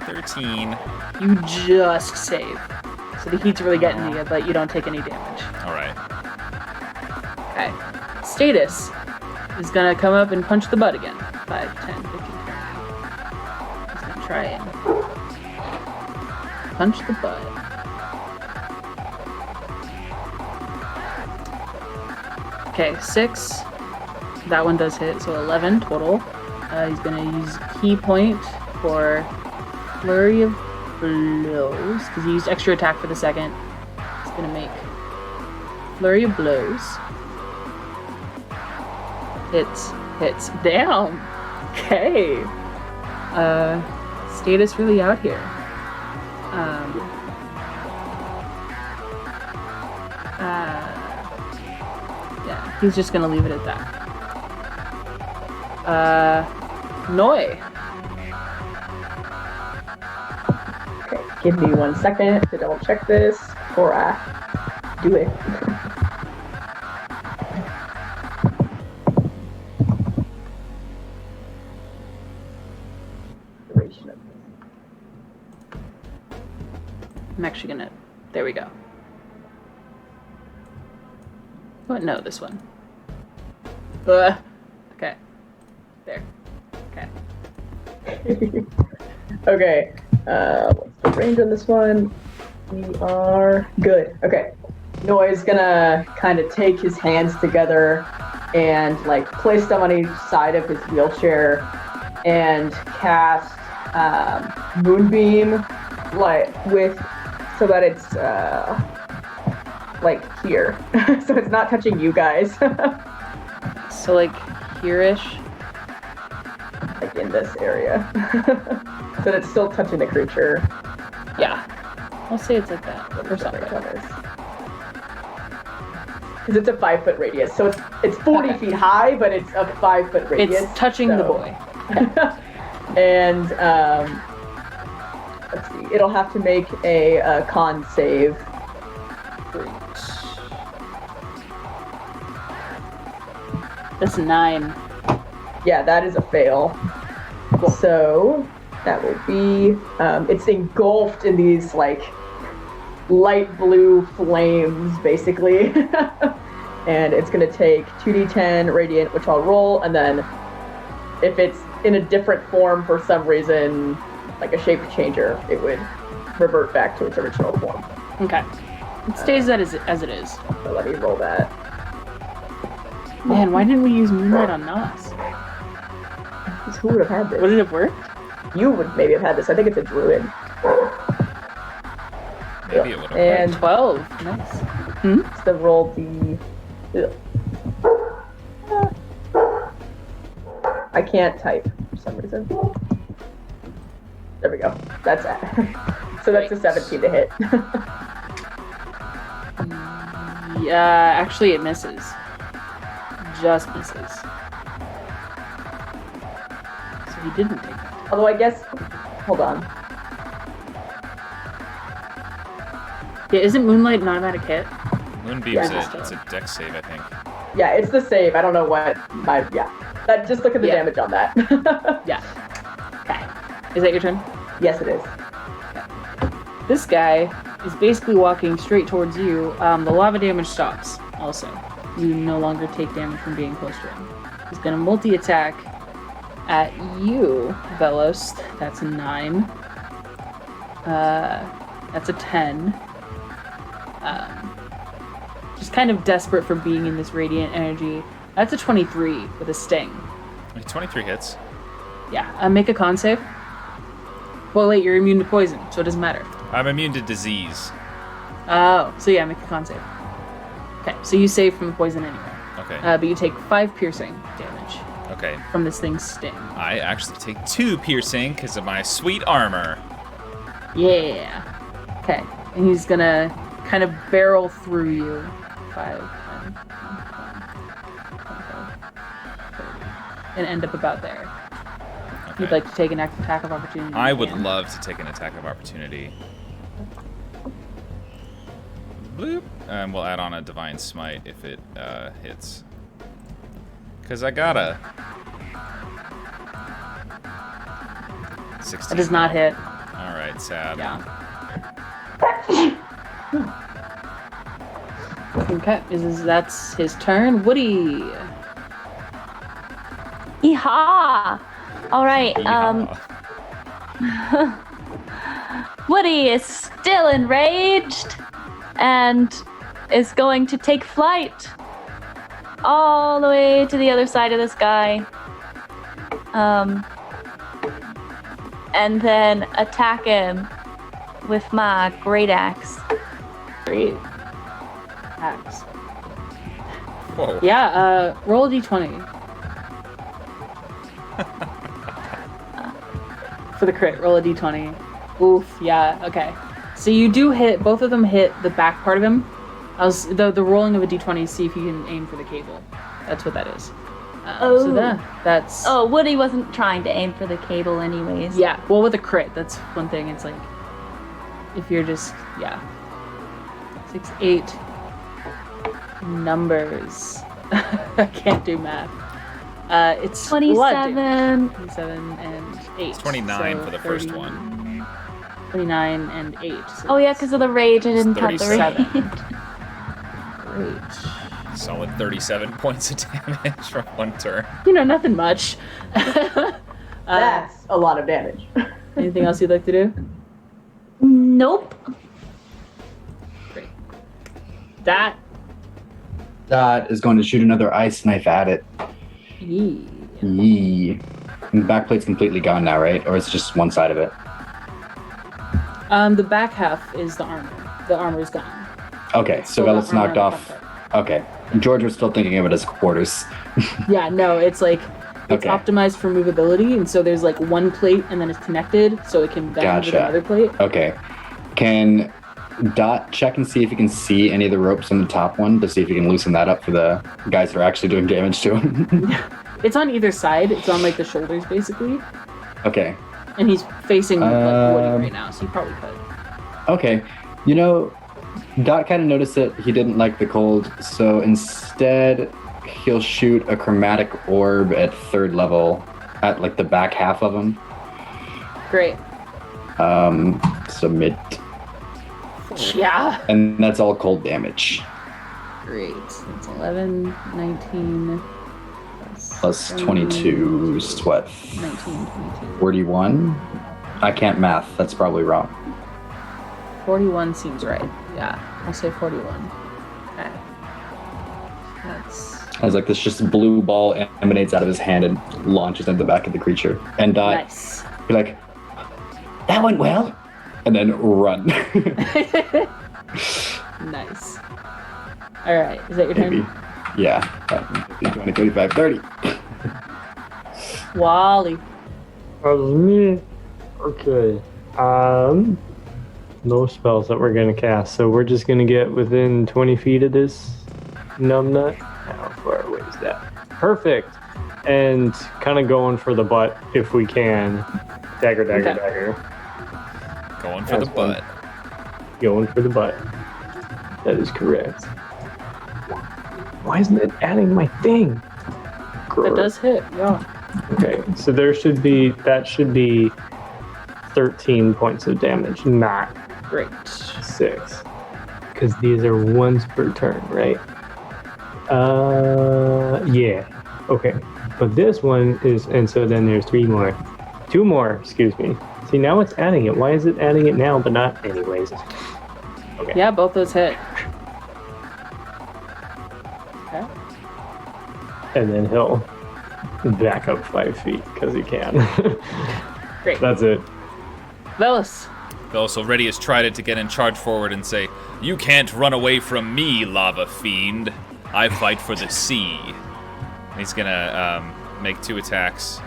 13. You just save. So the heat's really getting to you, but you don't take any damage. All right. Okay. Status is gonna come up and punch the butt again. 5, 10, 15, 20. He's gonna try and punch the butt. Okay, 6. That one does hit, so 11 total. He's gonna use key point for flurry of blows, because he used extra attack for the second. He's gonna make flurry of blows. Hits. Damn! Okay. Status really out here. Yeah, he's just gonna leave it at that. Noi. Okay, give me 1 second to double check this before I do it. I'm actually gonna. There we go. What? No, this one. Okay. There. Okay. Okay. What's the range on this one? We are good. Okay. Noi's gonna kind of take his hands together and like place them on each side of his wheelchair and cast Moonbeam so that it's like here. So it's not touching you guys. So like here-ish. Like in this area. So that it's still touching the creature. Yeah. I'll say it's like that for something. Because it's a 5-foot radius, so it's 40 feet high, but it's a 5-foot radius. It's touching the boy. And let's see, it'll have to make a con save. That's 9. Yeah, that is a fail. Cool. So that will be it's engulfed in these like light blue flames, basically. And it's going to take 2d10 radiant, which I'll roll, and then if it's in a different form for some reason, like a shape changer, it would revert back to its original form. Okay. It stays as it is. So let me roll that. Man, why didn't we use Moonlight on Nas? Because who would have had this? Would it have worked? You would maybe have had this. I think it's a druid. Maybe it would have. And 12. Nice. it's the roll the. I can't type for some reason. There we go. That's it. So that's a 17 to hit. Yeah, actually it misses. Just misses. So he didn't take that. Although I guess, hold on. Yeah, isn't Moonlight an automatic hit? Moonbeam's Yeah. it's a dex save, I think. Yeah, it's the save. I don't know what my just look at the Yeah. damage on that. Yeah. Okay. Is that your turn? Yes, it is. This guy is basically walking straight towards you. The lava damage stops also. You no longer take damage from being close to him. He's gonna multi-attack at you, Velos. That's a 9. That's a 10. Just kind of desperate for being in this radiant energy. That's a 23 with a sting. 23 hits. Yeah, make a con save. Well, wait, you're immune to poison, so it doesn't matter. I'm immune to disease. Oh, so yeah, make a con save. Okay, so you save from the poison anyway. Okay. But you take 5 piercing damage Okay. from this thing's sting. I actually take 2 piercing because of my sweet armor. Yeah. Okay, and he's gonna kind of barrel through you. 5, 10, 25, and end up about there. If Okay. you'd like to take an attack of opportunity. I you would can. love to take an attack of opportunity. Bloop. And we'll add on a Divine Smite if it hits. Because I gotta. 16. That does not hit. Alright, sad. Yeah. Okay, that's his turn. Woody. Yeehaw! All right. Yeehaw. Woody is still enraged and is going to take flight all the way to the other side of the sky. And then attack him with my great axe. Great. Axe. Whoa. Yeah, roll a d20. For the crit, roll a d20. Oof, yeah, okay. So you do hit, both of them hit the back part of him. The rolling of a d20, see if you can aim for the cable. That's what that is. So that's... Oh, Woody wasn't trying to aim for the cable anyways. Yeah, well, with a crit, that's one thing. It's like, if you're just, 6, 8 numbers. I can't do math. It's 27. 27 and 8. It's 29 so for the first one. 29 and 8. So Oh yeah, because of the rage, I didn't count the 37. rage. Great. Solid 37 points of damage from one turn. Nothing much. That's a lot of damage. Anything else you'd like to do? Nope. Great. That. That is going to shoot another ice knife at it. Yee. Yee. And the back plate's completely gone now, right? Or it's just one side of it? The back half is the armor. The armor is gone. Okay, so Still got Velas armor knocked on the off. front part. Okay. George was still thinking of it as quarters. Yeah, no, it's like it's Okay. optimized for movability, and so there's like one plate and then it's connected, so it can bend with Gotcha. another plate. Okay. Can Dot check and see if he can see any of the ropes on the top one to see if he can loosen that up for the guys that are actually doing damage to him? It's on either side. It's on like the shoulders basically, Okay. and he's facing like Woody right now, so you probably could. Okay. Dot kind of noticed that he didn't like the cold, so instead he'll shoot a chromatic orb at 3rd level at like the back half of him. Great. Submit. Yeah. And that's all cold damage. Great. It's 11, 19 Plus 22 is what? 19, 22. 41? I can't math. That's probably wrong. 41 seems right. Yeah, I'll say 41. Okay. That's As like this just blue ball emanates out of his hand and launches into the back of the creature. And Dot nice. be like, that went well. And then run. Nice. All right, is that your Maybe. turn? Yeah. 20, 35, 30. Wally. That was me. Okay. No spells that we're gonna cast, so we're just gonna get within 20 feet of this numbnut. How far away is that? Perfect. And kind of going for the butt if we can. Dagger, dagger, Okay. dagger. Going for the That's one. butt. Going for the butt. That is correct. Why isn't it adding my thing? That does hit, yeah. Okay, so that should be 13 points of damage, not Great. 6. Because these are once per turn, right? Yeah. Okay. But this one is, and so then there's 2 more, excuse me. See, now it's adding it. Why is it adding it now, but not anyways? Okay. Yeah, both those hit. Okay. And then he'll back up 5 feet, because he can. Great. That's it. Velas. Velas already has tried it to get in charge forward and say, "You can't run away from me, lava fiend. I fight for the sea." He's gonna make 2 attacks,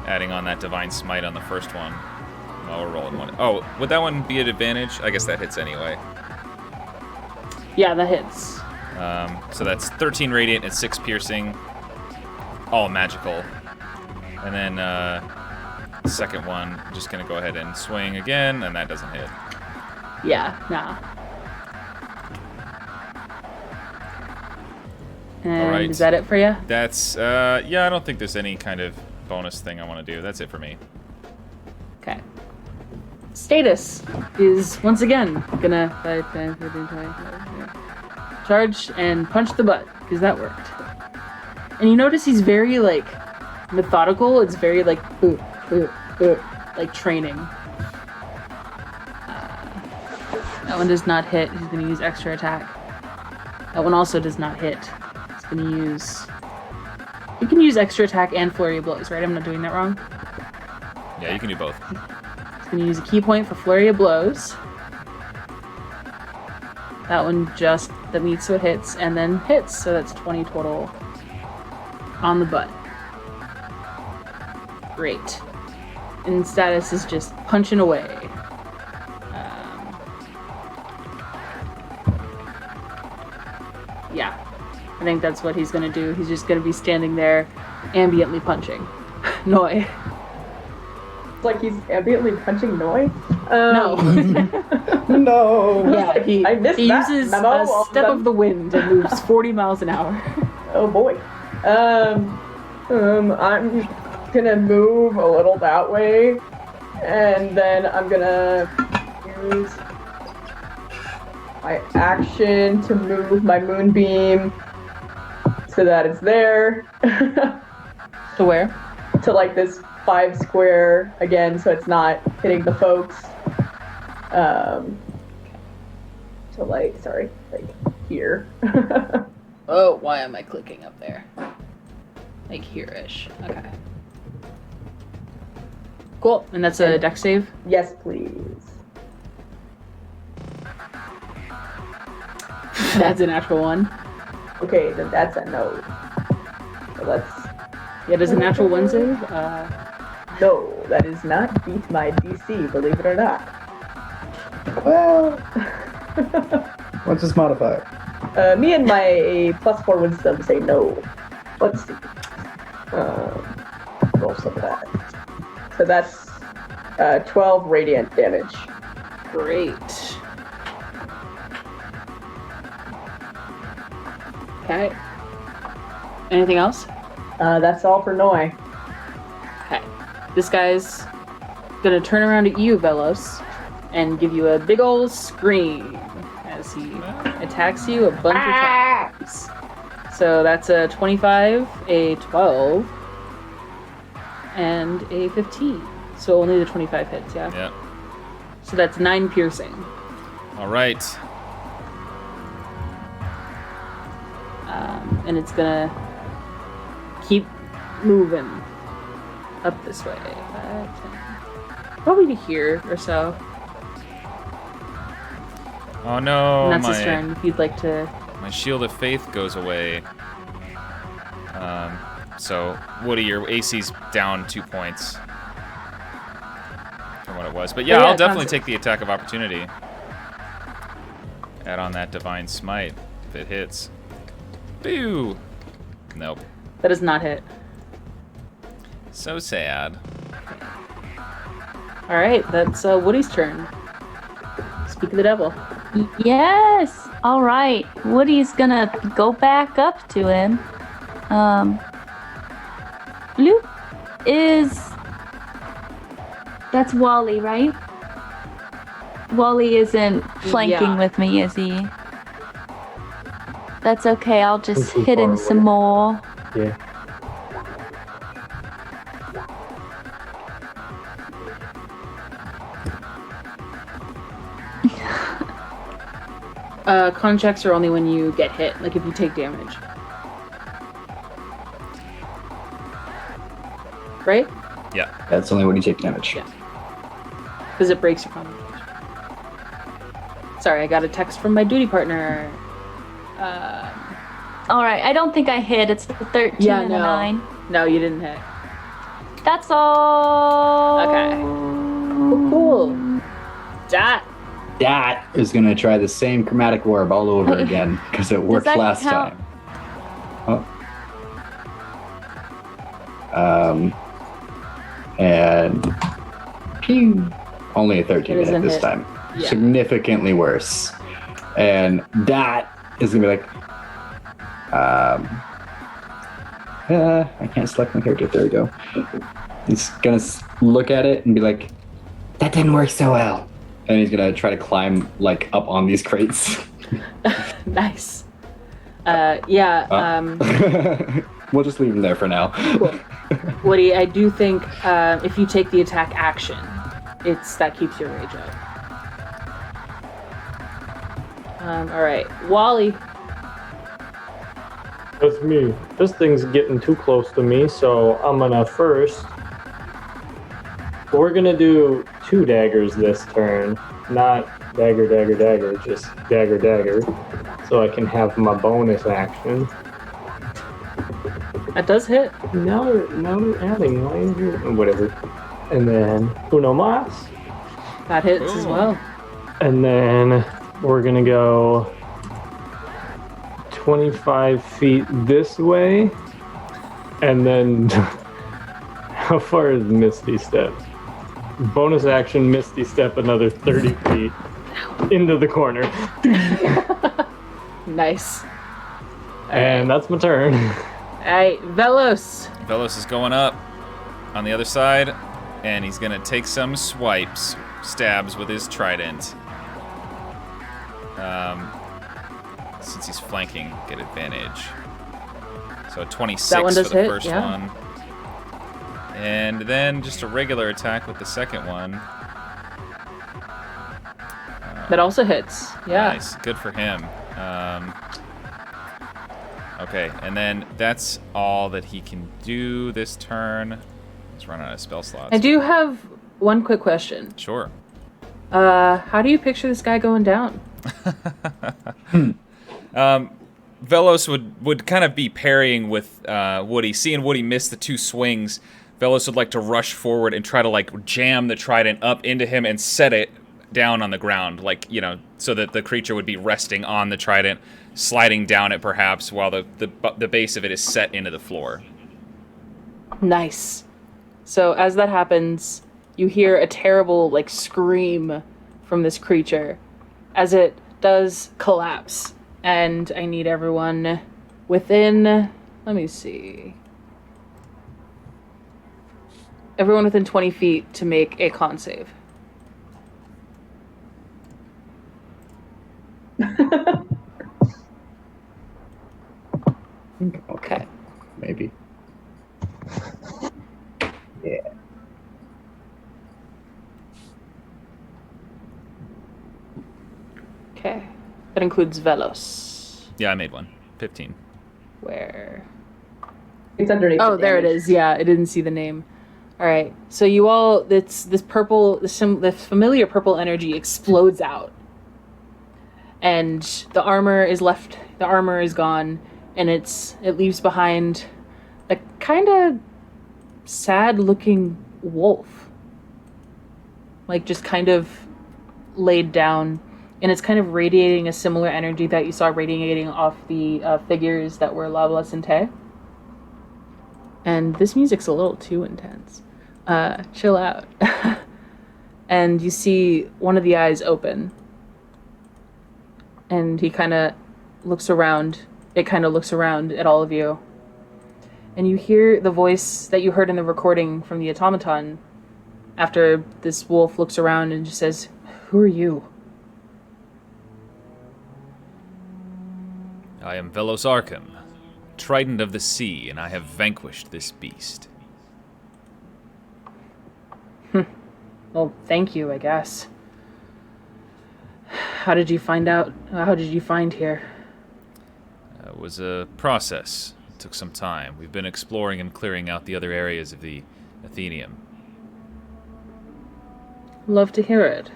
adding on that Divine Smite on the first one. Oh, we're rolling one. Oh, would that one be an advantage? I guess that hits anyway. Yeah, that hits. So that's 13 radiant and 6 piercing. all magical. And then second one, just gonna go ahead and swing again, and that doesn't hit. Yeah, nah. And Alright. is that it for you? That's yeah. I don't think there's any kind of bonus thing I want to do. That's it for me. Okay. Status is once again gonna charge and punch the butt because that worked. And you notice he's very like methodical. It's very like like training. That one does not hit. He's gonna use extra attack. That one also does not hit. He's gonna use. You can use extra attack and flurry of blows, right? I'm not doing that wrong. Yeah, you can do both. Gonna use a key point for flurry of blows. That one that meets so it hits and then hits, so that's 20 total on the butt. Great. And status is just punching away. Yeah, I think that's what he's gonna do. He's just gonna be standing there, ambiently punching. Noi. Like he's ambiently punching Noi? No. No. Yeah, he I missed that uses memo a on step the- of the wind and moves 40 miles an hour. Oh boy. I'm gonna move a little that way, and then I'm gonna use my action to move my moonbeam so that it's there. To where? To like this 5 square again, so it's not hitting the folks. So like here. Oh, why am I clicking up there? Like here-ish. Okay. Cool. And that's a dex save? Yes, please. That's a natural one. Okay, then that's a no. So let's. Yeah, does a natural one save? No, that does not beat my DC, believe it or not. Well, what's his modifier? Me and my +4 wisdom say no. Let's see. Roll some of that. So that's 12 radiant damage. Great. Okay. Anything else? That's all for Noi. Okay. This guy's gonna turn around at you, Velos, and give you a big ol' scream as he attacks you a bunch of times. So that's a 25, a 12, and a 15. So only the 25 hits, yeah? Yeah. So that's 9 piercing. All right. And it's gonna keep moving up this way. 5, 10. Probably to here or so. Oh no, And that's his turn. If you'd like to. my shield of faith goes away. So Woody, your AC's down 2 points from what it was. But yeah, Oh, yeah, I'll definitely concept. take the attack of opportunity. Add on that divine smite if it hits. Boo! Nope. That does not hit. So sad. Alright, that's Woody's turn. Speak of the devil. Yes. All right. Woody's gonna go back up to him. Luke is. That's Wally, right? Wally isn't flanking Yeah. with me, is he? That's okay. I'll just Too hit him far some away. more. Yeah. Con checks are only when you get hit, like if you take damage. Right? Yeah. That's only when you take damage. Yeah. Because it breaks your concentration. Sorry, I got a text from my duty partner. All right. I don't think I hit. It's a 13 Yeah, and no. a 9. No, you didn't hit. That's all. Okay. Cool. That. That is going to try the same chromatic orb all over again because it worked that last count? time. Oh, And pew, only a 13 It to hit doesn't this hit. time. Yeah. Significantly worse. And that is gonna be like, I can't select my character. There we go. He's gonna look at it and be like, That didn't work so well. and he's gonna try to climb like up on these crates. Nice. We'll just leave him there for now. Cool. Woody, I do think if you take the attack action, that keeps your rage up. All right, Wally. That's me. This thing's getting too close to me, so I'm gonna first. We're gonna do 2 daggers this turn, not dagger, dagger, dagger, just dagger, dagger, so I can have my bonus action. That does hit. Now they're adding whatever, and then uno mas, That hits as well. and then we're gonna go 25 feet this way, and then how far is Misty Step? Bonus action, Misty Step another 30 feet into the corner. Nice. And that's my turn. All right, Velos. Velos is going up on the other side, and he's gonna take some stabs with his trident. Since he's flanking, get advantage. So a 26 That one for does the hit, first yeah. one. And then just a regular attack with the second one. That also hits. Yeah. Nice, good for him. Okay, and then that's all that he can do this turn. He's running out of spell slots. I do have one quick question. Sure. How do you picture this guy going down? Velos would kind of be parrying with Woody. Seeing Woody miss the 2 swings, Velos would like to rush forward and try to like jam the trident up into him and set it down on the ground, like, you know, so that the creature would be resting on the trident, sliding down it perhaps, while the base of it is set into the floor. Nice. So as that happens, you hear a terrible like scream from this creature as it does collapse. And I need everyone within, let me see. Everyone within 20 feet to make a con save. Okay. Maybe. Yeah. Okay. That includes Velos. Yeah, I made one. 15. Where? It's underneath. Oh, the there it damage. is. Yeah, I didn't see the name. All right. So you all, this purple, the familiar purple energy explodes out, and the armor is left. The armor is gone, and it leaves behind a kind of sad-looking wolf, like just kind of laid down, and it's kind of radiating a similar energy that you saw radiating off the figures that were Labla Sente. And this music's a little too intense. Chill out. And you see one of the eyes open. And he kind of looks around. It kind of looks around at all of you. And you hear the voice that you heard in the recording from the automaton after this wolf looks around and just says, "Who are you?" I am Velos Arkham, Trident of the Sea, and I have vanquished this beast. Well, thank you, I guess. How did you find here? It was a process. It took some time. We've been exploring and clearing out the other areas of the Athenium. Love to hear it.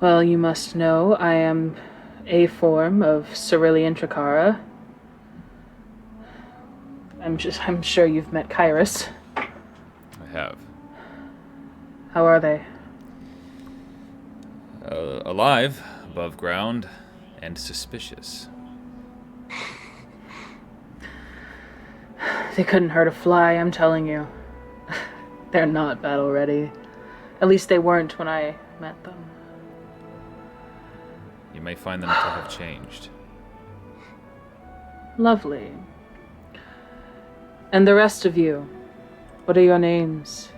Well, you must know I am a form of Cerulean Tricara. I'm sure you've met Kairos. I have. How are they? Alive, above ground, and suspicious. They couldn't hurt a fly, I'm telling you. They're not battle ready. At least they weren't when I met them. You may find them to have changed. Lovely. And the rest of you, what are your names?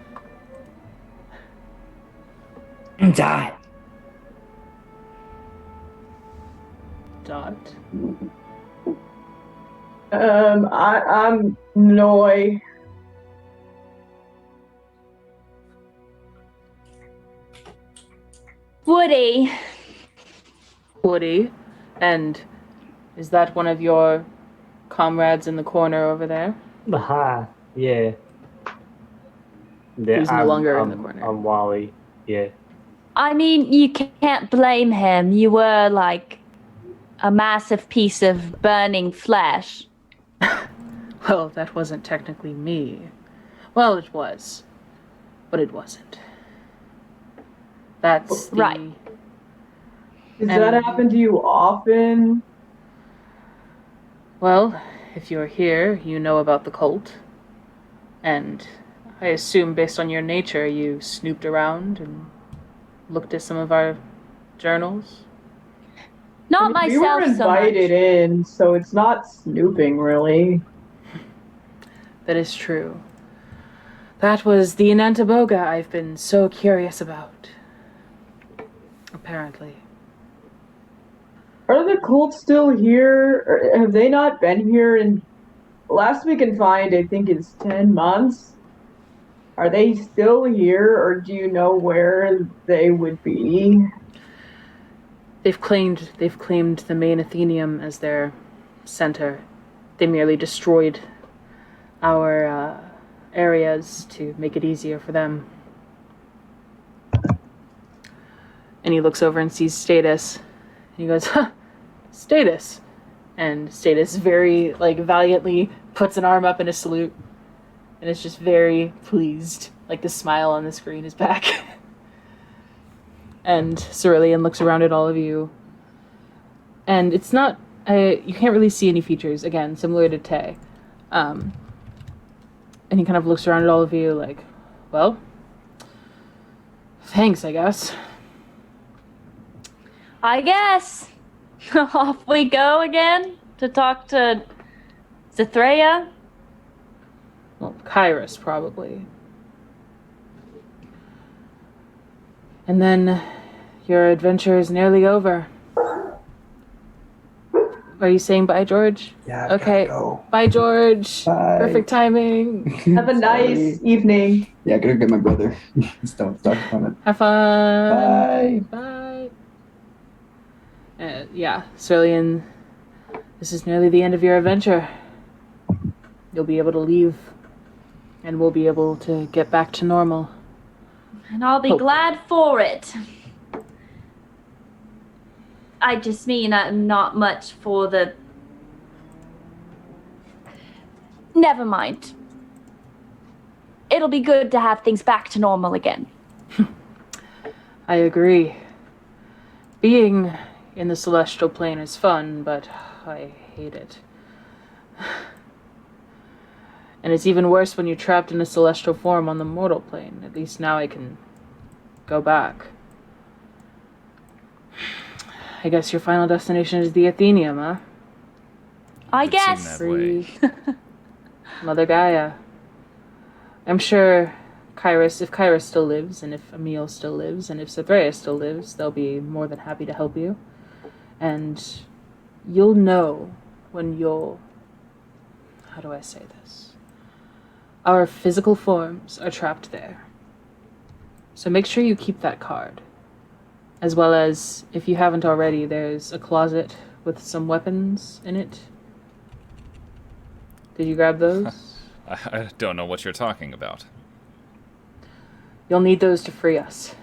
Dot. Dot. I'm Noi. Woody. Woody. And is that one of your comrades in the corner over there? Aha, yeah. He's no longer in the corner. I'm Wally, yeah. I mean, you can't blame him. You were like a massive piece of burning flesh. Well, that wasn't technically me. Well, it was. But it wasn't. That's the... Right. Does that happen to you often? Well, if you're here, you know about the cult. And I assume based on your nature, you snooped around and looked at some of our journals. Not We were myself so much. invited in, so it's not snooping, really. That is true. That was the Anantaboga I've been so curious about. Apparently. Are the cults still here? Or have they not been here in... Last we can find, I think, is 10 months. Are they still here, or do you know where they would be? They've claimed the main Athenium as their center. They merely destroyed our areas to make it easier for them. And he looks over and sees Status. And he goes, huh, Status. And Status very, valiantly puts an arm up in a salute. And is just very pleased. Like, the smile on the screen is back. And Cerulean looks around at all of you. And it's not... you can't really see any features, again, similar to Tay. And he kind of looks around at all of you like, well, thanks, I guess. I guess. Off we go again to talk to Zithrea. Well, Kairos, probably. And then your adventure is nearly over. Are you saying bye, George? Yeah, I've okay. gotta go. Bye, George. Bye. Perfect timing. Have a nice evening. Yeah, gotta get my brother. Don't stop on it. Have fun. Bye. Bye. Yeah, Cerulean, this is nearly the end of your adventure. You'll be able to leave, and we'll be able to get back to normal. And I'll be glad for it. I just mean not much for the... Never mind. It'll be good to have things back to normal again. I agree. Being in the celestial plane is fun, but I hate it. And it's even worse when you're trapped in a celestial form on the mortal plane. At least now I can go back. I guess your final destination is the Athenium, huh? I It seemed guess. that way. Mother Gaia. I'm sure Kairos, if Kairos still lives, and if Emil still lives, and if Zithrea still lives, they'll be more than happy to help you. And you'll know when you'll... How do I say this? Our physical forms are trapped there. So make sure you keep that card. As well as, if you haven't already, there's a closet with some weapons in it. Did you grab those? I don't know what you're talking about. You'll need those to free us.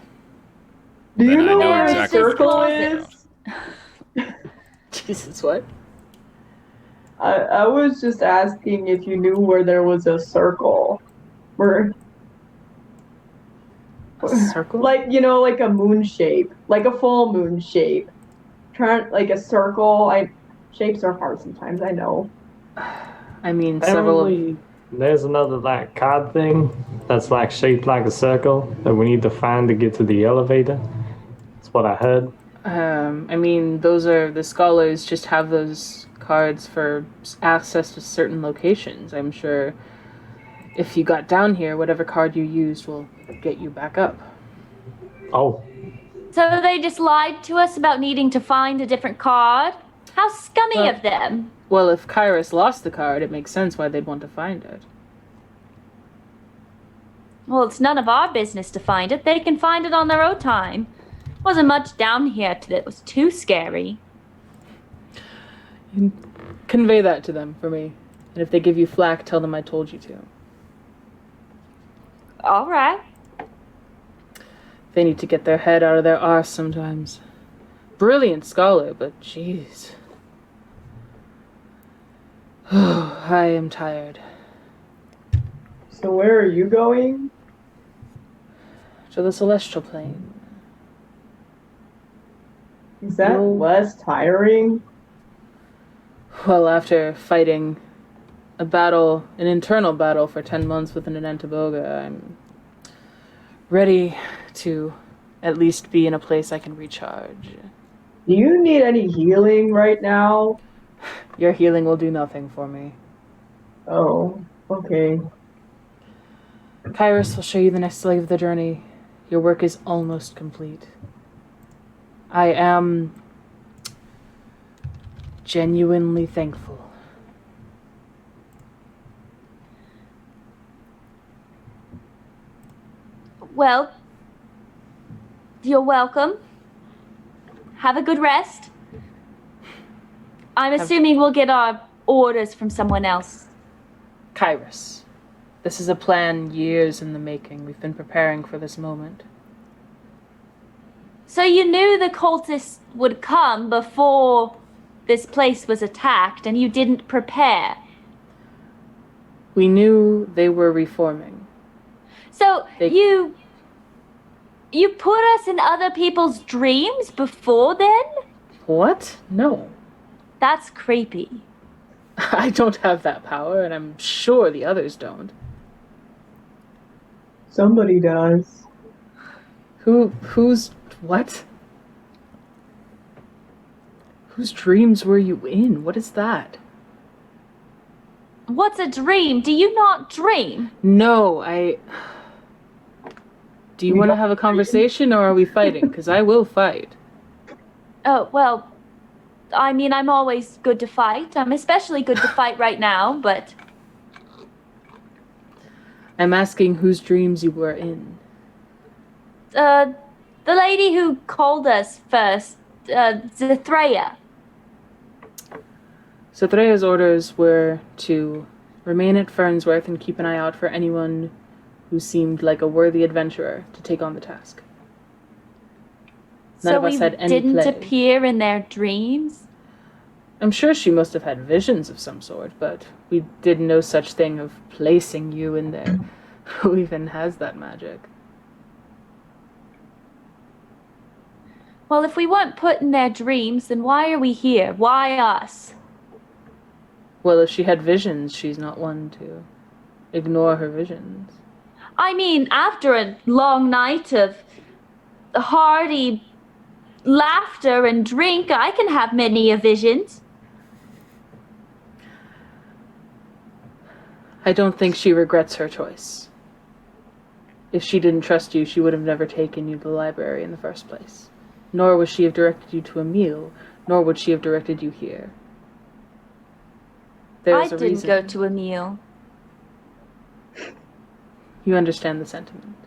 Do you Then I know know where a exactly what circle you're is? Jesus, what? I was just asking if you knew where there was a circle. Where, A circle? like a moon shape, like a full moon shape. Like a circle. Shapes are hard sometimes. I know. I mean, several of... Apparently, There's another like card thing that's like shaped like a circle that we need to find to get to the elevator. That's what I heard. I mean, those are the scholars just have those cards for access to certain locations. I'm sure if you got down here, whatever card you used will get you back up. Oh, So they just lied to us about needing to find a different card? How scummy of them. Well, if Kairos lost the card, it makes sense why they'd want to find it. Well, it's none of our business to find it. They can find it on their own time. Wasn't much down here that was too scary. Convey that to them for me. And if they give you flack, tell them I told you to. All right. They need to get their head out of their arse sometimes. Brilliant scholar, but jeez. I am tired. So where are you going? To the celestial plane. Is that No. less tiring? Well, after fighting an internal battle for 10 months with an Anantaboga, I'm ready to at least be in a place I can recharge. Do you need any healing right now? Your healing will do nothing for me. Oh, okay. Kairos will show you the next leg of the journey. Your work is almost complete. I am genuinely thankful. Well, you're welcome. Have a good rest. I'm assuming we'll get our orders from someone else. Kairos, this is a plan years in the making. We've been preparing for this moment. So you knew the cultists would come before this place was attacked, and you didn't prepare. We knew they were reforming. So you put us in other people's dreams before then? What? No. That's creepy. I don't have that power, and I'm sure the others don't. Somebody does. Who's what? Whose dreams were you in? What is that? What's a dream? Do you not dream? No, Do you want to have a conversation, or are we fighting? Because I will fight. Oh, well, I mean, I'm always good to fight. I'm especially good to fight right now, but... I'm asking whose dreams you were in. The lady who called us first, Zithreya. So Threya's orders were to remain at Fernsworth and keep an eye out for anyone who seemed like a worthy adventurer to take on the task. None of us had any didn't play. appear in their dreams? I'm sure she must have had visions of some sort, but we did no such thing of placing you in there. Who even has that magic? Well, if we weren't put in their dreams, then why are we here? Why us? Well, if she had visions, she's not one to ignore her visions. I mean, after a long night of hearty laughter and drink, I can have many a visions. I don't think she regrets her choice. If she didn't trust you, she would have never taken you to the library in the first place. Nor would she have directed you to a meal, nor would she have directed you here. There's I a didn't reason. go to a meal. You understand the sentiment.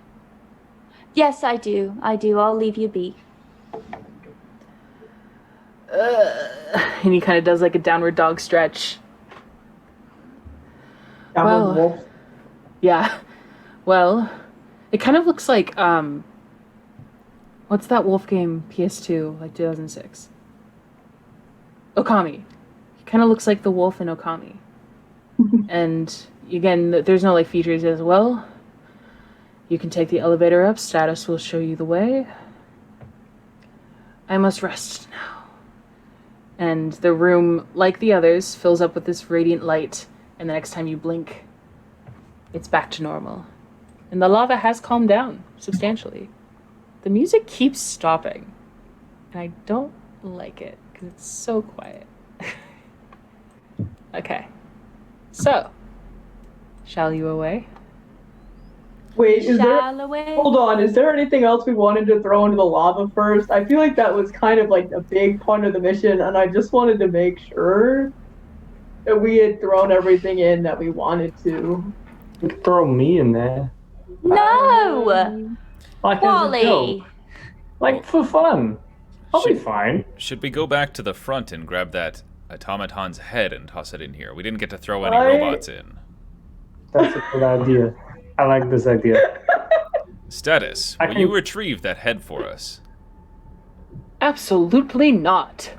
Yes, I do. I do. I'll leave you be. And he kind of does like a downward dog stretch. Downward wolf. Yeah. Well, it kind of looks like, what's that wolf game, PS2, like 2006? Okami. He kind of looks like the wolf in Okami. And again, there's no like features as well. You can take the elevator up. Status will show you the way. I must rest now. And the room, like the others, fills up with this radiant light. And the next time you blink, it's back to normal. And the lava has calmed down substantially. The music keeps stopping. And I don't like it, because it's so quiet. Okay. So, shall you away? Wait, is there... Shall away. Hold on, is there anything else we wanted to throw into the lava first? I feel like that was kind of like a big part of the mission, and I just wanted to make sure that we had thrown everything in that we wanted to. You could throw me in there. No! Like as a Wally! joke. Like for fun. I'll be fine. Should we go back to the front and grab that automaton's head and toss it in here? We didn't get to throw any Right. robots in. That's a good idea. I like this idea. Status, I will can- you retrieve that head for us? Absolutely not.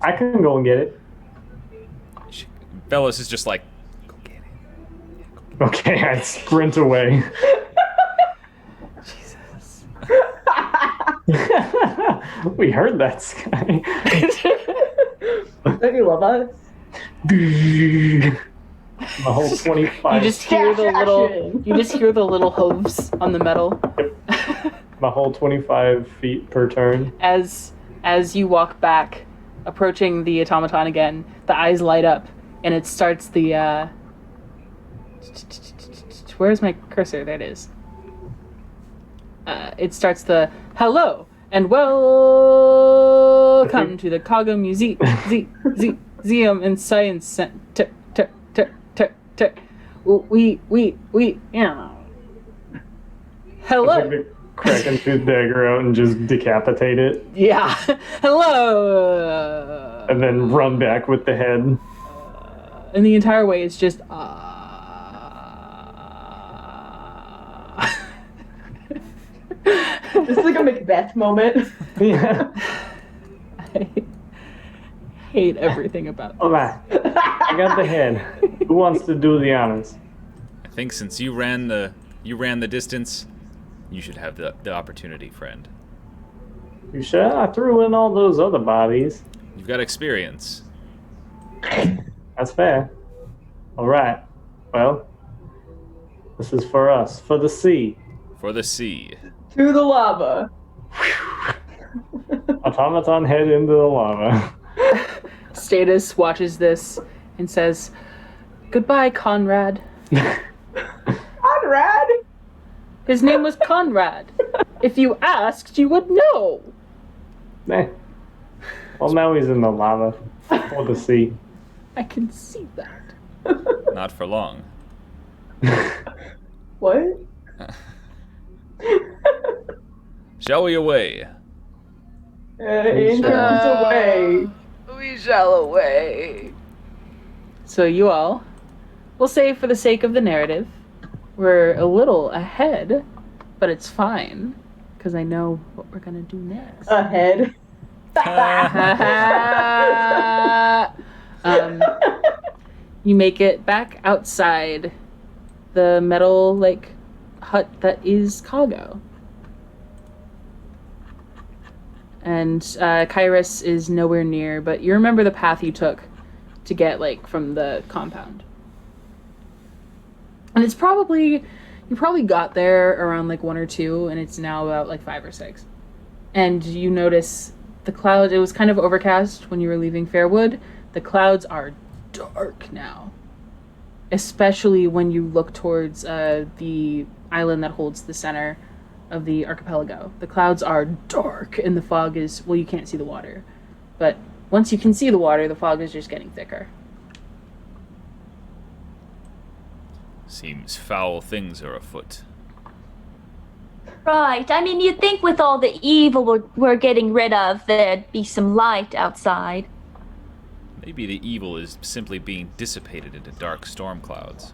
I can go and get it. Bellows is just like, go get it. Okay, I sprint away. Jesus. We heard that, Sky. Don't you love us? My whole 25. You just hear the Action. little hooves on the metal My whole 25 feet per turn. as you walk back, approaching the automaton again. The eyes light up, and it starts the. Where's my cursor? There it is. It starts the hello and welcome to the Kaga Museum and Science Center. We yeah. Hello. I'm gonna crack into dagger out and just decapitate it, Yeah. Hello. and then run back with the head. And the entire way it's just This is like a Macbeth moment. Yeah. I hate everything about All right. I got the head. Who wants to do the honors? I think since you ran the distance, you should have the opportunity, friend. You sure? I threw in all those other bodies. You've got experience. That's fair. All right. Well, this is for us, for the sea. For the sea. To the lava. Automaton head into the lava. Status watches this and says, "Goodbye, Conrad." Conrad? His name was Conrad. If you asked, you would know. Meh. Well, now he's in the lava. For the sea. I can see that. Not for long. What? Shall we away? In terms of way. We shall away. So you all, we'll say for the sake of the narrative, we're a little ahead, but it's fine, because I know what we're gonna do next. Ahead. You make it back outside the metal hut that is Kago. And Kairos is nowhere near, but you remember the path you took to get from the compound. And it's you probably got there around 1 or 2, and it's now about 5 or 6. And you notice the clouds, it was kind of overcast when you were leaving Fairwood. The clouds are dark now. Especially when you look towards the island that holds the center of the archipelago. The clouds are dark and the fog is, well, you can't see the water. But once you can see the water, the fog is just getting thicker. Seems foul things are afoot. Right. I mean, you'd think with all the evil we're getting rid of, there'd be some light outside. Maybe the evil is simply being dissipated into dark storm clouds.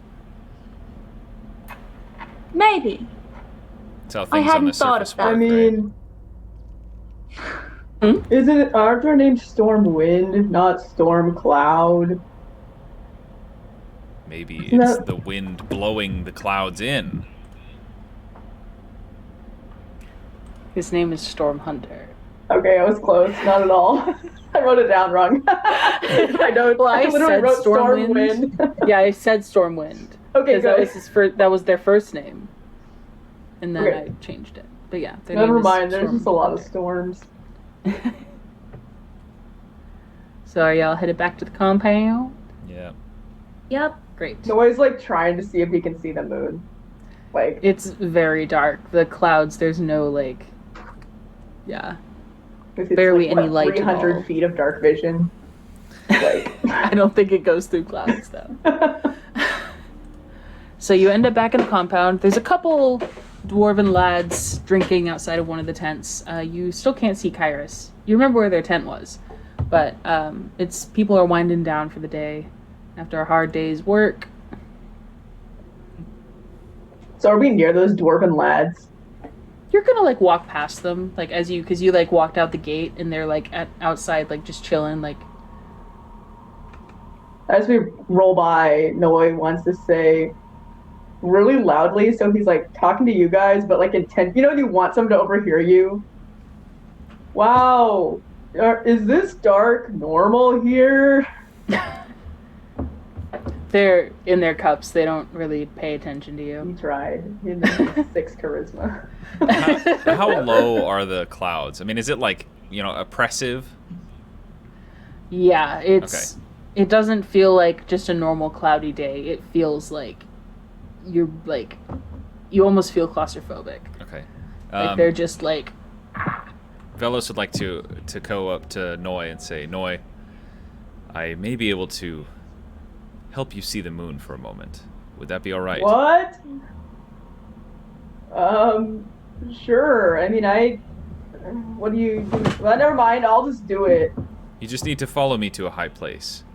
Maybe. That's how I things on the hadn't thought surface of that. work, I mean, aren't our names Storm Wind, not Storm Cloud? right? Maybe Isn't it's that- the wind blowing the clouds in. His name is Storm Hunter. Okay, I was close. Not at all. I wrote it down wrong. I know. Well, I literally said wrote Storm Storm Wind. Wind. Yeah, I said Stormwind. Okay, Because that good. was that was their first name, and then Okay. I changed it. But yeah, their Never name is mind. There's Storm just a lot of Thunder. storms. So are y'all headed back to the compound? Yeah. Yep. Great. Noah's like trying to see if he can see the moon. Like, It's very dark. The clouds. There's no like. Yeah. it's barely like, any light at 300 all. feet of dark vision. Like, I don't think it goes through clouds though. So you end up back in the compound. There's a couple dwarven lads drinking outside of one of the tents. You still can't see Kairos. You remember where their tent was, but it's people are winding down for the day after a hard day's work. so are we near those dwarven lads? You're gonna like walk past them, like because you like walked out the gate and they're like outside, like just chilling, like. As we roll by, Noah wants to say really loudly, so he's like talking to you guys, but like intent. You know, you want someone to overhear you. Wow, is this dark normal here? They're in their cups. They don't really pay attention to He you. tried. He had 6 charisma. How low are the clouds? I mean, is it like, oppressive? Yeah, it's. It doesn't feel like just a normal cloudy day. It feels like you're like you almost feel claustrophobic. Okay. Like they're just like. Velos would like to go up to Noi and say, Noi, I may be able to help you see the moon for a moment. Would that be all right? What? Sure. I mean, what do you do? Well, never mind. I'll just do it. You just need to follow me to a high place.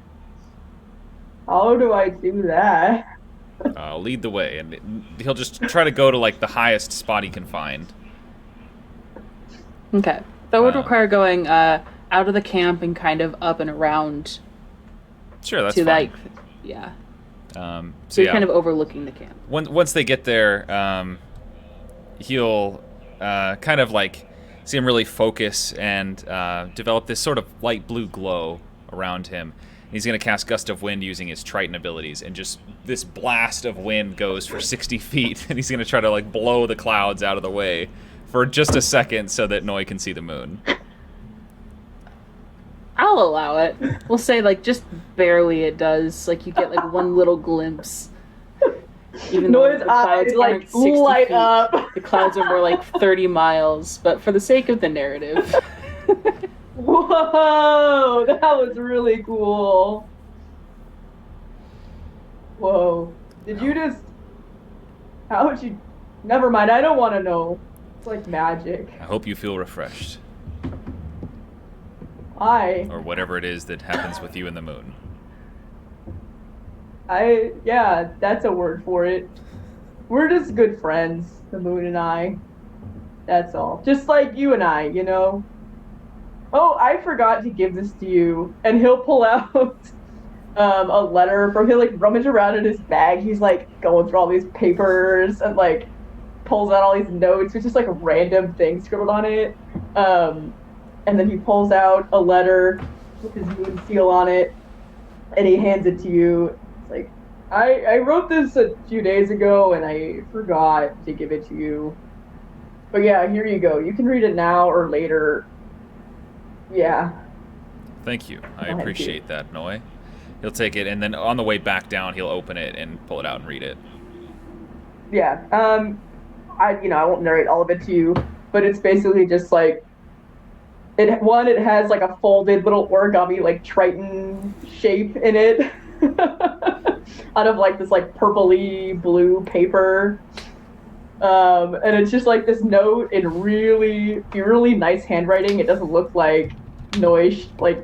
How do I do that? I'll lead the way, and he'll just try to go to like the highest spot he can find. Okay, that would require going out of the camp and kind of up and around. Sure, that's to fine. like, yeah. So So you're yeah, kind of overlooking the camp. once they get there, he'll kind of like see him really focus and develop this sort of light blue glow around him. He's going to cast Gust of Wind using his Triton abilities, and just this blast of wind goes for 60 feet, and he's going to try to like blow the clouds out of the way for just a second so that Noi can see the moon. I'll allow it. We'll say like just barely it does. Like you get like one little glimpse. Even though Noah's the clouds eyes like aren't 60 light feet. up. The clouds are more like 30 miles, but for the sake of the narrative. Whoa, that was really cool. Whoa. Did you just... How would you... Never mind, I don't want to know. It's like magic. I hope you feel refreshed, or whatever it is that happens with you and the moon. Yeah, that's a word for it. We're just good friends, the moon and I. That's all. Just like you and I, you know? Oh, I forgot to give this to you. And he'll pull out a letter from, he'll like rummage around in his bag. He's like going through all these papers and like pulls out all these notes with just like random things scribbled on it. And then he pulls out a letter with his moon seal on it and he hands it to you. It's like, I wrote this a few days ago and I forgot to give it to you. But yeah, here you go. You can read it now or later. Yeah. Thank you. I Thank appreciate that, Noi. He'll take it, and then on the way back down, he'll open it and pull it out and read it. Yeah. I won't narrate all of it to you, but it's basically just like it has like a folded little origami like Triton shape in it out of like this like purpley blue paper. And it's just like this note in really, really nice handwriting. It doesn't look like Noi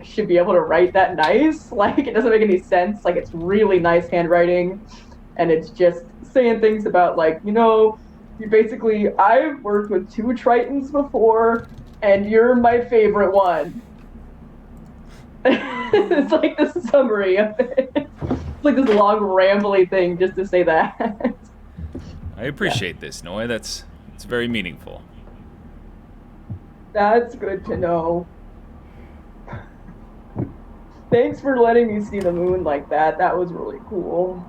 should be able to write that nice. Like it doesn't make any sense. Like it's really nice handwriting, and it's just saying things about like, you basically, I've worked with 2 Tritons before, and you're my favorite one. It's like the summary of it. It's like this long rambly thing just to say that. I appreciate this, Noi. It's very meaningful. That's good to know. Thanks for letting me see the moon like that. That was really cool.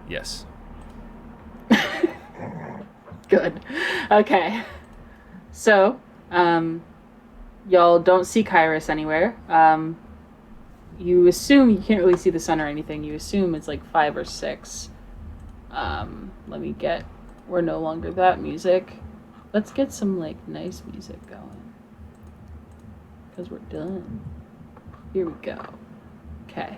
Yes. Good. Okay. So, y'all don't see Kairos anywhere. You assume you can't really see the sun or anything. You assume it's like 5 or 6. We're no longer that music. Let's get some like nice music going. Because we're done. Here we go. Okay.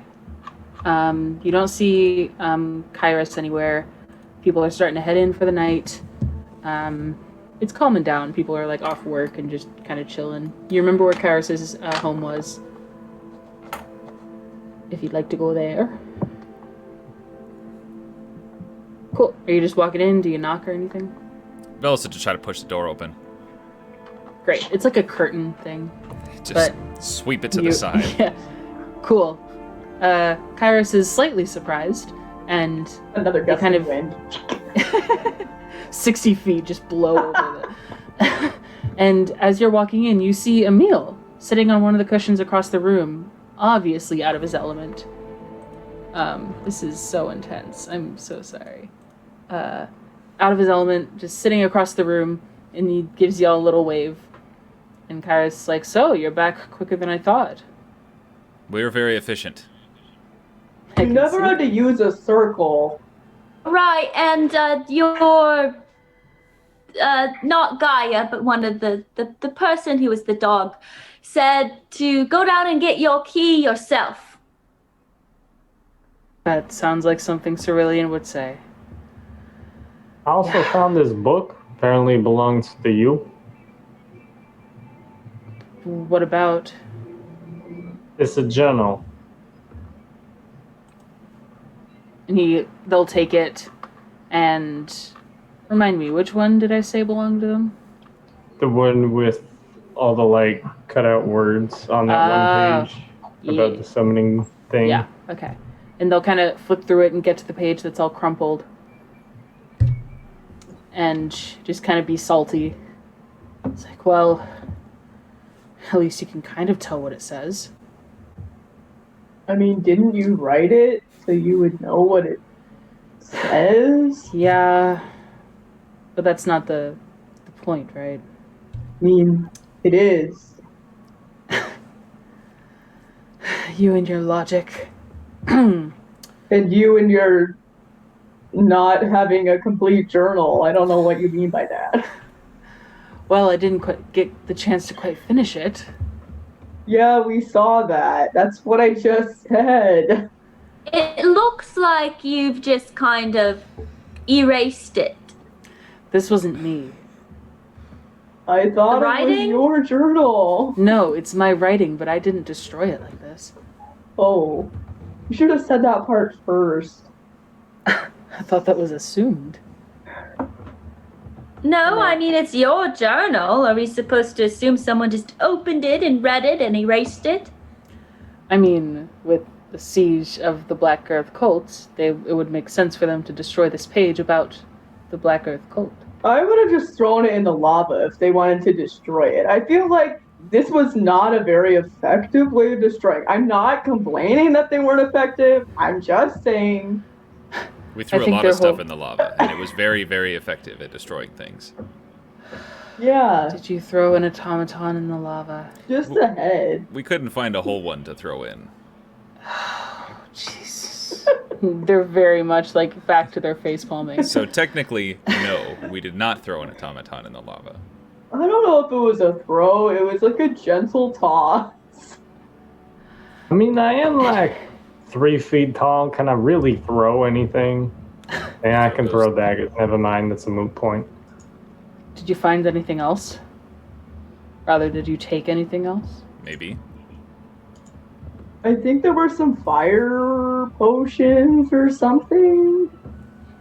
You don't see Kairos anywhere. People are starting to head in for the night. It's calming down. People are like off work and just kind of chilling. You remember where Kairos's home was? If you'd like to go there. Cool. Are you just walking in? Do you knock or anything? Bella said to try to push the door open. Great. It's like a curtain thing. Just sweep it to the side. Yeah. Cool. Kairos is slightly surprised, and Another gust kind of of wind. 60 feet just blow over the... And as you're walking in, you see Emil sitting on one of the cushions across the room, obviously out of his element. This is so intense. I'm so sorry. Out of his element, just sitting across the room, and he gives y'all a little wave. And Kairos is like, so, you're back quicker than I thought. We're very efficient. I You can never see. had to use a circle. Right, and you're not Gaia, but one of the person who was the dog said to go down and get your key yourself. That sounds like something Cerulean would say. I also found this book. Apparently belongs to you. What about... It's a journal. And they'll take it and... Remind me, which one did I say belonged to them? The one with all the, like, cut-out words on that one page about the summoning thing. Yeah, okay. And they'll kind of flip through it and get to the page that's all crumpled. And just kind of be salty. It's like, well, at least you can kind of tell what it says. I mean, didn't you write it so you would know what it says? Yeah, but that's not the point, right? I mean, it is. You and your logic. And you and your not having a complete journal. I don't know what you mean by that. Well, I didn't quite get the chance to quite finish it. Yeah, we saw that. That's what I just said. It looks like you've just kind of erased it. This wasn't me. I thought The it was writing? your journal. No, it's my writing, but I didn't destroy it like this. Oh, you should have said that part first. I thought that was assumed. No, I mean, it's your journal. Are we supposed to assume someone just opened it and read it and erased it? I mean, with the siege of the Black Earth cult, it would make sense for them to destroy this page about the Black Earth cult. I would have just thrown it in the lava if they wanted to destroy it. I feel like this was not a very effective way of destroying. I'm not complaining that they weren't effective. I'm just saying. We threw a lot of stuff in the lava, and it was very, very effective at destroying things. Yeah, Did you throw an automaton in the lava? just a head. We couldn't find a whole one to throw in. Jesus. They're very much like back to their face palming. So technically, no, we did not throw an automaton in the lava. I don't know if it was a throw. It was like a gentle toss. I mean, I am like 3 feet tall. Can I really throw anything? Yeah, I can throw daggers. Never mind, that's a moot point. Did you find anything else? Rather, did you take anything else? Maybe. I think there were some fire potions or something.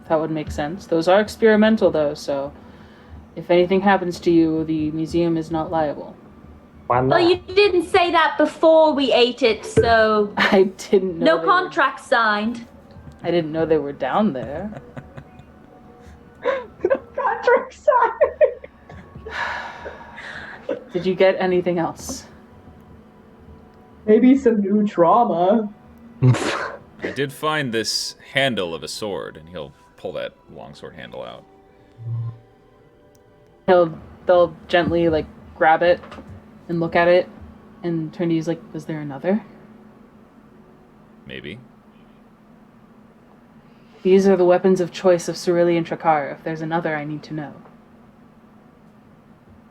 That would make sense. Those are experimental, though, so if anything happens to you, the museum is not liable. Why not? Well, you didn't say that before we ate it, so I didn't know. no contract signed. I didn't know they were down there. Contract signed. Did you get anything else? Maybe some new trauma. I did find this handle of a sword, and he'll pull that longsword handle out. They'll gently like grab it and look at it and turn to you like, was there another? Maybe. These are the weapons of choice of Cerulean Trakar. If there's another, I need to know.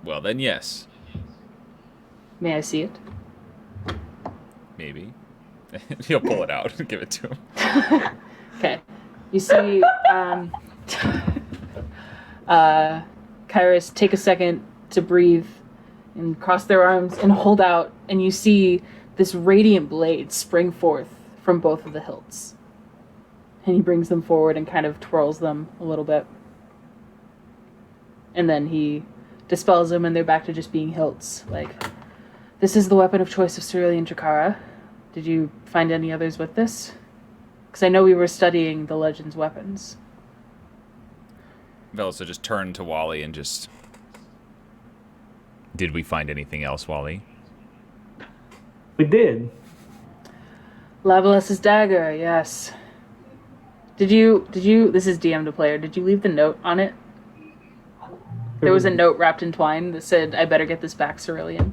Well, then yes. May I see it? Maybe. He'll pull it out and give it to him. Okay. You see, Kairos take a second to breathe and cross their arms and hold out, and you see this radiant blade spring forth from both of the hilts. And he brings them forward and kind of twirls them a little bit. And then he dispels them, and they're back to just being hilts. Like, this is the weapon of choice of Cerulean Trakara. Did you find any others with this? Because I know we were studying the Legends weapons. Velosa just turned to Wally and just... Did we find anything else, Wally? We did. Lavales's dagger, yes. Did you, this is DM to player, did you leave the note on it? There was a note wrapped in twine that said, I better get this back, Cerulean.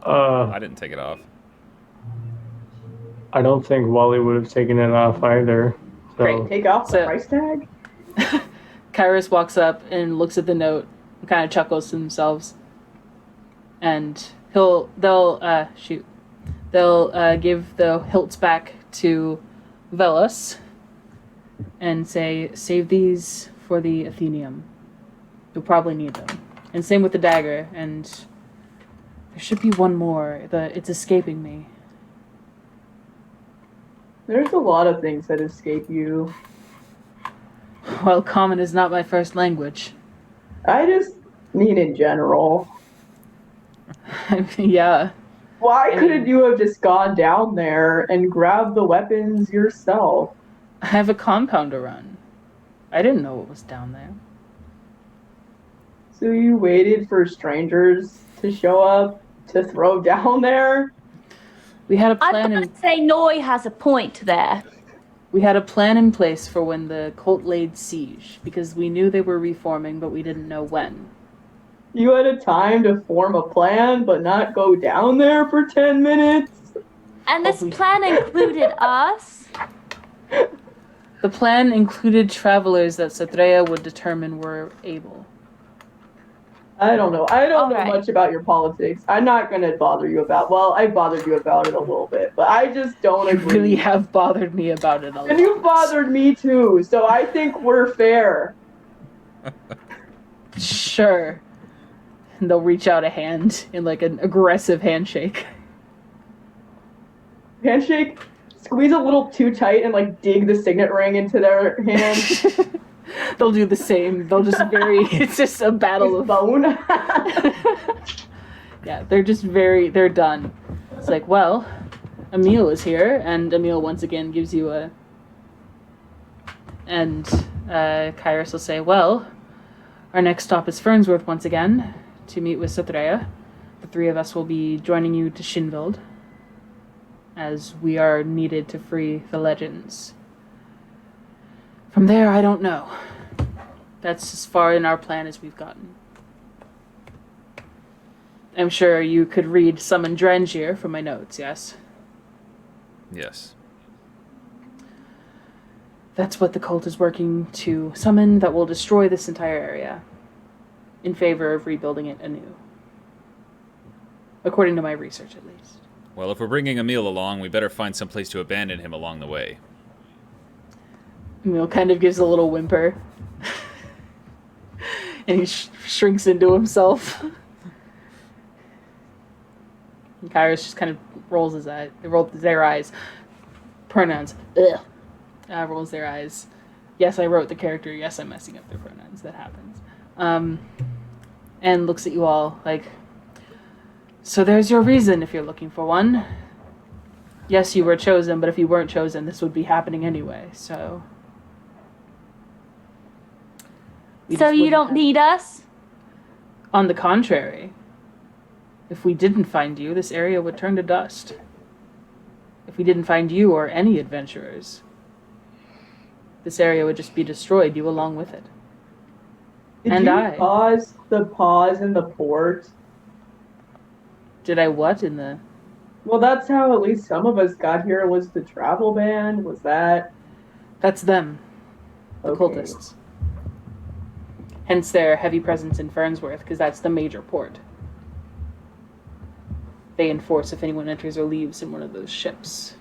I didn't take it off. I don't think Wally would have taken it off either. So. Great. Take off the price tag? Kairos walks up and looks at the note and kind of chuckles to themselves. And they'll give the hilts back to Velos and say, save these for the Athenium. You'll probably need them. And same with the dagger, and there should be one more. It's escaping me. There's a lot of things that escape you. Well, common is not my first language. I just mean in general. Yeah. Why couldn't you have just gone down there and grabbed the weapons yourself? I have a compound to run. I didn't know what was down there. So you waited for strangers to show up to throw down there? We had a I plan gotta say, Noi has a point there. We had a plan in place for when the cult laid siege, because we knew they were reforming, but we didn't know when. You had a time to form a plan, but not go down there for 10 minutes? And this plan included us. The plan included travelers that Satreya would determine were able. I don't know. I don't know Alright. much about your politics. I'm not going to bother you about... Well, I bothered you about it a little bit, but I just don't You agree. really have bothered me about it a lot. And you bothered me too, so I think we're fair. Sure. And they'll reach out a hand in like an aggressive handshake. Handshake, squeeze a little too tight and like dig the signet ring into their hand. They'll do the same. They'll just it's just a battle of bone. Yeah, they're done. It's like, well, Emil is here, and Emil once again gives you a... And Kairos will say, well, our next stop is Fernsworth once again, to meet with Satreya. The three of us will be joining you to Shinveld, as we are needed to free the legends. From there, I don't know. That's as far in our plan as we've gotten. I'm sure you could read Summon Drangir from my notes, yes? Yes. That's what the cult is working to summon that will destroy this entire area in favor of rebuilding it anew. According to my research, at least. Well, if we're bringing Emil along, we better find some place to abandon him along the way. Emil kind of gives a little whimper. And he shrinks into himself. And Kairos just kind of rolls his eyes. Rolls their eyes. Pronouns. Ugh. Rolls their eyes. Yes, I wrote the character. Yes, I'm messing up their pronouns. That happens. And looks at you all like, so there's your reason if you're looking for one. Yes, you were chosen, but if you weren't chosen, this would be happening anyway, so... So you don't need us? On the contrary. If we didn't find you, this area would turn to dust. if we didn't find you or any adventurers, this area would just be destroyed, you along with it. Did you pause in the port? Did I what in the... Well, that's how at least some of us got here, was the travel ban. Was that... That's them. The Okay. cultists. Hence their heavy presence in Fernsworth, because that's the major port. They enforce if anyone enters or leaves in one of those ships.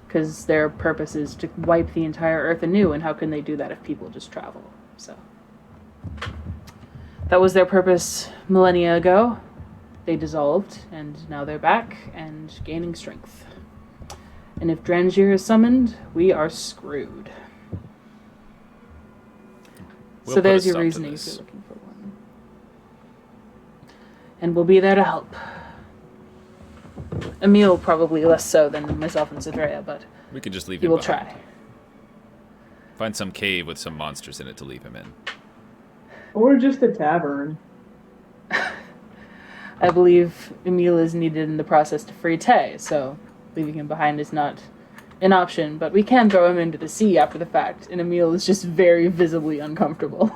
Because their purpose is to wipe the entire Earth anew, and how can they do that if people just travel? So that was their purpose millennia ago. They dissolved, and now they're back and gaining strength. And if Drangier is summoned, we are screwed. We'll So put a there's your stop to reasoning if this. you're looking for one. And we'll be there to help. Emil probably less so than myself and Cedrea, but We could just leave he him will behind. try. Find some cave with some monsters in it to leave him in. Or just a tavern. I believe Emil is needed in the process to free Tay, so leaving him behind is not an option, but we can throw him into the sea after the fact, and Emil is just very visibly uncomfortable.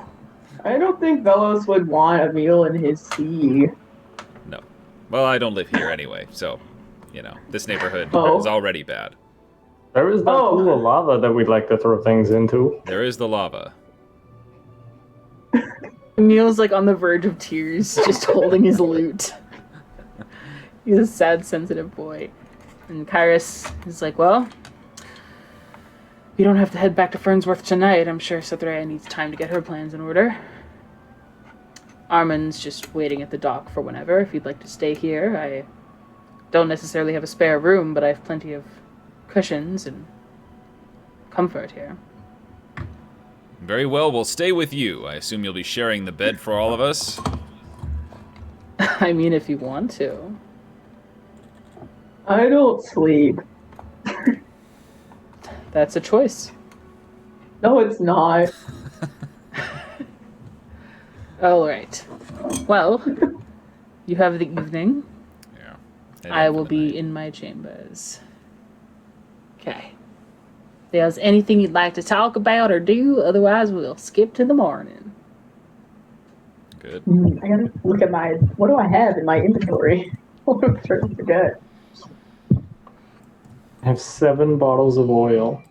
I don't think Velos would want a meal in his sea. No. Well, I don't live here anyway, so, you know, this neighborhood Oh. is already bad. There is that Oh. pool of lava that we'd like to throw things into. There is the lava. Emil's like on the verge of tears, just holding his lute. He's a sad, sensitive boy. And Kairos is like, well, we don't have to head back to Fernsworth tonight. I'm sure Cedrea needs time to get her plans in order. Armin's just waiting at the dock for whenever, if you'd like to stay here. I don't necessarily have a spare room, but I have plenty of cushions and comfort here. Very well, we'll stay with you. I assume you'll be sharing the bed for all of us. I mean, if you want to. I don't sleep. That's a choice. No, it's not. All right. Well, you have the evening. Yeah. Head I in for will the be night. in my chambers. Okay. If there's anything you'd like to talk about or do, otherwise we'll skip to the morning. Good. I gotta look at what do I have in my inventory? I'm starting to forget. I have 7 bottles of oil.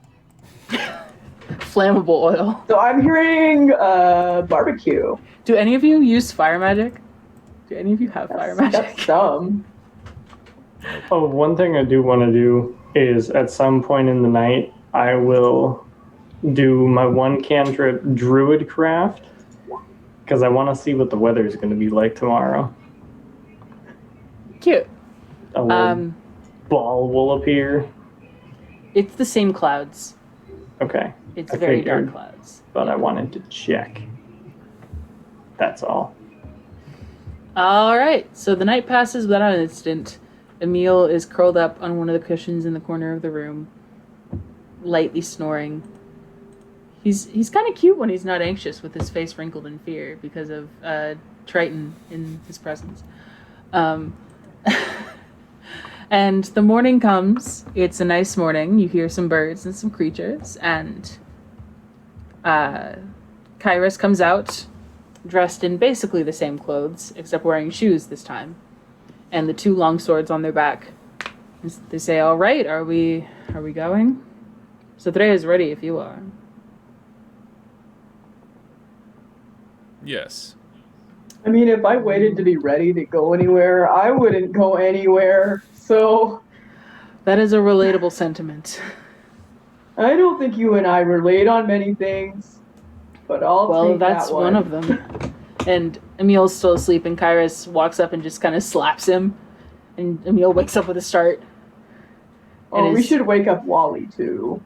Flammable oil. So I'm hearing barbecue. Do any of you use fire magic? Do any of you have fire That's magic? some. Oh, one thing I do want to do is at some point in the night, I will do my 1 cantrip druid craft because I want to see what the weather is going to be like tomorrow. Cute. A little ball will appear. It's the same clouds. Okay, It's I very dark figured. clouds. but I wanted to check. That's all. All right. So the night passes without an incident. Emil is curled up on one of the cushions in the corner of the room, lightly snoring. He's kind of cute when he's not anxious, with his face wrinkled in fear because of Triton in his presence. And the morning comes. It's a nice morning. You hear some birds and some creatures, and Kairos comes out, dressed in basically the same clothes, except wearing shoes this time, and the 2 long swords on their back. They say, "All right, are we going?" So Dre is ready if you are. Yes. I mean, if I waited to be ready to go anywhere, I wouldn't go anywhere. So That is a relatable sentiment. I don't think you and I relate on many things, but I'll take That's that one of them. And Emil's still asleep, and Kairos walks up and just kind of slaps him, and Emil wakes up with a start. Oh, and we is- should wake up Wally too.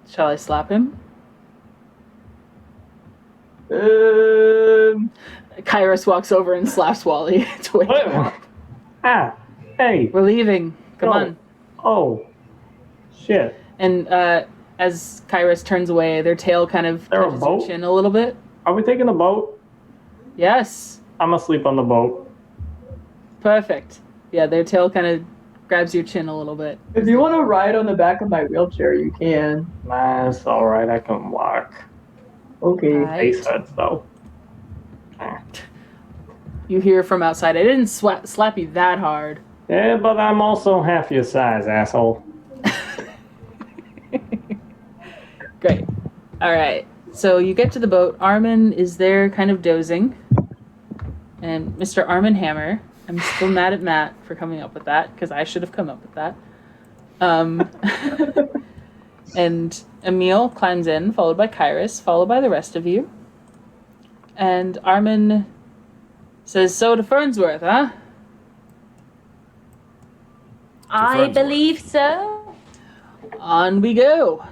Shall I slap him? Kairos walks over and slaps Wally to wake him up. Ah, hey. We're leaving. Come No. on. Oh, shit. And as Kairos turns away, their tail kind of There a touches your boat? chin a little bit. Are we taking the boat? Yes. I'm asleep on the boat. Perfect. Yeah, their tail kind of grabs your chin a little bit. If you want to ride on the back of my wheelchair, you can. Nah, it's alright, I can walk. Okay. Alright. Face hurts though. You hear from outside, I didn't slap you that hard. Yeah, but I'm also half your size, asshole. Great. Alright. So you get to the boat. Armin is there kind of dozing. And Mr. Armin Hammer, I'm still mad at Matt for coming up with that, because I should have come up with that. And Emil climbs in, followed by Kyrus, followed by the rest of you. And Armin says, so to Fernsworth, huh? I believe so. On we go.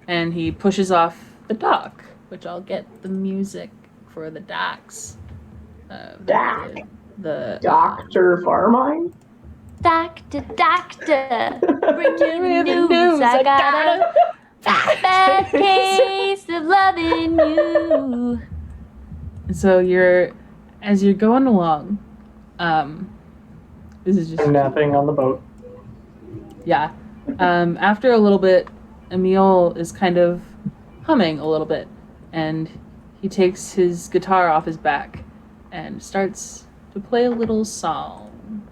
And he pushes off the dock, which I'll get the music for the docks. Dock. The Dr. Farmine? Doctor, bring you the news. I got a bad case of loving you. So as you're going along, this is just Napping on the boat. yeah. After a little bit, Emil is kind of humming a little bit, and he takes his guitar off his back and starts to play a little song.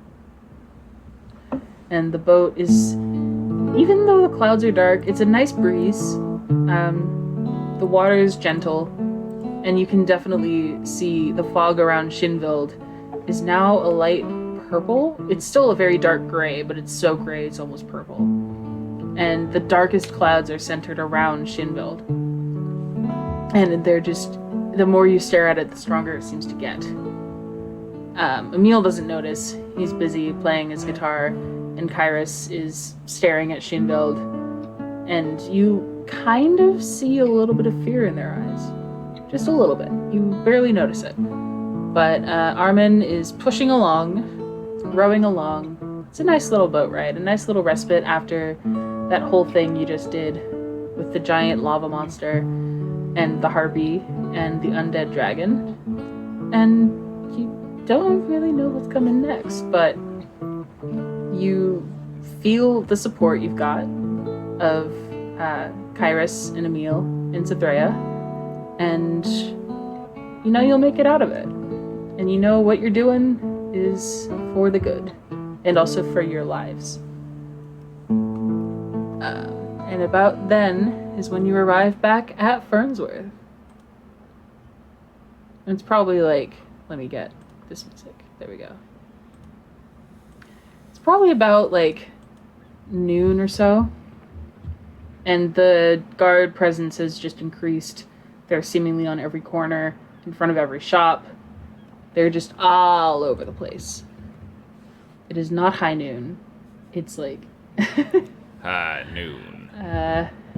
And the boat is, even though the clouds are dark, it's a nice breeze. The water is gentle, and you can definitely see the fog around Shinvild is now a light purple. It's still a very dark gray, but it's so gray it's almost purple. And the darkest clouds are centered around Shinvild. And they're just, the more you stare at it, the stronger it seems to get. Emil doesn't notice. He's busy playing his guitar, and Kyrus is staring at Shinvild. And you kind of see a little bit of fear in their eyes. Just a little bit. You barely notice it. But Armin is pushing along, rowing along. It's a nice little boat ride, a nice little respite after that whole thing you just did with the giant lava monster and the harpy and the undead dragon. And you don't really know what's coming next, but you feel the support you've got of Kyrus and Emil and Cythrea, and you know you'll make it out of it. And you know what you're doing is for the good, and also for your lives. And about then is when you arrive back at Fernsworth. And it's probably like, let me get this music. There we go. It's probably about like noon or so. And the guard presence has just increased. They're seemingly on every corner, in front of every shop. They're just all over the place. It is not high noon. It's like High noon.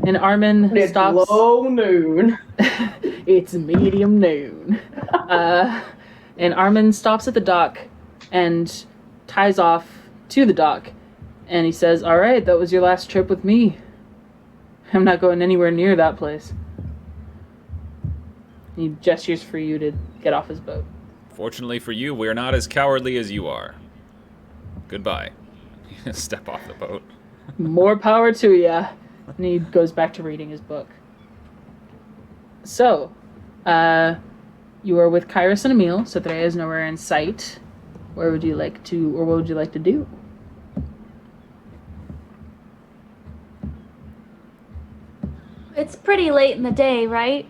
And Armin It's stops. low noon. It's medium noon. And Armin stops at the dock and ties off to the dock. And he says, all right, that was your last trip with me. I'm not going anywhere near that place. He gestures for you to get off his boat. Fortunately for you, we're not as cowardly as you are. Goodbye. Step off the boat. More power to ya. And he goes back to reading his book. So, you are with Kyrus and Emil. Cythrea is nowhere in sight. Where would you like to, or what would you like to do? It's pretty late in the day, right?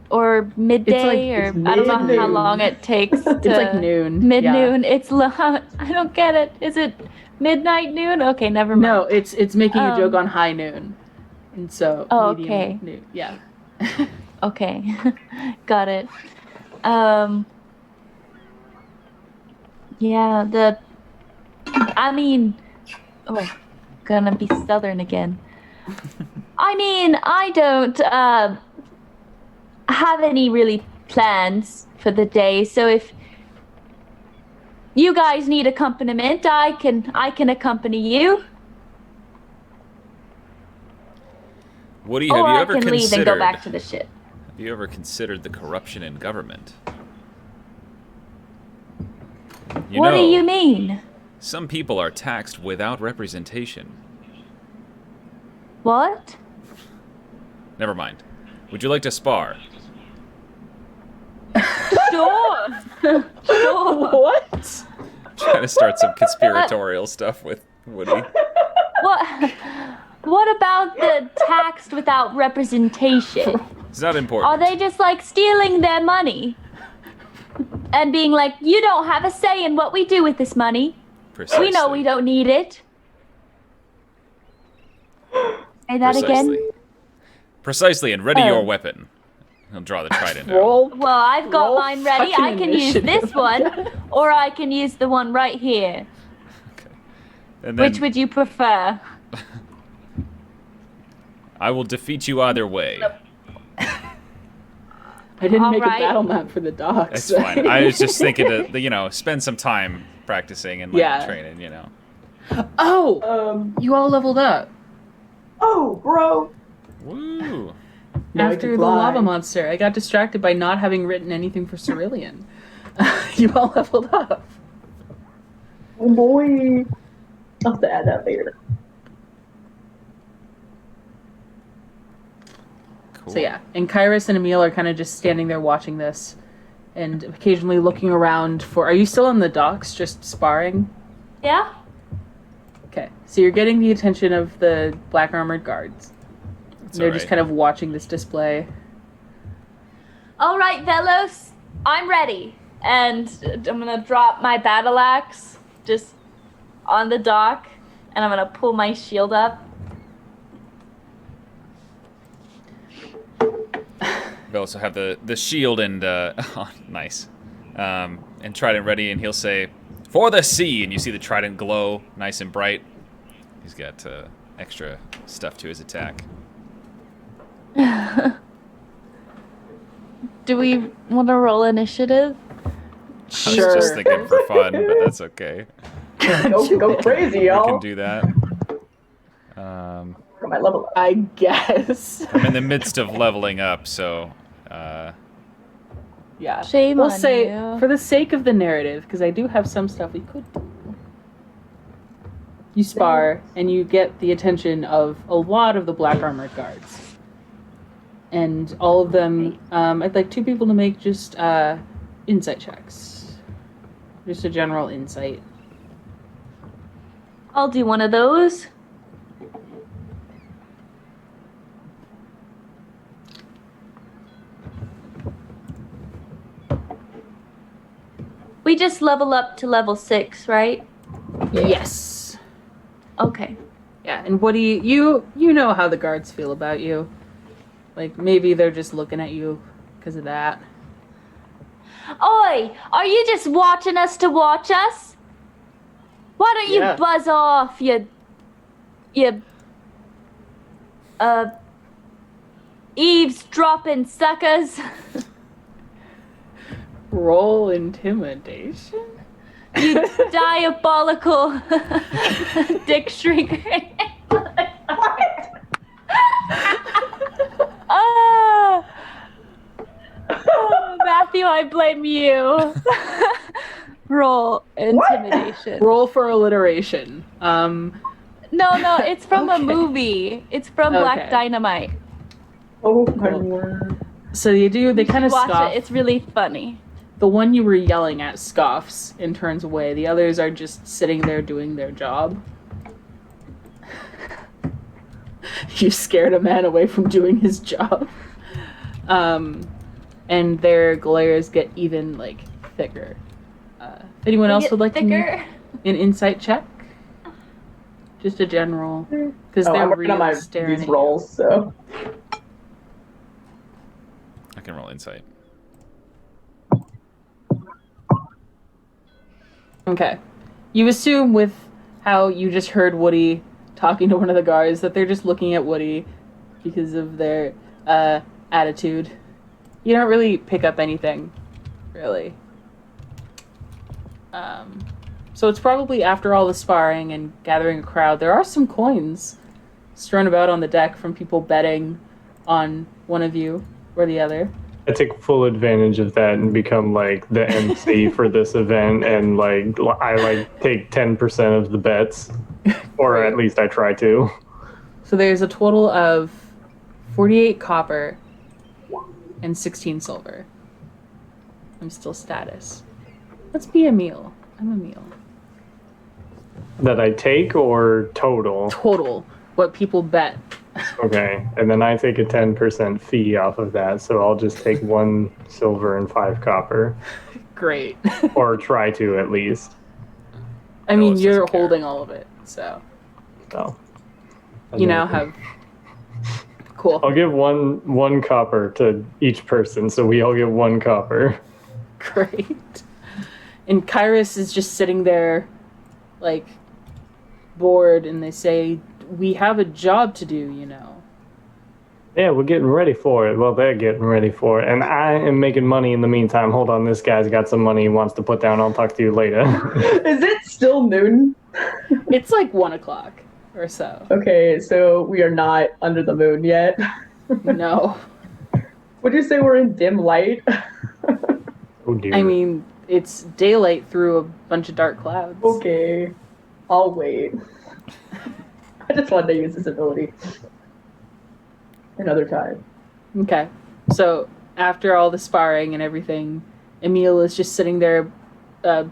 Or midday, it's or I don't know how mid-noon. long it takes to... It's like noon. Mid-noon. Yeah. It's I don't get it. Is it midnight noon? Okay, never mind. No, it's making a joke on high noon. And so, Oh, medium okay. noon. Yeah. Okay, got it. Yeah, I mean, oh, gonna be southern again. I mean, I don't have any really plans for the day, so if you guys need accompaniment, I can accompany you. Woody, Or have you I ever can leave considered? and go back to the ship. Have you ever considered the corruption in government? What do you mean? Some people are taxed without representation. What? Never mind. Would you like to spar? Sure. Sure. What? Trying to start some conspiratorial stuff with Woody. What about the taxed without representation? It's not important. Are they just like stealing their money? And being like, you don't have a say in what we do with this money. Precisely. We know we don't need it. Say that again? Precisely, and ready your weapon. He'll draw the trident out. Roll. Well, I've got Roll mine ready. I fucking can use initiative. this one, or I can use the one right here. And then Which would you prefer? I will defeat you either way. I didn't All make right. a battle map for the dogs. That's fine. I was just thinking to, spend some time practicing and Yeah. training, Oh, you all leveled up Oh, bro. Woo. Now I after can the fly. lava monster. I got distracted by not having written anything for Cerulean. You all leveled up. Oh boy. I'll have to add that later. Cool. So yeah, and Kairos and Emil are kind of just standing there watching this, and occasionally looking around for. Are you still on the docks, just sparring? Yeah? Okay, so you're getting the attention of the black armored guards. That's They're all just right. kind of watching this display. All right, Velos, I'm ready. And I'm going to drop my battle axe just on the dock, and I'm going to pull my shield up. We also have the shield and oh, nice, and trident ready, and he'll say, "For the sea!" And you see the trident glow, nice and bright. He's got extra stuff to his attack. Do we want to roll initiative? I was just thinking for fun, but that's okay. Go crazy, We y'all. can do that. For my level up. I guess. I'm in the midst of leveling up, so Yeah. Shame we'll on say, you. for the sake of the narrative, because I do have some stuff we could do. You spar, and you get the attention of a lot of the black armored guards. And all of them, I'd like 2 people to make just insight checks. Just a general insight. I'll do one of those. We just level up to level 6, right? Yes. Okay. Yeah, and Woody, you know how the guards feel about you. Like, maybe they're just looking at you because of that. Oi! Are you just watching us to watch us? Why don't you Yeah. buzz off, you eavesdropping suckers? Roll intimidation? You diabolical dick shrieker. Oh, Matthew, I blame you. Roll intimidation. Roll for alliteration. No, it's from a movie. It's from Okay. Black Dynamite. Oh my word. So they kind of Watch scoff. it. It's really funny. The one you were yelling at scoffs and turns away. The others are just sitting there doing their job. You scared a man away from doing his job. And their glares get even, thicker. If anyone else would like to make an insight check? Just a general. Because Oh, they're I'm working on really my staring these at you. rolls, so. I can roll insight. Okay. You assume with how you just heard Woody talking to one of the guards that they're just looking at Woody because of their attitude. You don't really pick up anything, really. So it's probably after all the sparring and gathering a crowd, there are some coins strewn about on the deck from people betting on one of you or the other. I take full advantage of that and become like the MC for this event, and like I take 10% of the bets, or at least I try to. So there's a total of 48 copper and 16 silver. I'm still status. Let's be a meal. I'm a meal. That I take or total? Total. What people bet. Okay, and then I take a 10% fee off of that, so I'll just take 1 silver and 5 copper. Great. Or try to, at least. I mean, Ellis you're doesn't care. holding all of it, so So. you now have. Cool. I'll give one copper to each person, so we all get 1 copper. Great. And Kyrus is just sitting there, like, bored, and they say, "We have a job to do, you know." Yeah, we're getting ready for it. Well, they're getting ready for it. And I am making money in the meantime. Hold on, this guy's got some money he wants to put down. I'll talk to you later. Is it still noon? It's like 1 o'clock or so. Okay, so we are not under the moon yet. No. Would you say we're in dim light? Oh, dear. I mean, it's daylight through a bunch of dark clouds. Okay, I'll wait. I just wanted to use this ability another time. Okay. So, after all the sparring and everything, Emil is just sitting there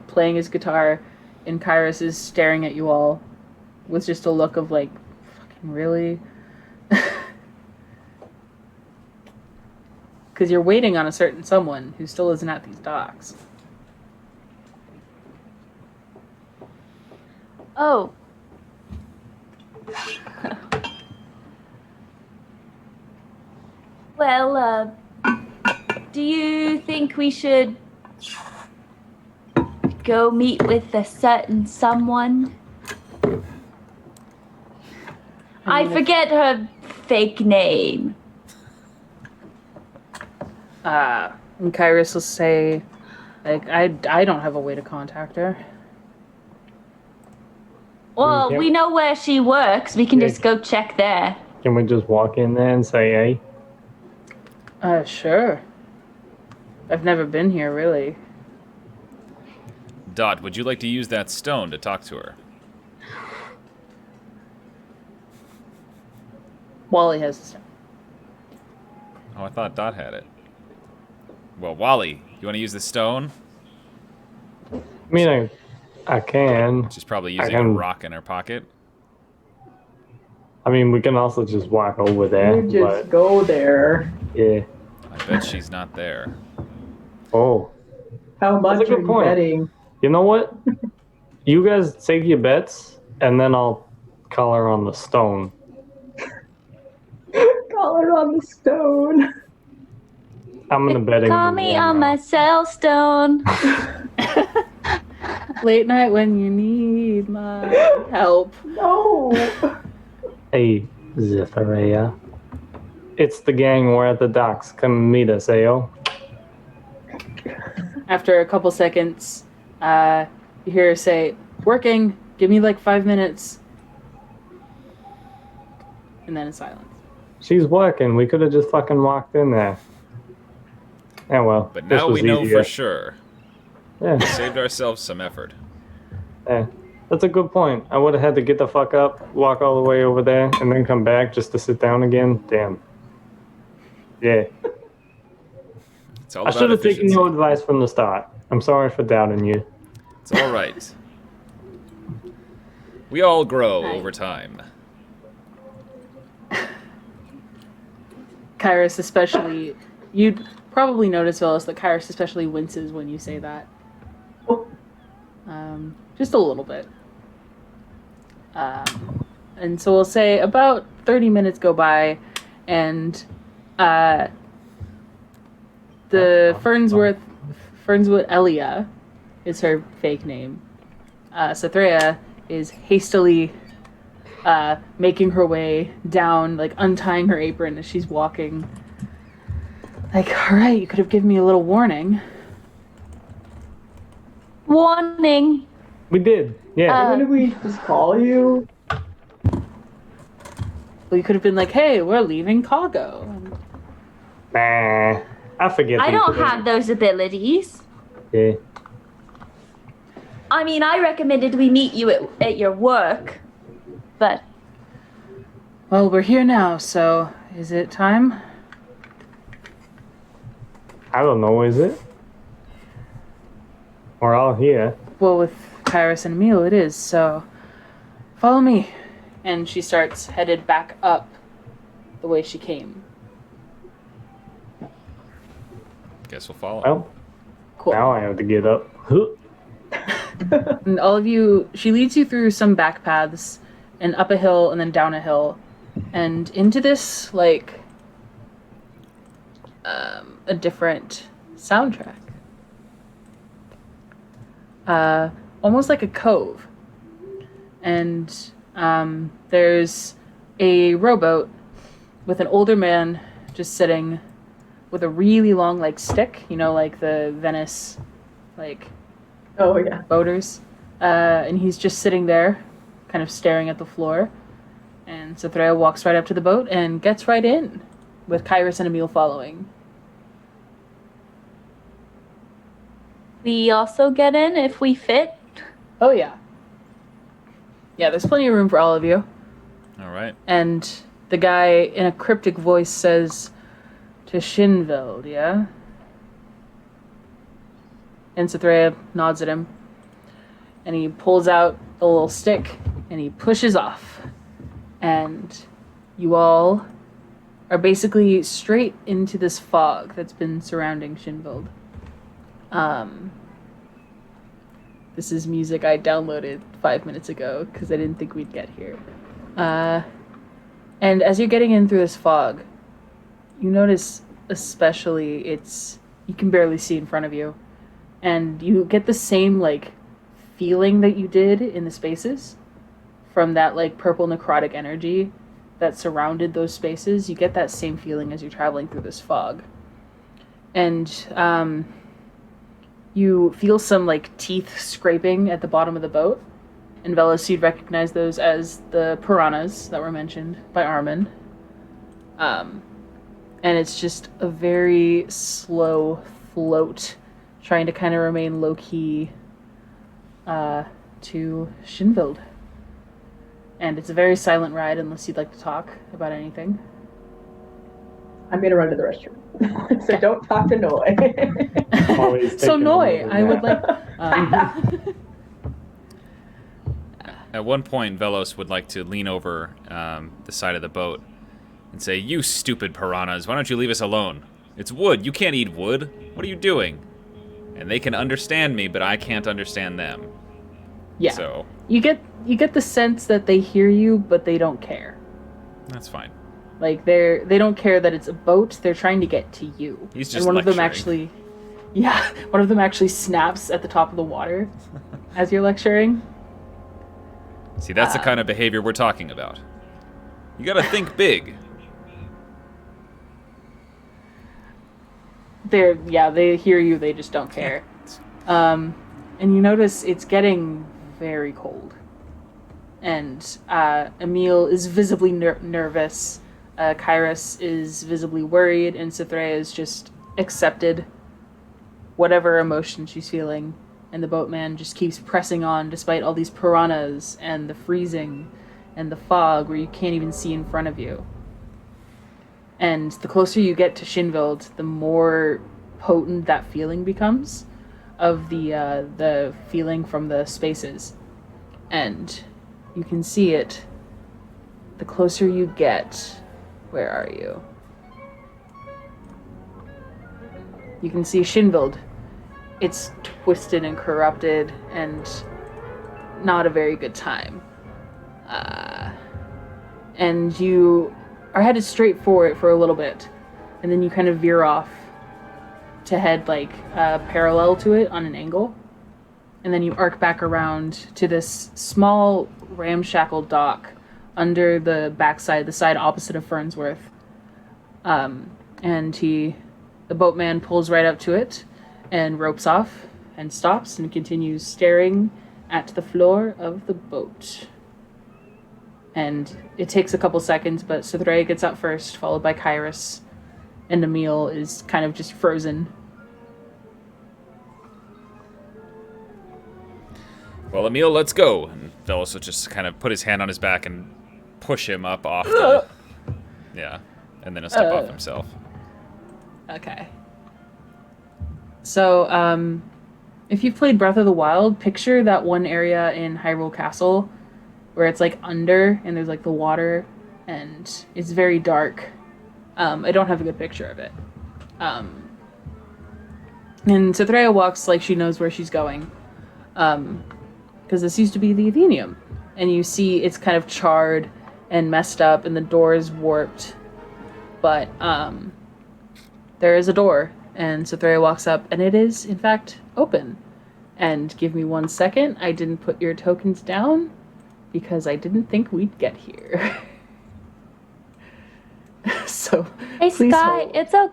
playing his guitar, and Kyrus is staring at you all with just a look of like, fucking really? Because you're waiting on a certain someone who still isn't at these docks. Oh. Well, do you think we should go meet with a certain someone? I forget her fake name. And Kyrus will say, like, I don't have a way to contact her. Well, Yeah. we know where she works. We can Yeah. just go check there. Can we just walk in there and say, hey? Sure. I've never been here, really. Dot, would you like to use that stone to talk to her? Wally has the stone. Oh, I thought Dot had it. Well, Wally, you want to use the stone? I mean, I can. She's probably using a can- rock in her pocket. I mean, we can also just walk over there. You just But, go there. yeah. I bet she's not there. Oh. How much That's a are good you point. betting? You know what? You guys save your bets, and then I'll call her on the stone. Call her on the stone. I'm gonna bet Call me on my cell stone. Late night when you need my help. No. Hey, Zephyria. It's the gang. We're at the docks. Come meet us, Ayo. After a couple seconds, you hear her say, "Working. Give me like 5 minutes." And then it's silence. She's working. We could have just fucking walked in there. Yeah, well. But this now was we know easier. for sure. Yeah, Saved ourselves some effort. yeah. That's a good point. I would have had to get the fuck up, walk all the way over there, and then come back just to sit down again. Damn. Yeah. It's all I about should have taken efficiency. your advice from the start. I'm sorry for doubting you. It's all right. We all grow over time. Kyrus especially, you'd probably notice, Velis, that Kyrus especially winces when you say that. Just a little bit. And so we'll say about 30 minutes go by, and the Fernsworth Elia is her fake name. Sathrea is hastily making her way down, like untying her apron as she's walking. Like, all right, you could have given me a little warning. Warning. We did. Yeah. Why did we just call you? Well, you could have been like, hey, we're leaving Cargo. Nah. I forget. I them don't today. have those abilities. Yeah. I mean, I recommended we meet you at your work, but Well, we're here now, so is it time? I don't know, is it? We're all here. Well, with Kairos and Emil, it is, so follow me. And she starts headed back up the way she came. Guess we'll follow. Well, Cool. now I have to get up. Huh. And all of you, she leads you through some back paths and up a hill and then down a hill and into this, like, a different soundtrack. Almost like a cove. And there's a rowboat with an older man just sitting with a really long, like, stick, you know, like the Venice, like, Oh, yeah. boaters. And he's just sitting there, kind of staring at the floor. And Cytherea walks right up to the boat and gets right in, with Kairos and Emil following. we also get in if we fit. Oh, yeah. Yeah, there's plenty of room for all of you. All right. And the guy, in a cryptic voice, says, "To Shinveld, yeah?" And Cytherea nods at him. And he pulls out the little stick, and he pushes off. And you all are basically straight into this fog that's been surrounding Shinveld. This is music I downloaded 5 minutes ago, because I didn't think we'd get here. And as you're getting in through this fog, you notice especially you can barely see in front of you. And you get the same, like, feeling that you did in the spaces from that, like, purple necrotic energy that surrounded those spaces. You get that same feeling as you're traveling through this fog. And you feel some, like, teeth scraping at the bottom of the boat. And Velos, you'd recognize those as the piranhas that were mentioned by Armin. And it's just a very slow float, trying to kind of remain low-key to Shinveld. And it's a very silent ride unless you'd like to talk about anything. I'm going to run to the restroom. So don't talk to Noi. Always So taking Noi, a I would nap. like... At one point, Velos would like to lean over the side of the boat and say, "You stupid piranhas, why don't you leave us alone? It's wood. You can't eat wood. What are you doing?" And they can understand me, but I can't understand them. Yeah. So You get the sense that they hear you, but they don't care. that's fine. Like they don't care that it's a boat. They're trying to get to you. He's just and one of them lecturing. one of them actually snaps at the top of the water as you're lecturing. See, that's the kind of behavior we're talking about. You gotta think big. They hear you. They just don't care. And you notice it's getting very cold. And Emil is visibly nervous. Kairos is visibly worried, and Cytherea is just accepted whatever emotion she's feeling. And the boatman just keeps pressing on despite all these piranhas and the freezing and the fog where you can't even see in front of you. And the closer you get to Shinveld, the more potent that feeling becomes of the feeling from the spaces. And you can see it the closer you get. Where are you? You can see Shinveld. It's twisted and corrupted and not a very good time. And you are headed straight for it for a little bit. And then you kind of veer off to head like parallel to it on an angle. And then you arc back around to this small ramshackle dock under the backside, the side opposite of Fernsworth. And the boatman pulls right up to it and ropes off and stops and continues staring at the floor of the boat. And it takes a couple seconds, but Cytherea gets out first, followed by Kairos. and Emil is kind of just frozen. Well, Emil, let's go. And Velos will just kind of put his hand on his back and push him up off the... Yeah, and then he'll step off himself. Okay. So, if you've played Breath of the Wild, picture that one area in Hyrule Castle where it's like under and there's like the water and it's very dark. I don't have a good picture of it. And Cytherea walks like she knows where she's going. Because this used to be the Athenium. And you see it's kind of charred and messed up and the door is warped. But there is a door. And Cytherea walks up and it is, in fact, open. And give me 1 second. I didn't put your tokens down because I didn't think we'd get here. So, hey please Sky, hold.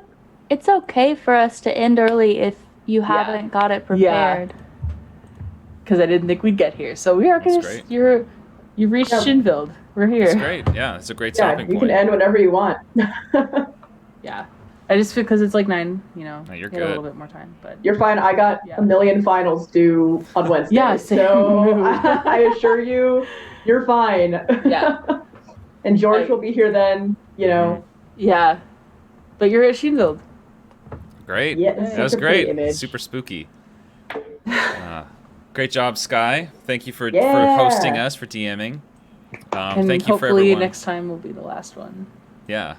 it's okay for us to end early if you haven't got it prepared. Because I didn't think we'd get here. So we are That's going great. You've reached Shinveld. We're here. That's great. Yeah, it's a great Yeah, stopping you point. can end whenever you want. Yeah. I just, because it's like 9, No, you're we have a good. little bit more time. But You're fine. I got Yeah. a million finals due on Wednesday. Yeah, same. So I assure you, you're fine. Yeah. And George will be here then, you know. yeah. But you're at Shinveld. Great. Yeah, That was such a pretty great. image. Super spooky. Great job, Sky. Thank you for Yeah. hosting us, for DMing. And Thank you for hopefully everyone. next time will be the last one. Yeah.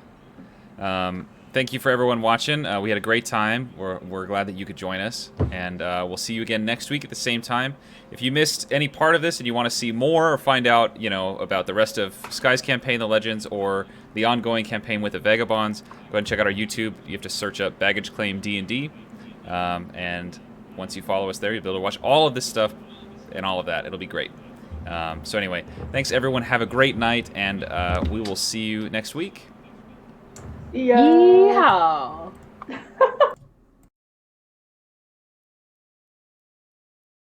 Thank you for everyone watching. We had a great time. We're glad that you could join us. And we'll see you again next week at the same time. If you missed any part of this and you want to see more or find out, about the rest of Sky's campaign, the Legends, or the ongoing campaign with the Vagabonds, go ahead and check out our YouTube. You have to search up Baggage Claim D&D. And once you follow us there, you'll be able to watch all of this stuff and all of that. It'll be great. So anyway, thanks everyone. Have a great night, and we will see you next week. See ya. Yeehaw!